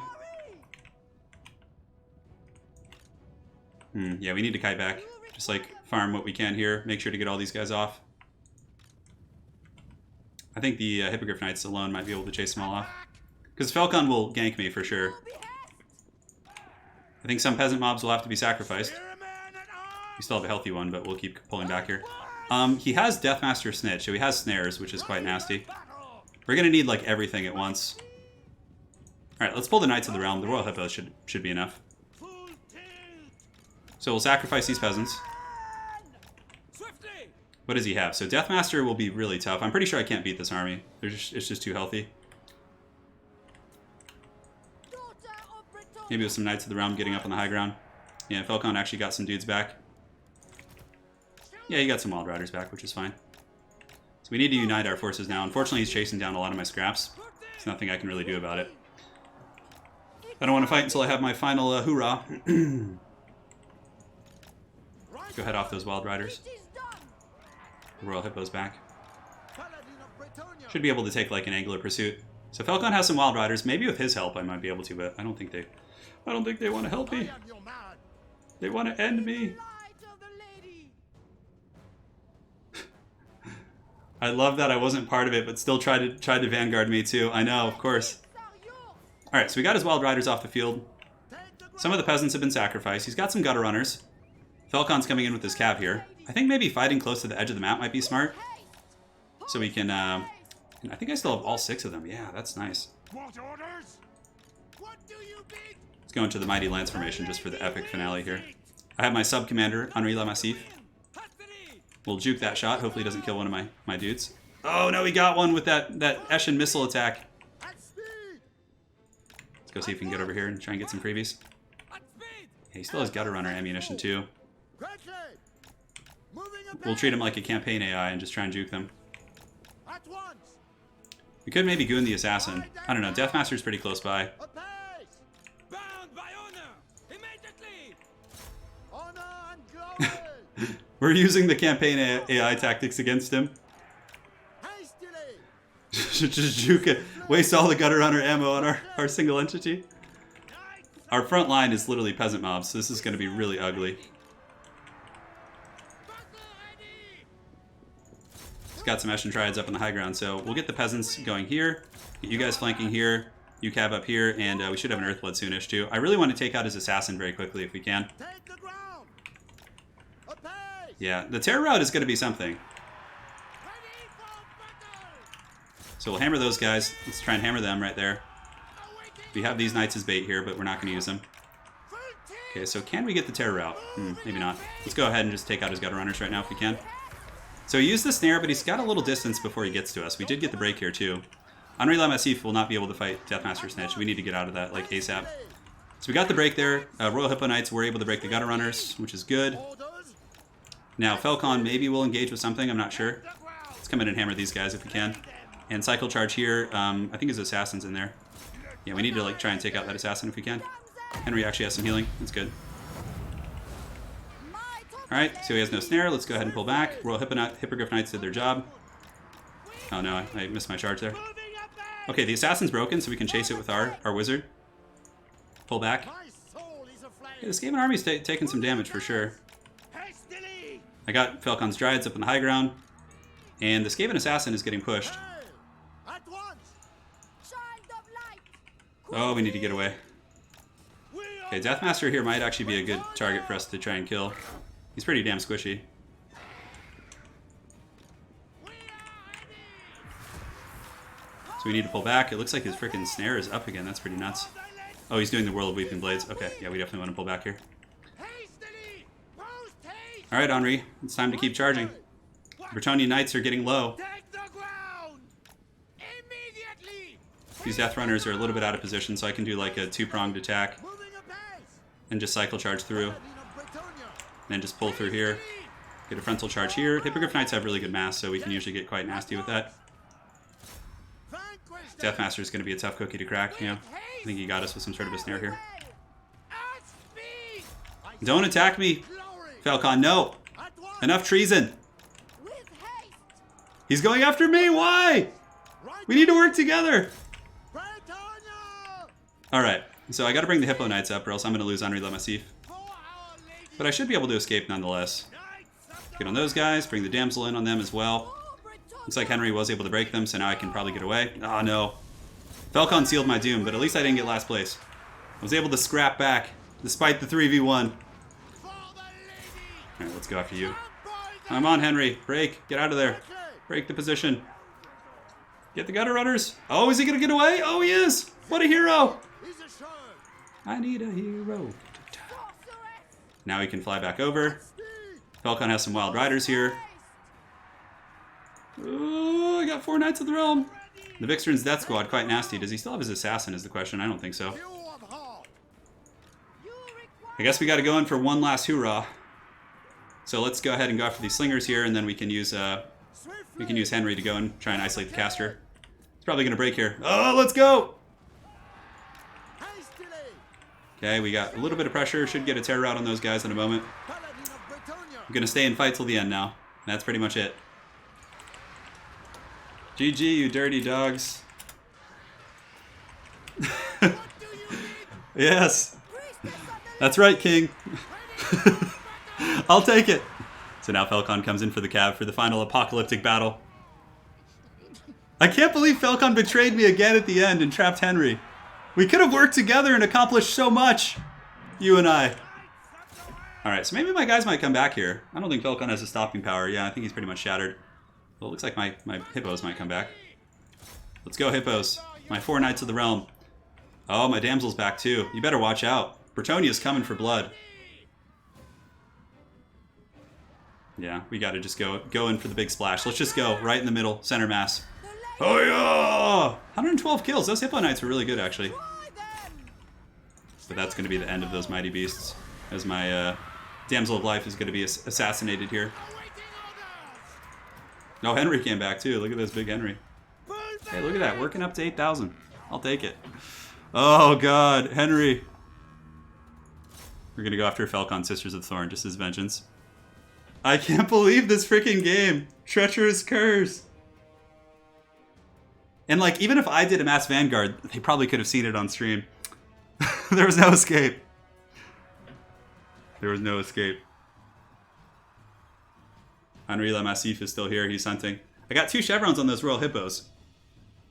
Yeah, we need to kite back. Just like farm what we can here. Make sure to get all these guys off. I think the Hippogriff Knights alone might be able to chase them all off. Because Falcon will gank me for sure. I think some peasant mobs will have to be sacrificed. We still have a healthy one, but we'll keep pulling back here. He has Deathmaster Snitch, so he has snares, which is quite nasty. We're going to need like everything at once. Alright, let's pull the Knights of the Realm. The Royal Hippos should be enough. So we'll sacrifice these peasants. What does he have? So Deathmaster will be really tough. I'm pretty sure I can't beat this army. It's just too healthy. Maybe with some Knights of the Realm getting up on the high ground. Yeah, Falcon actually got some dudes back. Yeah, he got some Wild Riders back, which is fine. So we need to unite our forces now. Unfortunately, he's chasing down a lot of my scraps. There's nothing I can really do about it. I don't want to fight until I have my final hoorah. Go head off those Wild Riders. The Royal Hippo's back. Should be able to take like an angular pursuit. So Falcon has some Wild Riders. Maybe with his help I might be able to, but I don't think they want to help me. They want to end me. I love that I wasn't part of it, but still tried to vanguard me too. I know, of course. All right, so we got his Wild Riders off the field. Some of the peasants have been sacrificed. He's got some gutter runners. Falcon's coming in with his cav here. I think maybe fighting close to the edge of the map might be smart. So we can, I think I still have all 6 of them. Yeah, that's nice. Let's go into the Mighty Lance formation just for the epic finale here. I have my sub-commander, Henri Le Massif. We'll juke that shot. Hopefully he doesn't kill one of my dudes. Oh no, he got one with that Eshin missile attack. Let's go see if we can get over here and try and get some freebies. Yeah, he still has gutter runner ammunition too. We'll treat him like a campaign AI and just try and juke them. We could maybe goon the assassin. I don't know. Deathmaster's pretty close by. We're using the campaign AI tactics against him. Just juke it. Waste all the gutter runner ammo on our single entity. Our front line is literally peasant mobs, so this is going to be really ugly. Got some Eshin Triads up on the high ground, so we'll get the peasants going here, get you guys flanking here, you cab up here, and we should have an Earthblood soonish too. I really want to take out his assassin very quickly if we can. Yeah, the terror route is going to be something. So we'll hammer those guys. Let's try and hammer them right there. We have these knights as bait here, but we're not going to use them. Okay, so can we get the terror route? Maybe not. Let's go ahead and just take out his gutter runners right now if we can. So he used the snare, but he's got a little distance before he gets to us. We did get the break here, too. Henri Le Massif will not be able to fight Deathmaster Snitch. We need to get out of that, like, ASAP. So we got the break there. Royal Hippo Knights were able to break the gutter runners, which is good. Now, Falcon maybe will engage with something. I'm not sure. Let's come in and hammer these guys if we can. And cycle charge here. I think his assassin's in there. Yeah, we need to, like, try and take out that assassin if we can. Henry actually has some healing. That's good. Alright, so he has no snare. Let's go ahead and pull back. Royal Hippogriff Knights did their job. Oh no, I missed my charge there. Okay, the assassin's broken, so we can chase it with our wizard. Pull back. Yeah, the Skaven army's taking some damage for sure. I got Falcon's Dryads up in the high ground, and the Skaven Assassin is getting pushed. Oh, we need to get away. Okay, Deathmaster here might actually be a good target for us to try and kill. He's pretty damn squishy. So we need to pull back. It looks like his freaking snare is up again. That's pretty nuts. Oh, he's doing the Whirl of Weeping Blades. Okay, yeah, we definitely want to pull back here. Alright, Henri. It's time to keep charging. Bretonnia Knights are getting low. These Death Runners are a little bit out of position, so I can do like a two-pronged attack. And just cycle charge through. And then just pull through here. Get a frontal charge here. Hippogriff Knights have really good mass, so we can usually get quite nasty with that. Deathmaster is going to be a tough cookie to crack, you know. I think he got us with some sort of a snare here. Don't attack me, Falcon. No. Enough treason. He's going after me. Why? We need to work together. Alright. So I got to bring the Hippo Knights up or else I'm going to lose Henri Le Massif. But I should be able to escape nonetheless. Get on those guys. Bring the Damsel in on them as well. Looks like Henry was able to break them, so now I can probably get away. Oh no. Falcon sealed my doom, but at least I didn't get last place. I was able to scrap back, despite the 3v1. Alright, let's go after you. Come on, Henry. Break. Get out of there. Break the position. Get the gutter runners. Oh, is he going to get away? Oh, he is. What a hero. I need a hero. Now he can fly back over. Falcon has some Wild Riders here. Oh, I got 4 Knights of the Realm. The Vixren's Death Squad, quite nasty. Does he still have his Assassin is the question. I don't think so. I guess we got to go in for one last hoorah. So let's go ahead and go after these Slingers here, and then we can use Henry to go and try and isolate the caster. It's probably going to break here. Oh, let's go! Okay, we got a little bit of pressure. Should get a terror out on those guys in a moment. I'm going to stay and fight till the end now. That's pretty much it. GG, you dirty dogs. Yes. That's right, King. I'll take it. So now Falcon comes in for the cab for the final apocalyptic battle. I can't believe Falcon betrayed me again at the end and trapped Henry. We could have worked together and accomplished so much. You and I. Alright, so maybe my guys might come back here. I don't think Falcon has a stopping power. Yeah, I think he's pretty much shattered. Well, it looks like my Hippos might come back. Let's go, Hippos. My 4 Knights of the Realm. Oh, my Damsel's back too. You better watch out. Bretonnia's coming for blood. Yeah, we gotta just go in for the big splash. Let's just go right in the middle, center mass. Oh yeah! 112 kills. Those Hippo Knights were really good, actually. But that's gonna be the end of those mighty beasts. As my Damsel of Life is gonna be assassinated here. No, Henry came back too. Look at this big Henry. Hey, look at that. Working up to 8,000. I'll take it. Oh, God. Henry. We're going to go after Falcon Sisters of Thorn just as vengeance. I can't believe this freaking game. Treacherous Curse. And, like, even if I did a Mass Vanguard, they probably could have seen it on stream. There was no escape. There was no escape. Henri Le Massif is still here. He's hunting. I got 2 chevrons on those Royal Hippos.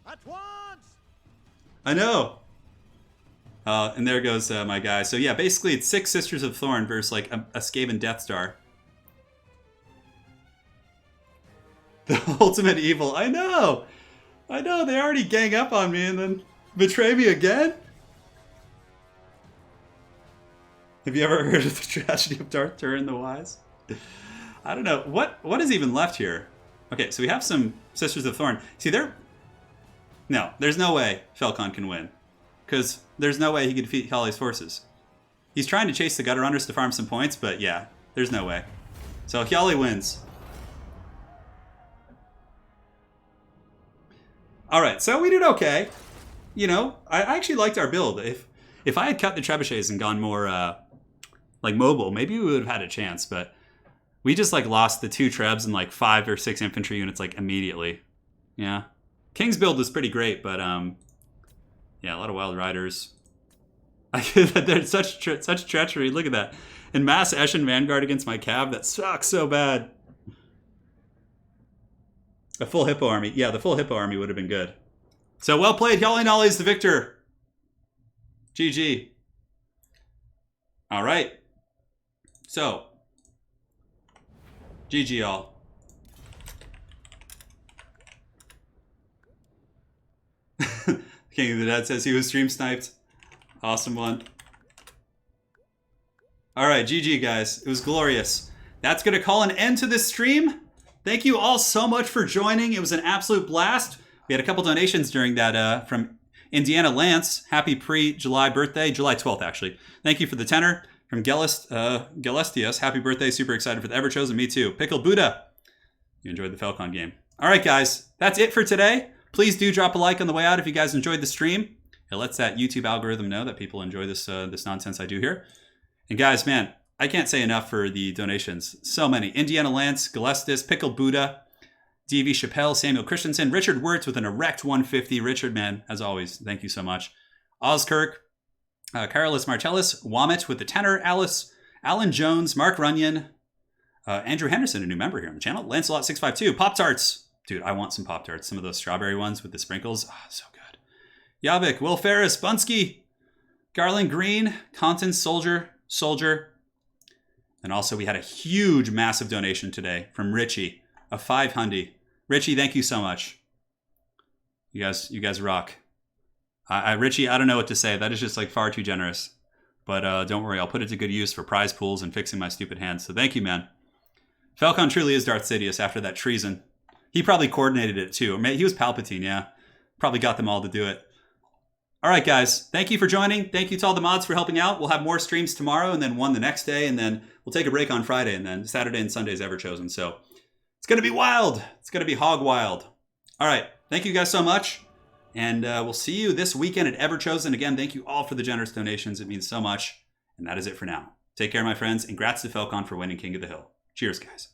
At once! I know! And there goes my guy. So yeah, basically it's 6 Sisters of Thorn versus like a Skaven Death Star. The ultimate evil. I know! I know, they already gang up on me and then betray me again? Have you ever heard of the tragedy of Darth Turin the Wise? I don't know. What is even left here? Okay, so we have some Sisters of Thorn. See, no, there's no way Falcon can win. Because there's no way he could defeat Hjalli's forces. He's trying to chase the Gutter Runners to farm some points, but yeah, there's no way. So Hjalli wins. Alright, so we did okay. You know, I actually liked our build. If I had cut the trebuchets and gone more like mobile, maybe we would have had a chance, but we just like lost the 2 trebs and like 5 or 6 infantry units like immediately. Yeah. King's build was pretty great, but yeah, a lot of Wild Riders. There's such treachery. Look at that. And Mass Eshin Vanguard against my Cav. That sucks so bad. A full Hippo army. Yeah, the full Hippo army would have been good. So well played. Yali Nolly is the victor. GG. All right. So, GG y'all. King of the Dead says he was stream sniped. Awesome one. All right, GG guys. It was glorious. That's going to call an end to this stream. Thank you all so much for joining. It was an absolute blast. We had a couple donations during that from Indiana Lance. Happy pre-July birthday. July 12th, actually. Thank you for the tenor. From Gelestius. Happy birthday. Super excited for the Ever Chosen. Me too. Pickled Buddha. You enjoyed the Falcon game. All right, guys. That's it for today. Please do drop a like on the way out if you guys enjoyed the stream. It lets that YouTube algorithm know that people enjoy this nonsense I do here. And guys, man, I can't say enough for the donations. So many. Indiana Lance, Gelestis, Pickled Buddha, DV Chappelle, Samuel Christensen, Richard Wirtz with an erect 150. Richard, man, as always, thank you so much. Ozkirk, Carolus Martellus, Womit with the tenor, Alice, Alan Jones, Mark Runyon, Andrew Henderson, a new member here on the channel, Lancelot652, Pop-Tarts. Dude, I want some Pop-Tarts. Some of those strawberry ones with the sprinkles. Oh, so good. Yavik, Will Ferris, Bunsky, Garland Green, Conton, Soldier. And also we had a huge, massive donation today from Richie of 500. Richie, thank you so much. You guys rock. Richie, I don't know what to say. That is just like far too generous. But don't worry, I'll put it to good use for prize pools and fixing my stupid hands. So thank you, man. Falcon truly is Darth Sidious after that treason. He probably coordinated it too. He was Palpatine, yeah. Probably got them all to do it. All right, guys. Thank you for joining. Thank you to all the mods for helping out. We'll have more streams tomorrow and then one the next day. And then we'll take a break on Friday. And then Saturday and Sunday's Ever Chosen. So it's going to be wild. It's going to be hog wild. All right. Thank you guys so much. And we'll see you this weekend at Ever Chosen. Again, thank you all for the generous donations. It means so much. And that is it for now. Take care, my friends. And congrats to Falcon for winning King of the Hill. Cheers, guys.